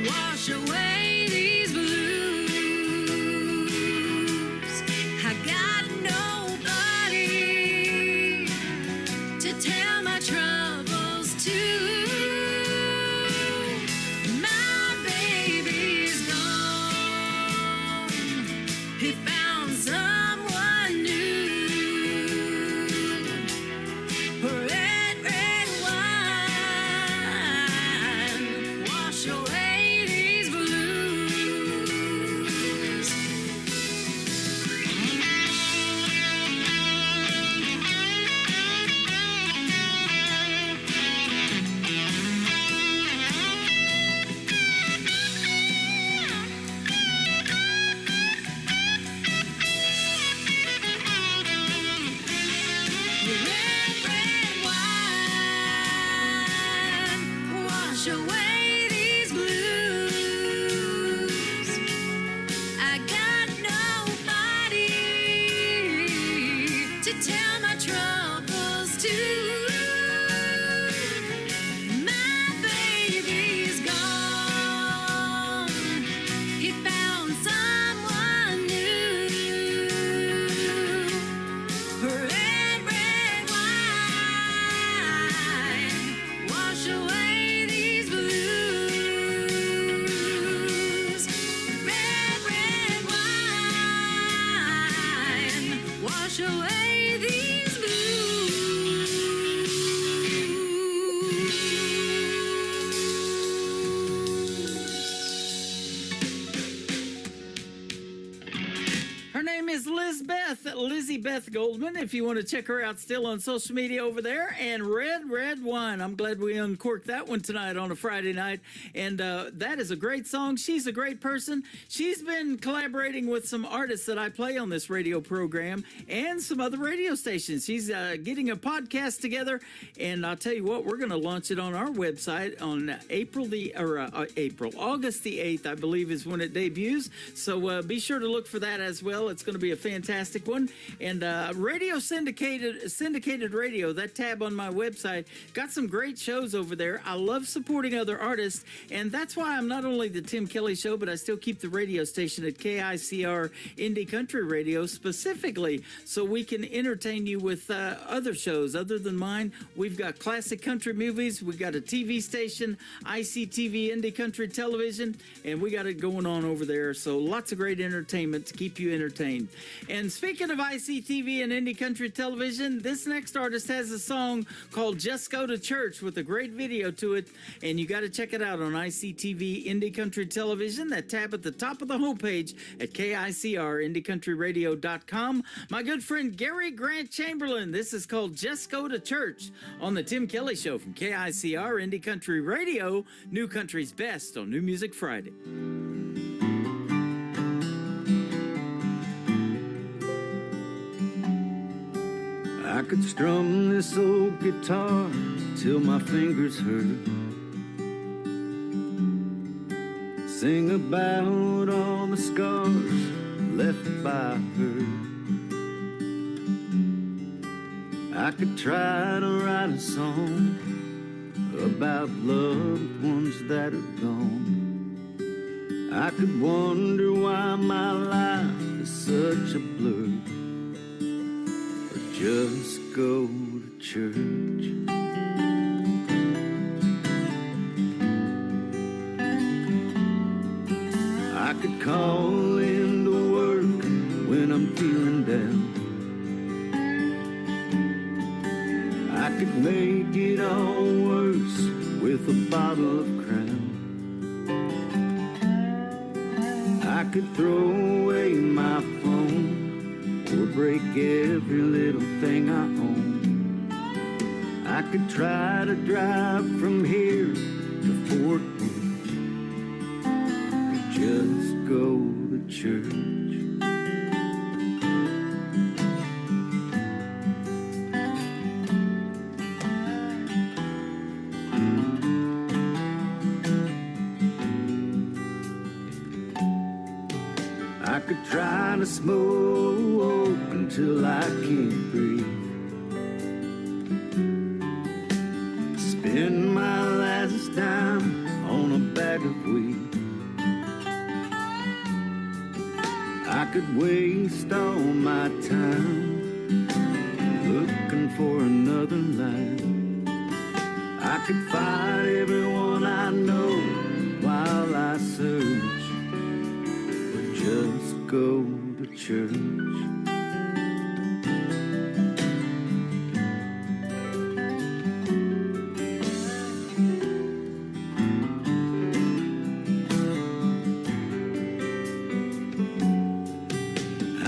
wash away these blues. I got nobody to tell my troubles to. My baby's gone. He found someone new. Red, red wine, wash away these blues. Red, red wine, wash away these blues. I got nobody to tell my troubles to. My baby's gone. He found someone new. Red, red wine, wash away these blues. Red, red wine, wash away these Her name is Lizzie Beth Goldman, if you want to check her out still on social media over there. And Red, Red Wine. I'm glad we uncorked that one tonight on a Friday night. And that is a great song. She's a great person. She's been collaborating with some artists that I play on this radio program and some other radio stations. She's getting a podcast together. And I'll tell you what, we're going to launch it on our website on August the 8th, I believe is when it debuts. So be sure to look for that as well. It's going to be a fantastic one. And radio syndicated radio, that tab on my website, got some great shows over there. I love supporting other artists, and that's why I'm not only the Tim Kelly Show, but I still keep the radio station at KICR Indie Country Radio specifically so we can entertain you with other shows other than mine. We've got classic country movies, we got a TV station, ICTV Indie Country Television, and we got it going on over there. So lots of great entertainment to keep you entertained. And speaking of ICTV and Indie Country Television, this next artist has a song called Just Go to Church with a great video to it, and you got to check it out on ICTV Indie Country Television, that tab at the top of the homepage at KICRIndieCountryRadio.com. My good friend Gary Grant Chamberlain, this is called Just Go to Church on the Tim Kelly Show from KICR Indie Country Radio, New Country's Best on New Music Friday. I could strum this old guitar till my fingers hurt. Sing about all the scars left by her. I could try to write a song about loved ones that are gone. I could wonder why my life is such a blur. Just go to church. I could call into work when I'm feeling down. I could make it all worse with a bottle of Crown. I could throw away my phone or break every little thing I own. I could try to drive from here to Fort Worth, or just go to church. I could try to smoke until I can't breathe, spend my last dime on a bag of weed. I could waste all my time looking for another life. I could fight everyone I know while I search, or just go to church.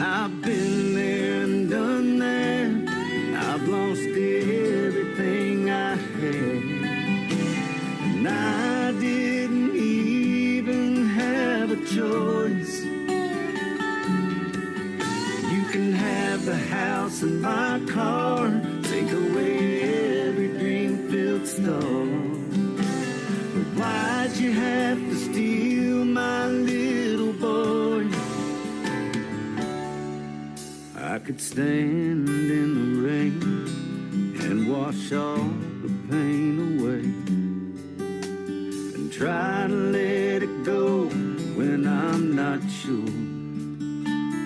I've been there and done that. I've lost everything I had, and I didn't even have a choice. You can have the house and my car, take away every dream-filled star, but why'd you have to steal my little boy? I could stand in the rain and wash all the pain away, and try to let it go when I'm not sure.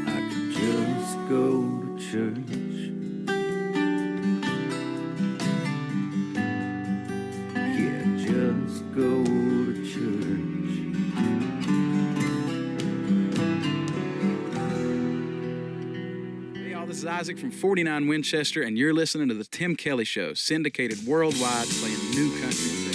I could just go to church. Yeah, just go to church. This is Isaac from 49 Winchester, and you're listening to The Tim Kelly Show, syndicated worldwide, playing new country music.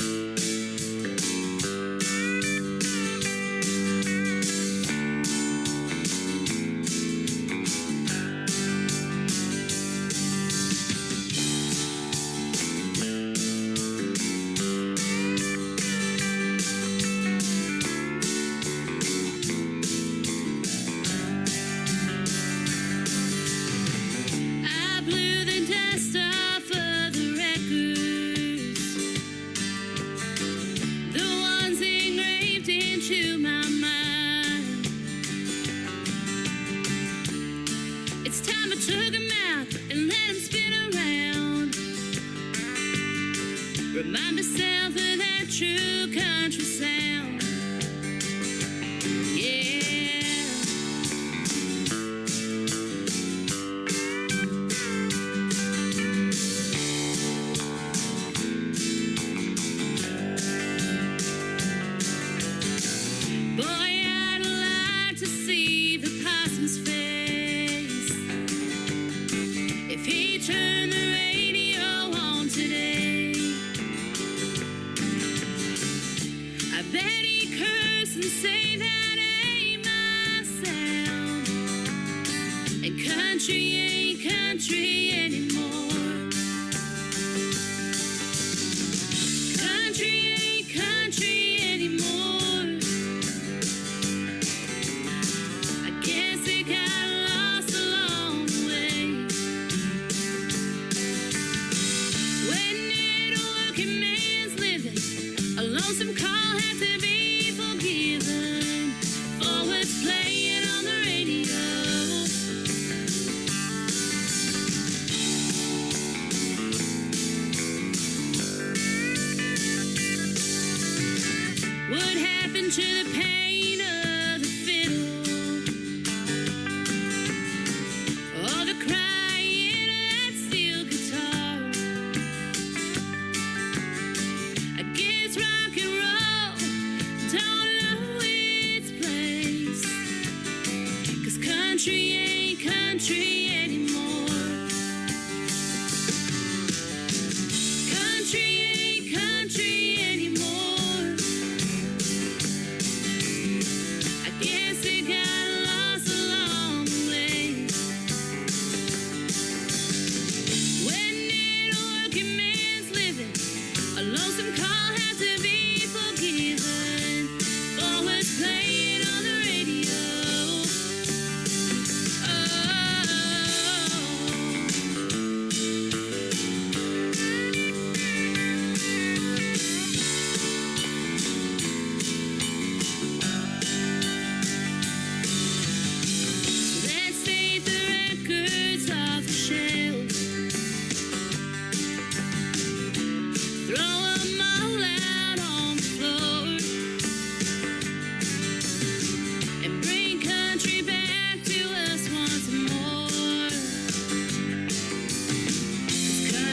I blew the dust off of the records, the ones engraved into my mind. It's time I took them out and let them spin around. Remind myself of that true country sound. Yeah. Boy, I'd like to see the possum's face if he turned the radio on today. I bet he'd curse and say that ain't my sound, and country ain't country anymore. Country ain't country anymore. I guess it got lost along the way.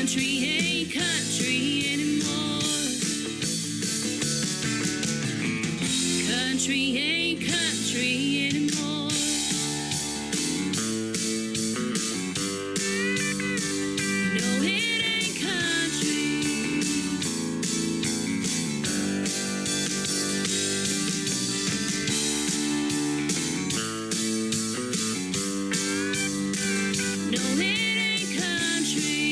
country ain't country anymore. Country ain't country anymore. No, it ain't country. No, it ain't country.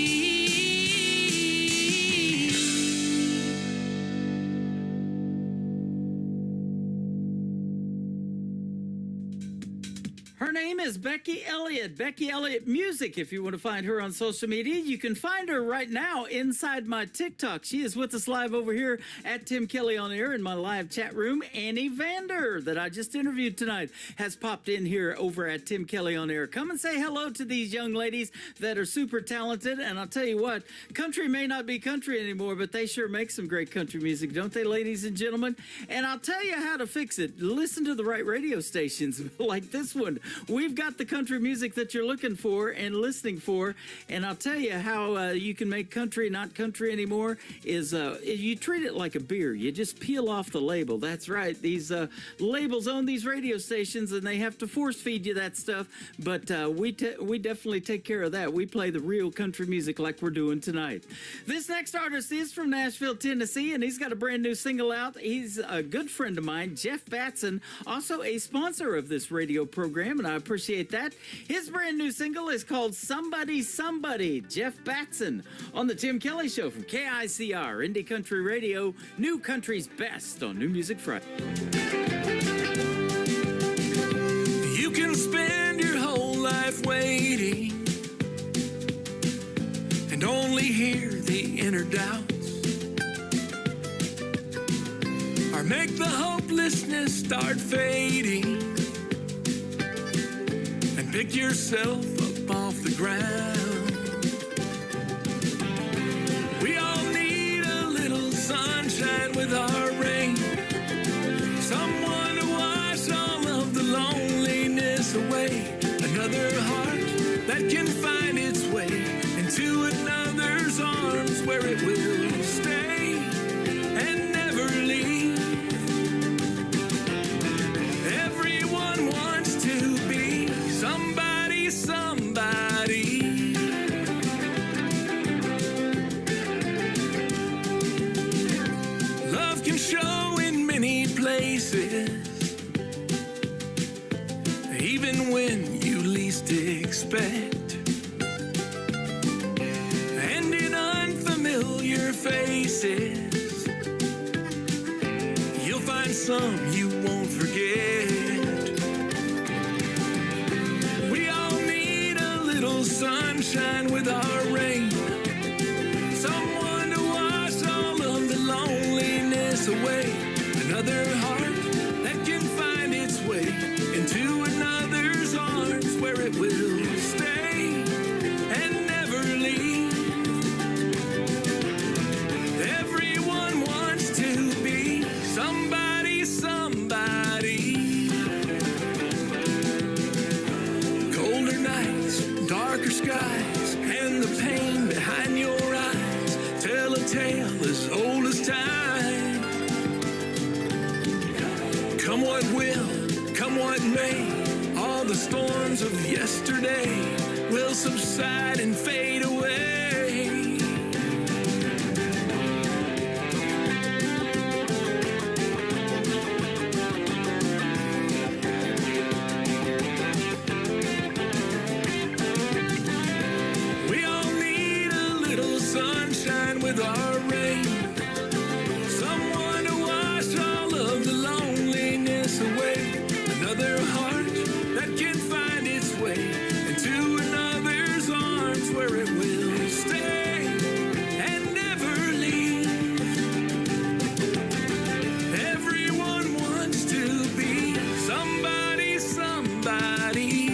Her name is Becky Elliott. Becky Elliott Music, if you want to find her on social media. You can find her right now inside my TikTok. She is with us live over here at Tim Kelly on Air in my live chat room. Annie Vander, that I just interviewed tonight, has popped in here over at Tim Kelly on Air. Come and say hello to these young ladies that are super talented. And I'll tell you what, country may not be country anymore, but they sure make some great country music, don't they, ladies and gentlemen? And I'll tell you how to fix it. Listen to the right radio stations like this one. We've got the country music that you're looking for and listening for, and I'll tell you how you can make country not country anymore is you treat it like a beer. You just peel off the label. That's right. These labels own these radio stations, and they have to force feed you that stuff, but we definitely take care of that. We play the real country music like we're doing tonight. This next artist is from Nashville, Tennessee, and he's got a brand new single out. He's a good friend of mine, Jeff Batson, also a sponsor of this radio program, and I appreciate that. His brand new single is called Somebody Somebody. Jeff Batson on the Tim Kelly Show from KICR, Indie Country Radio, New Country's Best on New Music Friday. You can spend your whole life waiting and only hear the inner doubts, or make the hopelessness start fading and pick yourself up off the ground. We all need a little sunshine with our rain, someone to wash all of the loneliness away, another heart that can find its way into another's arms where it will stay and never leave. Everyone wants to be somebody, somebody. Love can show in many places, even when you least expect, and in unfamiliar faces, you'll find some you won't forget. We all need a little sunshine with our rain, someone to wash all of the loneliness away, another heart that can find its way into another's arms where it will stay and never leave. Everyone wants to be somebody, somebody. Colder nights, darker skies, and the pain behind your eyes tell a tale as old as time. Come what will, come what may, all the storms of yesterday will subside and fade away. We all need a little sunshine with our rain, someone to wash all of the loneliness away, another heart that can find its way into another's arms where it will stay and never leave. Everyone wants to be somebody, somebody.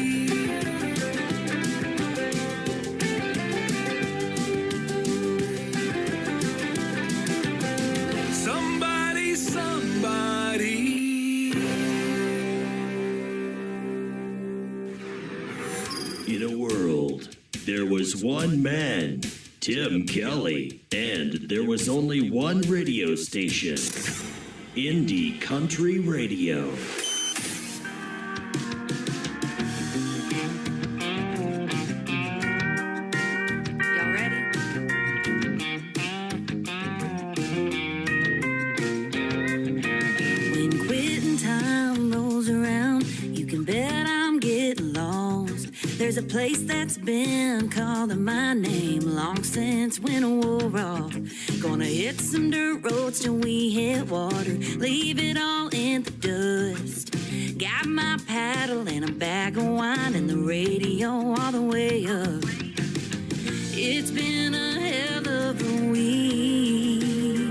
Somebody, somebody. In a world, there was one man Tim Kelly, and there was only one radio station, Indie Country Radio. Y'all ready? When quitting time rolls around, you can bet I'm getting lost. There's a place that's been calling my name long since winter wore off. Gonna hit some dirt roads till we hit water, leave it all in the dust. Got my paddle and a bag of wine and the radio all the way up. It's been a hell of a week,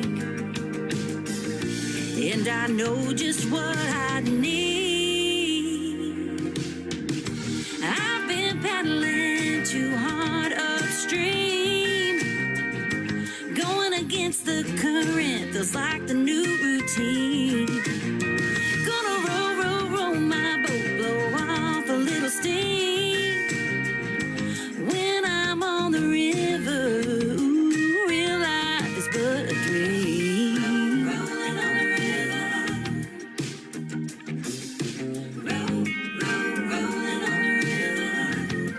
and I know just what I need. I've been paddling too hard upstream, going against the current feels like the new routine. Gonna roll, roll, roll my boat, blow off a little steam. When I'm on the river, ooh, real life is but a dream. Rolling on the river, roll, roll, rolling on the river.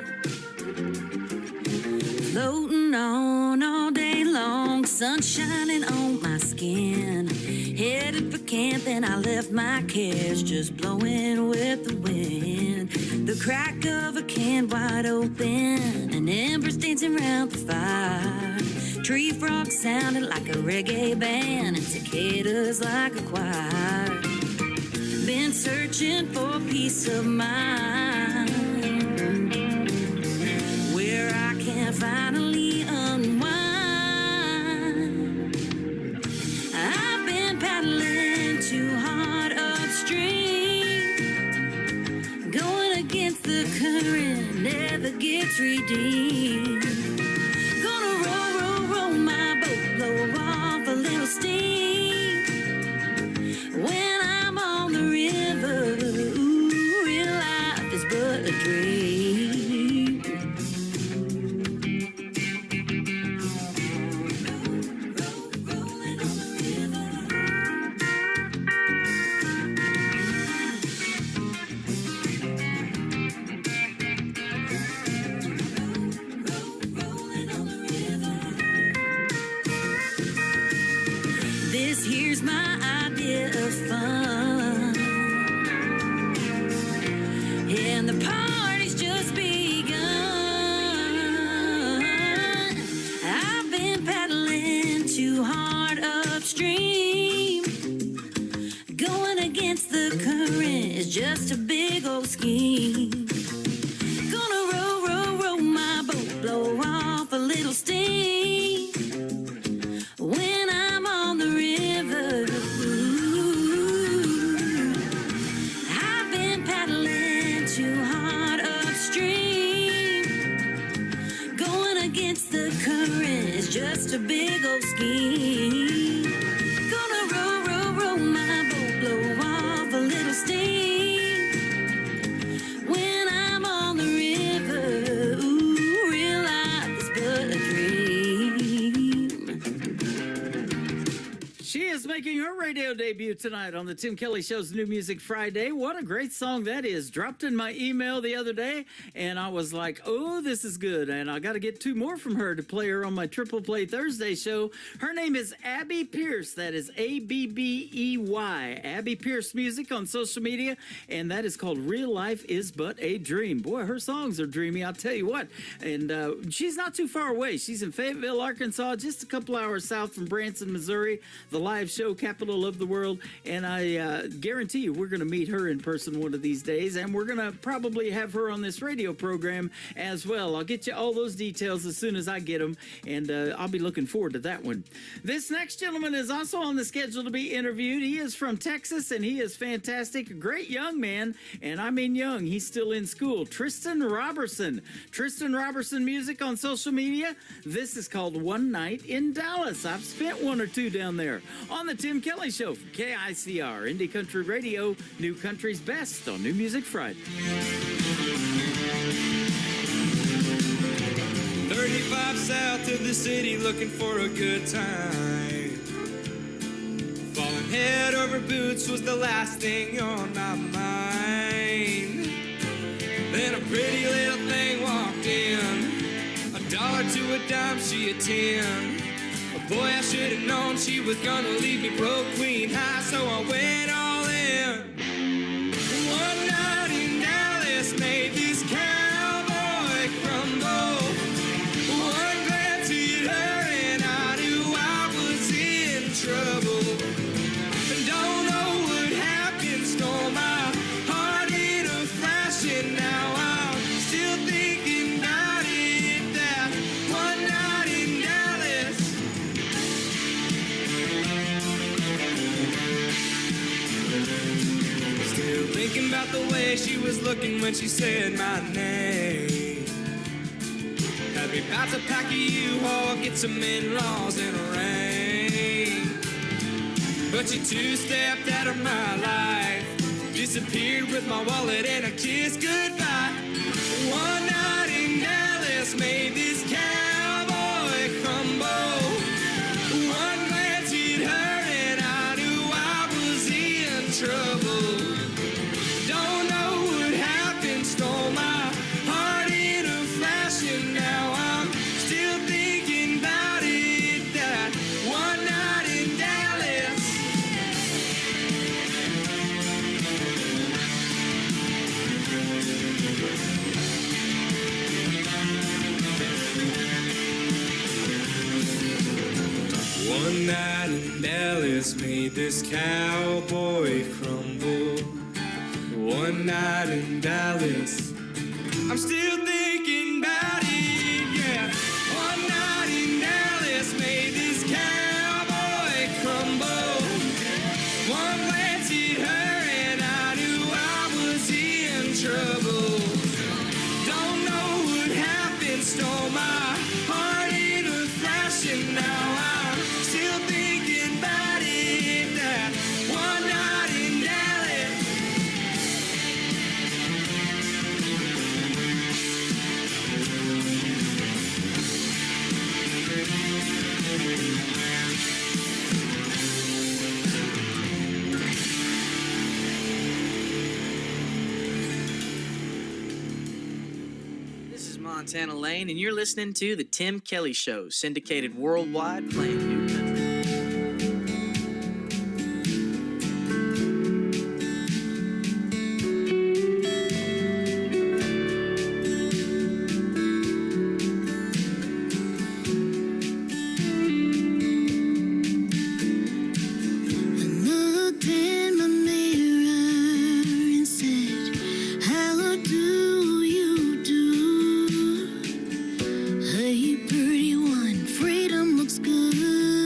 Floating on all day long, sun shining on my skin. Headed for camp and I left my cares just blowing with the wind. The crack of a can wide open and embers dancing around the fire. Tree frogs sounded like a reggae band and cicadas like a choir. Been searching for peace of mind, where I can finally unwind. I've been paddling too hard upstream, going against the current, never gets redeemed. Gonna roll, roll, roll my boat, blow off a little steam. When I'm on the river, ooh, real life is but a dream. This here's my idea of fun, and the party's just begun. I've been paddling too hard upstream, going against the current is just a big old scheme. Gonna roll, roll, roll my boat, blow off a little steam. When I'm on the river, ooh, I've been paddling too hard upstream, going against the current is just a big old scheme. Gonna roll, roll, roll my boat, blow off a little steam. When I'm on the river, ooh, real life is but a dream. She is making her radio debut tonight on the Tim Kelly Show's New Music Friday. What a great song that is. Dropped in my email the other day, and I was like, oh, this is good. And I got to get two more from her to play her on my Triple Play Thursday show. Her name is Abby Pierce. That is Abbey. Abby Pierce Music on social media, and that is called Real Life is But a Dream. Boy, her songs are dreamy, I'll tell you what. And she's not too far away. She's in Fayetteville, Arkansas, just a couple hours south from Branson, Missouri, the live show capital of the world. And I guarantee you we're going to meet her in person one of these days, and we're going to probably have her on this radio program as well. I'll get you all those details as soon as I get them, and I'll be looking forward to that one. This next gentleman is also on the schedule to be interviewed. He is from Texas, and he is fantastic. A great young man, and I mean young. He's still in school. Tristan Robertson. Tristan Robertson Music on social media. This is called One Night in Dallas. I've spent one or two down there on the Tim Kelly Show from KICR, Indie Country Radio, New Country's Best on New Music Friday. 35 south of the city looking for a good time. Falling head over boots was the last thing on my mind. Then a pretty little thing walked in. $1 to a dime, she a 10. Boy, I should have known she was gonna leave me broke, queen high, so I went all in. One night in Dallas made this cowboy crumble. One glance hit her and I knew I was in trouble. And don't know what happened, stole my heart in a flash, and now I'm still thinking about it. That one night in Dallas. Still thinking about the way she was looking when she said my name. Had me about to pack a U-Haul, get some in-laws in a rain. But she two-stepped out of my life, disappeared with my wallet and a kiss goodbye. One night in Dallas made this cowboy crumble. One glance hit her and I knew I was in trouble. Don't know what happened, stole my heart in a flash, and now I'm still thinking about it. That one night in Dallas. One night in Dallas made this cowboy crumble. One night in Dallas, I'm still thinking about it, yeah. One night in Dallas made this cowboy crumble. One glance hit her and I knew I was in trouble. Don't know what happened, stole my heart in a flash, and now I'm still thinking about it. That one night in Dallas. This is Montana Lane, and you're listening to The Tim Kelly Show, syndicated worldwide, playing new country. Looked in my mirror and said, how do you do? Hey, pretty one, freedom looks good.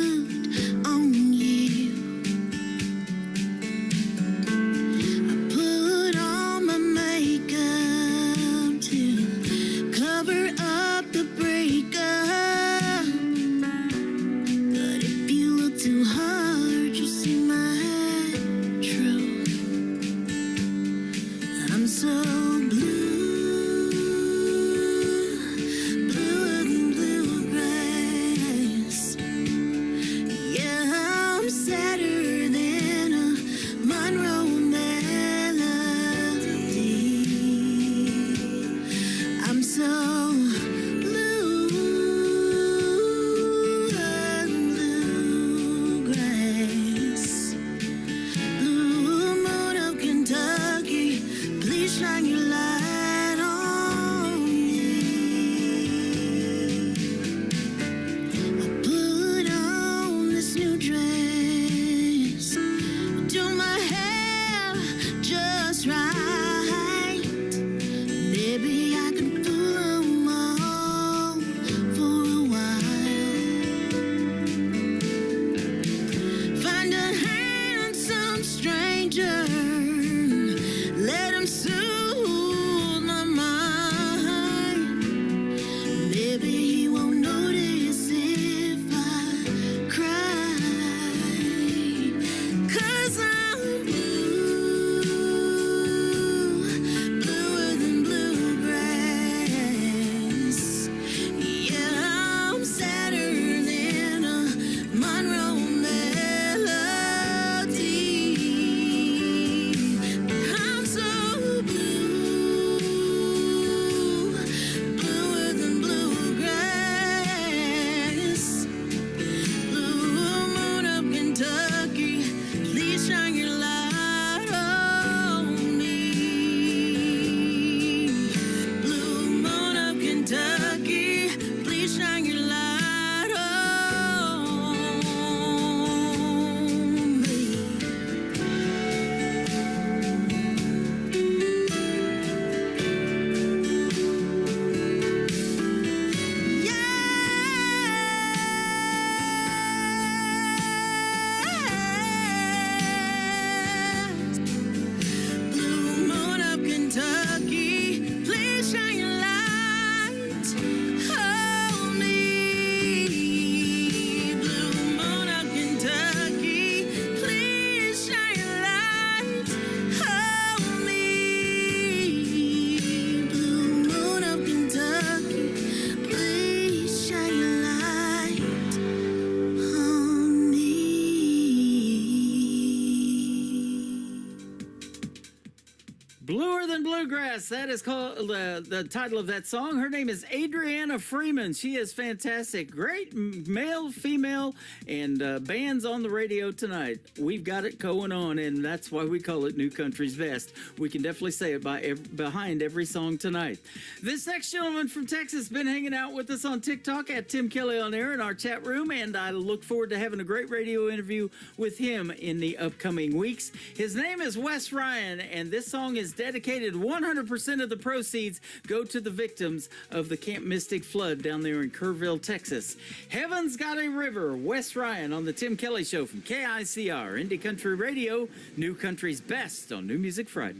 Yes, that is called the title of that song. Her name is Adriana Freeman. She is fantastic. Great male, female, and bands on the radio tonight. We've got it going on, and that's why we call it New Country's Best. We can definitely say it behind every song tonight. This next gentleman from Texas has been hanging out with us on TikTok at Tim Kelly on Air in our chat room, and I look forward to having a great radio interview with him in the upcoming weeks. His name is Wes Ryan, and this song is dedicated 100% of the proceeds go to the victims of the Camp Mystic flood down there in Kerrville, Texas. Heaven's Got a River, Wes Ryan on the Tim Kelly Show from KICR, Indie Country Radio, New Country's Best on New Music Friday.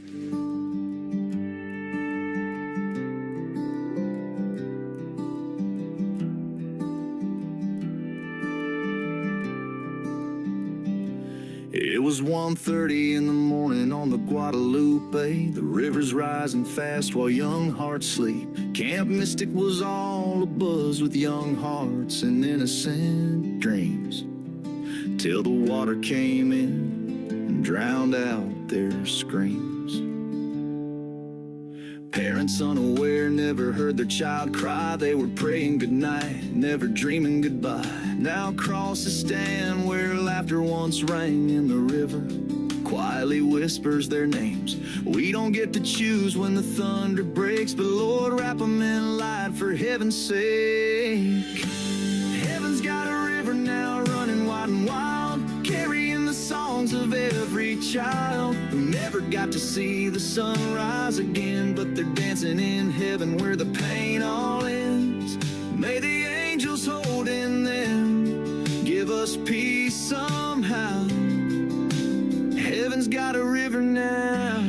It was 1:30 in the morning on the Guadalupe. The river's rising fast while young hearts sleep. Camp Mystic was all abuzz with young hearts and innocent dreams, till the water came in and drowned out their screams. Parents unaware never heard their child cry. They were praying goodnight, never dreaming goodbye. Now crosses stand where laughter once rang in the river, quietly whispers their names. We don't get to choose when the thunder breaks, but Lord, wrap them in light for heaven's sake. Heaven's got a river now running wide and wild, carrying the songs of every child who never got to see the sunrise again, but they're dancing in heaven where the pain all ends. May the angels hold in them, give us peace somehow. Heaven's got a river now.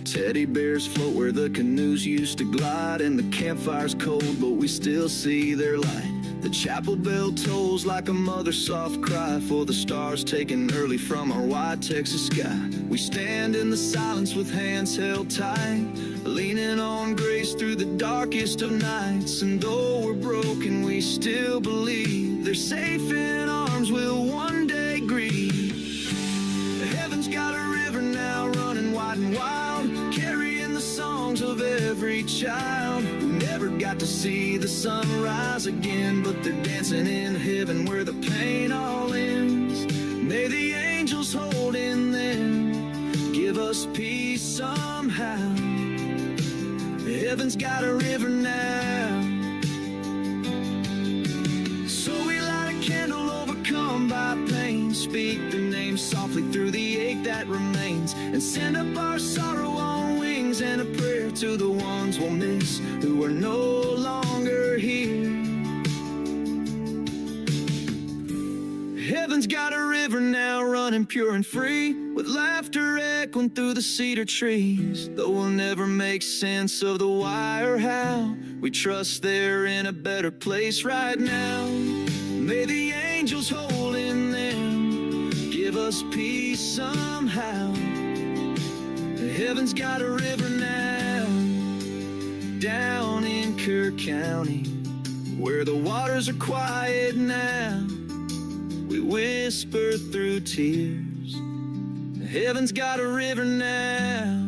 Teddy bears float where the canoes used to glide, and the campfire's cold, but we still see their light. The chapel bell tolls like a mother's soft cry for the stars taken early from our wide Texas sky. We stand in the silence with hands held tight, leaning on grace through the darkest of nights. And though we're broken, we still believe they're safe in arms we'll one day grieve. Heaven's got a river now running wide and wild, carrying the songs of every child who never got to see the sunrise again, but they're dancing in heaven where the pain all ends. May the angels hold in them, give us peace somehow. Heaven's got a river now. So we light a candle overcome by pain, speak the name softly through the ache that remains, and send up our sorrow on wings and a prayer to the ones we'll miss who are no longer here. Heaven's got a river now running pure and free, with laughter echoing through the cedar trees. Though we'll never make sense of the why or how, we trust they're in a better place right now. May the angels hold in them, give us peace somehow. Heaven's got a river now, down in Kerr County, where the waters are quiet now. We whisper through tears, heaven's got a river now.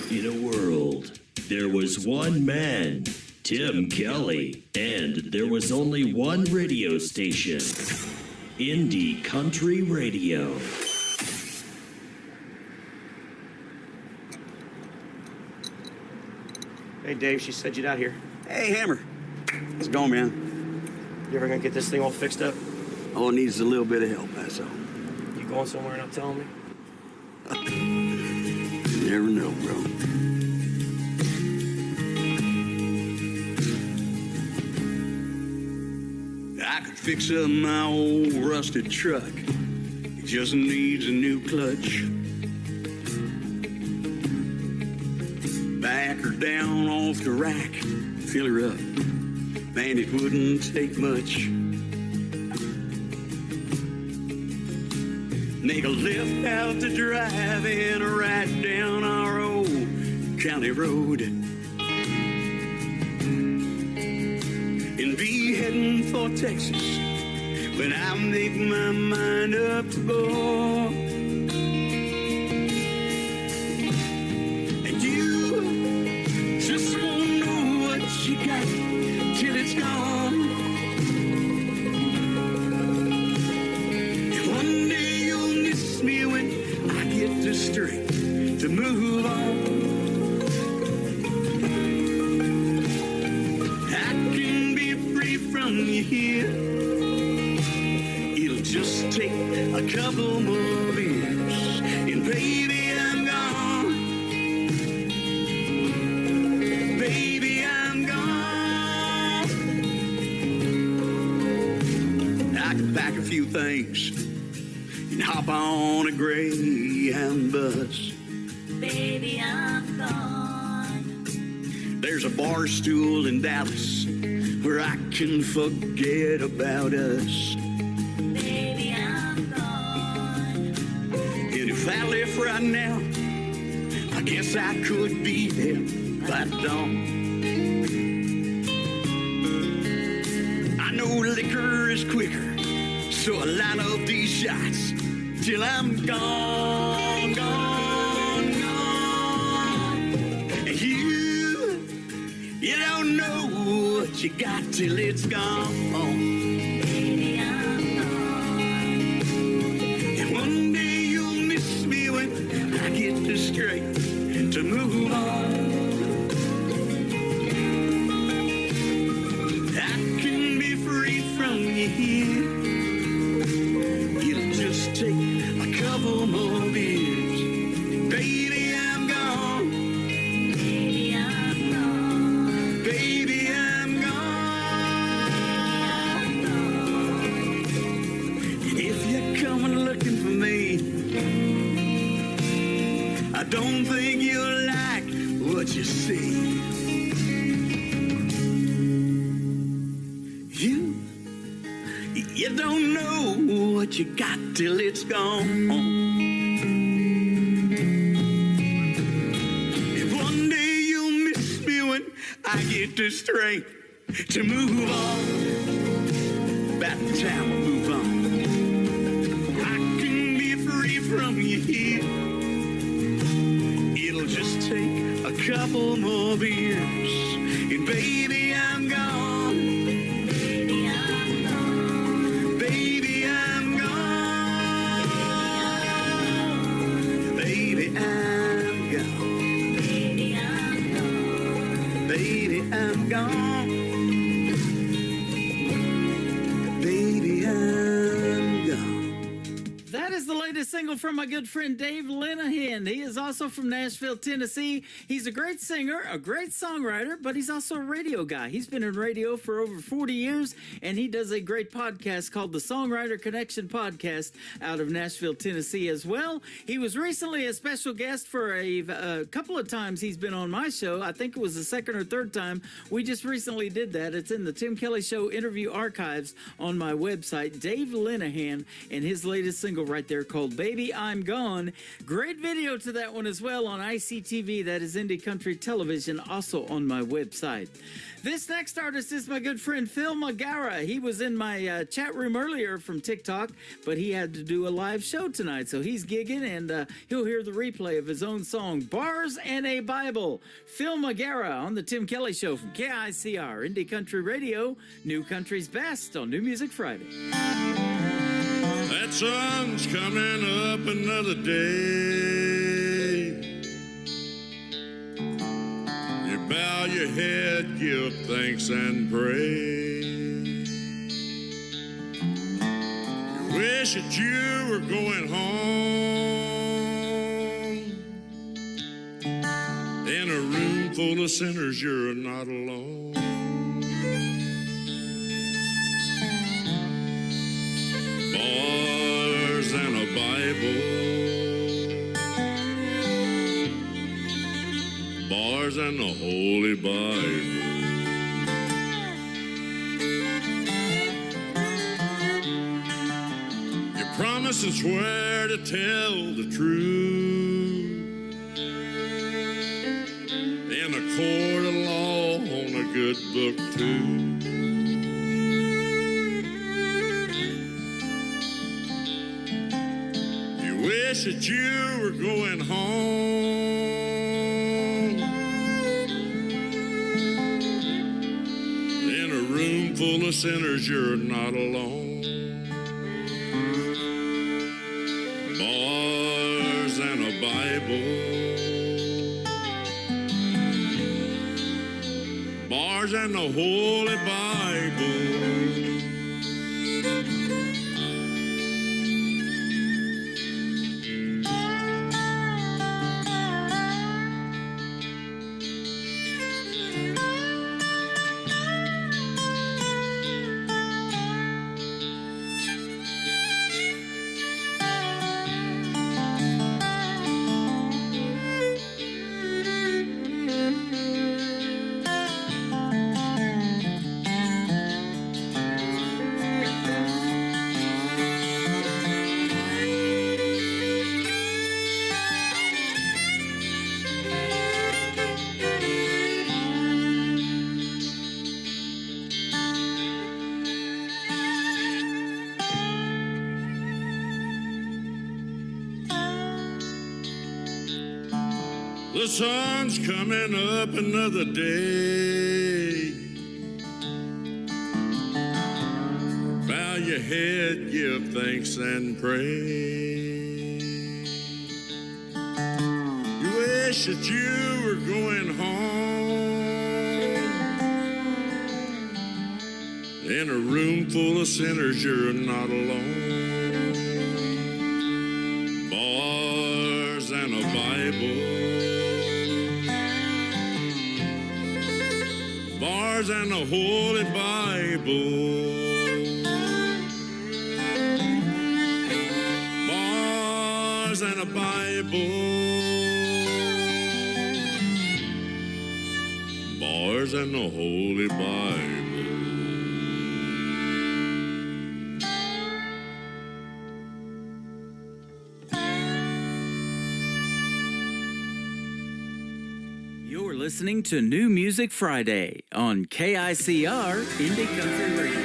In a world, there was one man, Tim Kelly, and there was only one radio station, Indie Country Radio. Hey, Dave, she said you'd out here. Hey, Hammer. How's it going, man? You ever gonna get this thing all fixed up? All it needs is a little bit of help, that's all. You going somewhere and not telling me? You never know, bro. I could fix up my old rusted truck. It just needs a new clutch. Back her down off the rack, fill her up. Man, it wouldn't take much. make a left out the drive and right down our old county road. And be heading for Texas when I make my mind up to go. And you just won't know what you got till it's gone. And one day you'll miss me when I get the strength to move on. I can be free from you here. It'll just take a couple more years, and baby, I'm gone. Baby, I'm gone. I can pack a few things and hop on a Greyhound bus. Baby, I'm gone. There's a bar stool in Dallas where I can forget about us. Baby, I'm gone. And if I left right now, I guess I could be there by dawn. I know liquor is quicker, so I line up these shots till I'm gone, gone, gone. And you don't know what you got till it's gone. Baby, I'm gone. And one day you'll miss me when I get the strength to move on. I can be free from you here. It'll just take a couple more years. Baby, I'm gone. Baby, I'm gone. Baby, I'm gone. And if you're coming looking for me, I don't think you'll like what you see. You don't know what you got till it's gone. And one day you'll miss me when I get the strength to move on. About the time I move on, I can be free from you here. It'll just take a couple more beers, and baby, I'm gone. Baby, I'm gone. Baby, I'm gone. Baby, I'm gone. Baby, I'm gone. Baby, I'm gone. Baby, I'm gone. That is the latest single from my good friend Dave Linehan. He is also from Nashville, Tennessee. He's a great singer, a great songwriter, but he's also a radio guy. He's been in radio for over 40 years, and he does a great podcast called the Songwriter Connection Podcast out of Nashville, Tennessee as well. He was recently a special guest for a couple of times he's been on my show. I think it was the second or third time. We just recently did that. It's in the Tim Kelly Show interview archives on my website. Dave Linehan and his latest single right there called Baby I'm Gone. Great video to that one as well on ICTV. That is Indie Country Television, also on my website. This next artist is my good friend Phil Magara. He was in my chat room earlier from TikTok, but he had to do a live show tonight, so he's gigging, and he'll hear the replay of his own song, Bars and a Bible. Phil Magara on the Tim Kelly Show from KICR, Indie Country Radio, New Country's Best on New Music Friday. That sun's coming up another day. You bow your head, give thanks and pray. You wish that you were going home. In a room full of sinners, you're not alone. Bars and a Bible. Bars and the Holy Bible. You promise and swear to tell the truth in a court of law on a good book too. You wish that you were going home in a room full of sinners. You're not alone. Bars and a Bible, bars and the Holy Bible. The sun's coming up another day. Bow your head, give thanks and pray. You wish that you were going home in a room full of sinners. You're not alone. Bars and a Bible, bars and the Holy Bible, bars and a Bible, bars and the Holy Bible. You're listening to New Music Friday on KICR Indie Country Radio.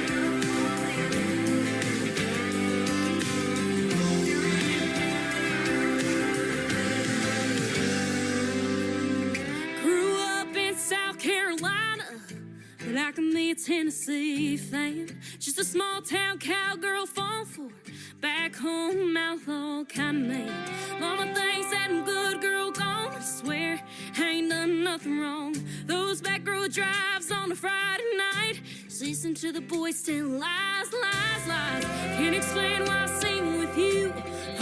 Grew up in South Carolina, but I can be a Tennessee fan. Just a small town cowgirl falling for back home outlaw kind of man. Mama thinks that I'm good girl gone. I swear I ain't done nothing wrong. Those back road drives on a Friday night, listen to the boys tell lies, lies, lies. Can't explain why singing with you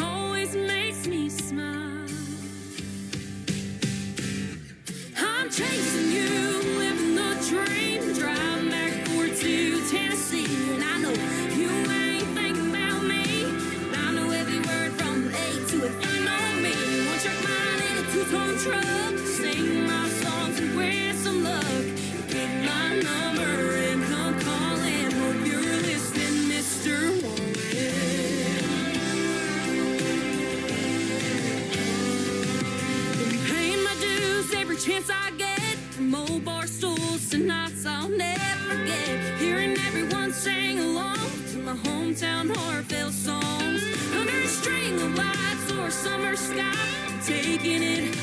always makes me smile. I'm chasing you, living the dream, driving back and forth to Tennessee, and I know you ain't thinking about me, but I know every word from A to F. I know me, one track mind in a two-tone truck, sing my songs and wear some luck. Get my number and come calling. Hope you're listening, Mr. Warren. Been paying my dues every chance I get, from old bar stools to nights I'll never forget. Hearing everyone sing along to my hometown Harville songs, under a string of lights or a summer sky, taking it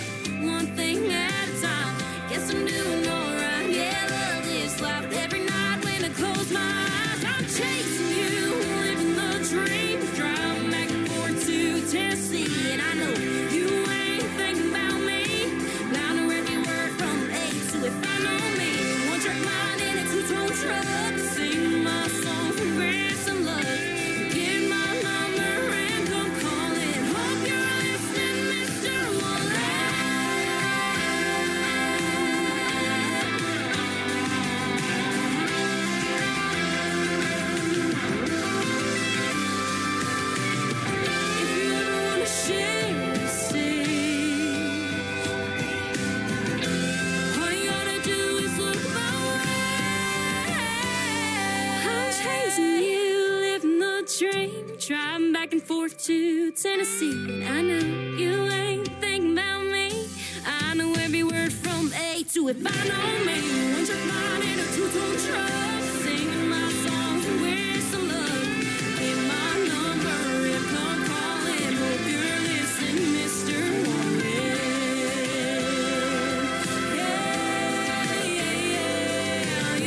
one thing at a time. Guess I'm doing alright, yeah, love this life. Every night when I close my eyes, I'm chasing you, living the dream, driving back and forth to Tennessee, and I know you ain't thinking about me, but I know every word from A to F. I know me, one track mind in a two-tone truck, sing my songs and grant some luck. Get my number and come calling. Hope you're listening, Mr. Wallet. back and forth to Tennessee. And I know you ain't thinking about me. I know every word from A to If I know me. One track mind in a two-tone truck, singing my songs and with some love. Get my number and come calling. Hope you're listening, Mr. Warren. Yeah,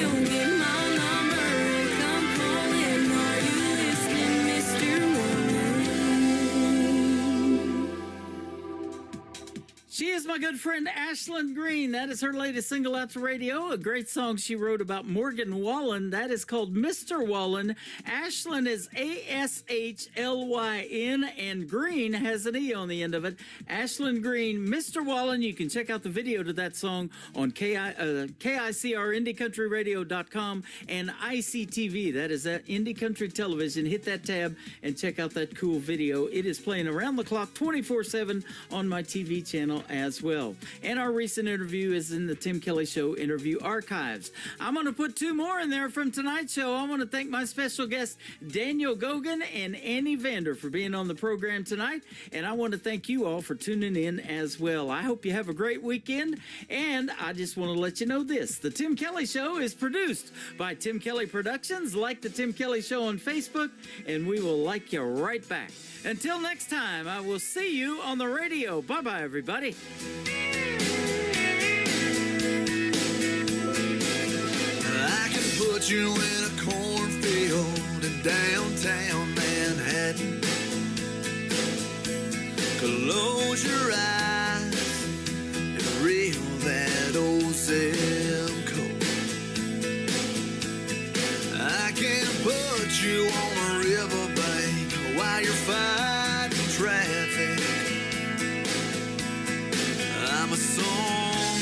you'll get my number and come calling. Are you listening, Mr. Warren? She is my good friend Ashlyn Green. That is her latest single out to radio. A great song she wrote about Morgan Wallen. That is called Mr. Wallen. Ashlyn is ASHLYN, and Green has an E on the end of it. Ashlyn Green, Mr. Wallen. You can check out the video to that song on KICR, IndieCountryRadio.com, and ICTV. That is that Indie Country Television. Hit that tab and check out that cool video. It is playing around the clock 24/7 on my TV channel as well. And our recent interview is in the Tim Kelly Show interview archives. I'm going to put two more in there from tonight's show. I want to thank my special guests, Daniel Gogan and Annie Vander, for being on the program tonight. And I want to thank you all for tuning in as well. I hope you have a great weekend. And I just want to let you know this. The Tim Kelly Show is produced by Tim Kelly Productions. Like the Tim Kelly Show on Facebook, and we will like you right back. Until next time, I will see you on the radio. Bye-bye, everybody. I can put you in a cornfield in downtown Manhattan. Close your eyes and reel that old zip code. I can put you on a riverbank while you're fighting traffic. I'm a song,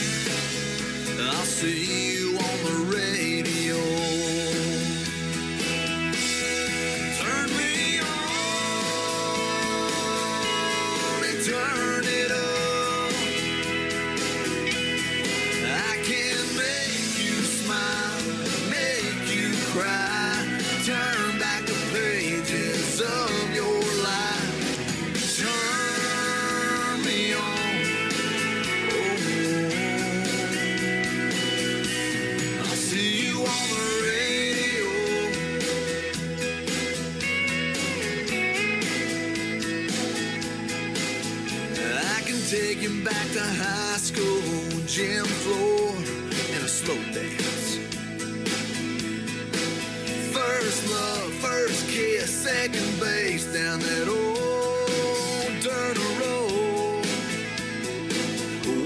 I'll see you on the radio. Turn me on and turn it up. I can make you smile, make you cry, turn back the pages of your life. Turn me on. I'll see you on the radio. I can take you back to high school, gym floor, and a slow dance. First love, first kiss, second base down that old dirt road.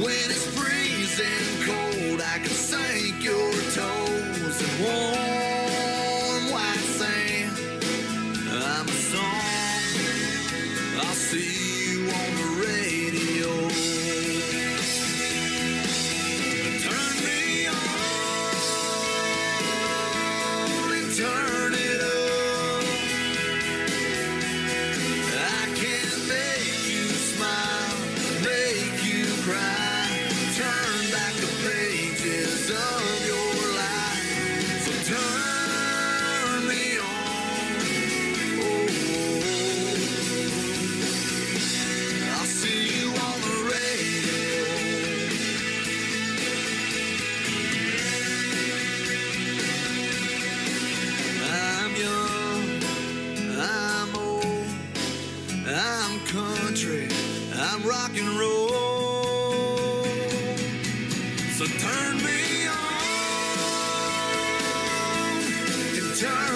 When it's freezing cold, I can sink your toes in warm white sand. I'm a song, I'll see you on the radio. Turn me on and turn it up. I can make you smile, make you cry, turn back the pages of your life. So turn me on. I'll see you on the radio. I'm young, I'm old, I'm country, I'm rock and roll. So turn me on and turn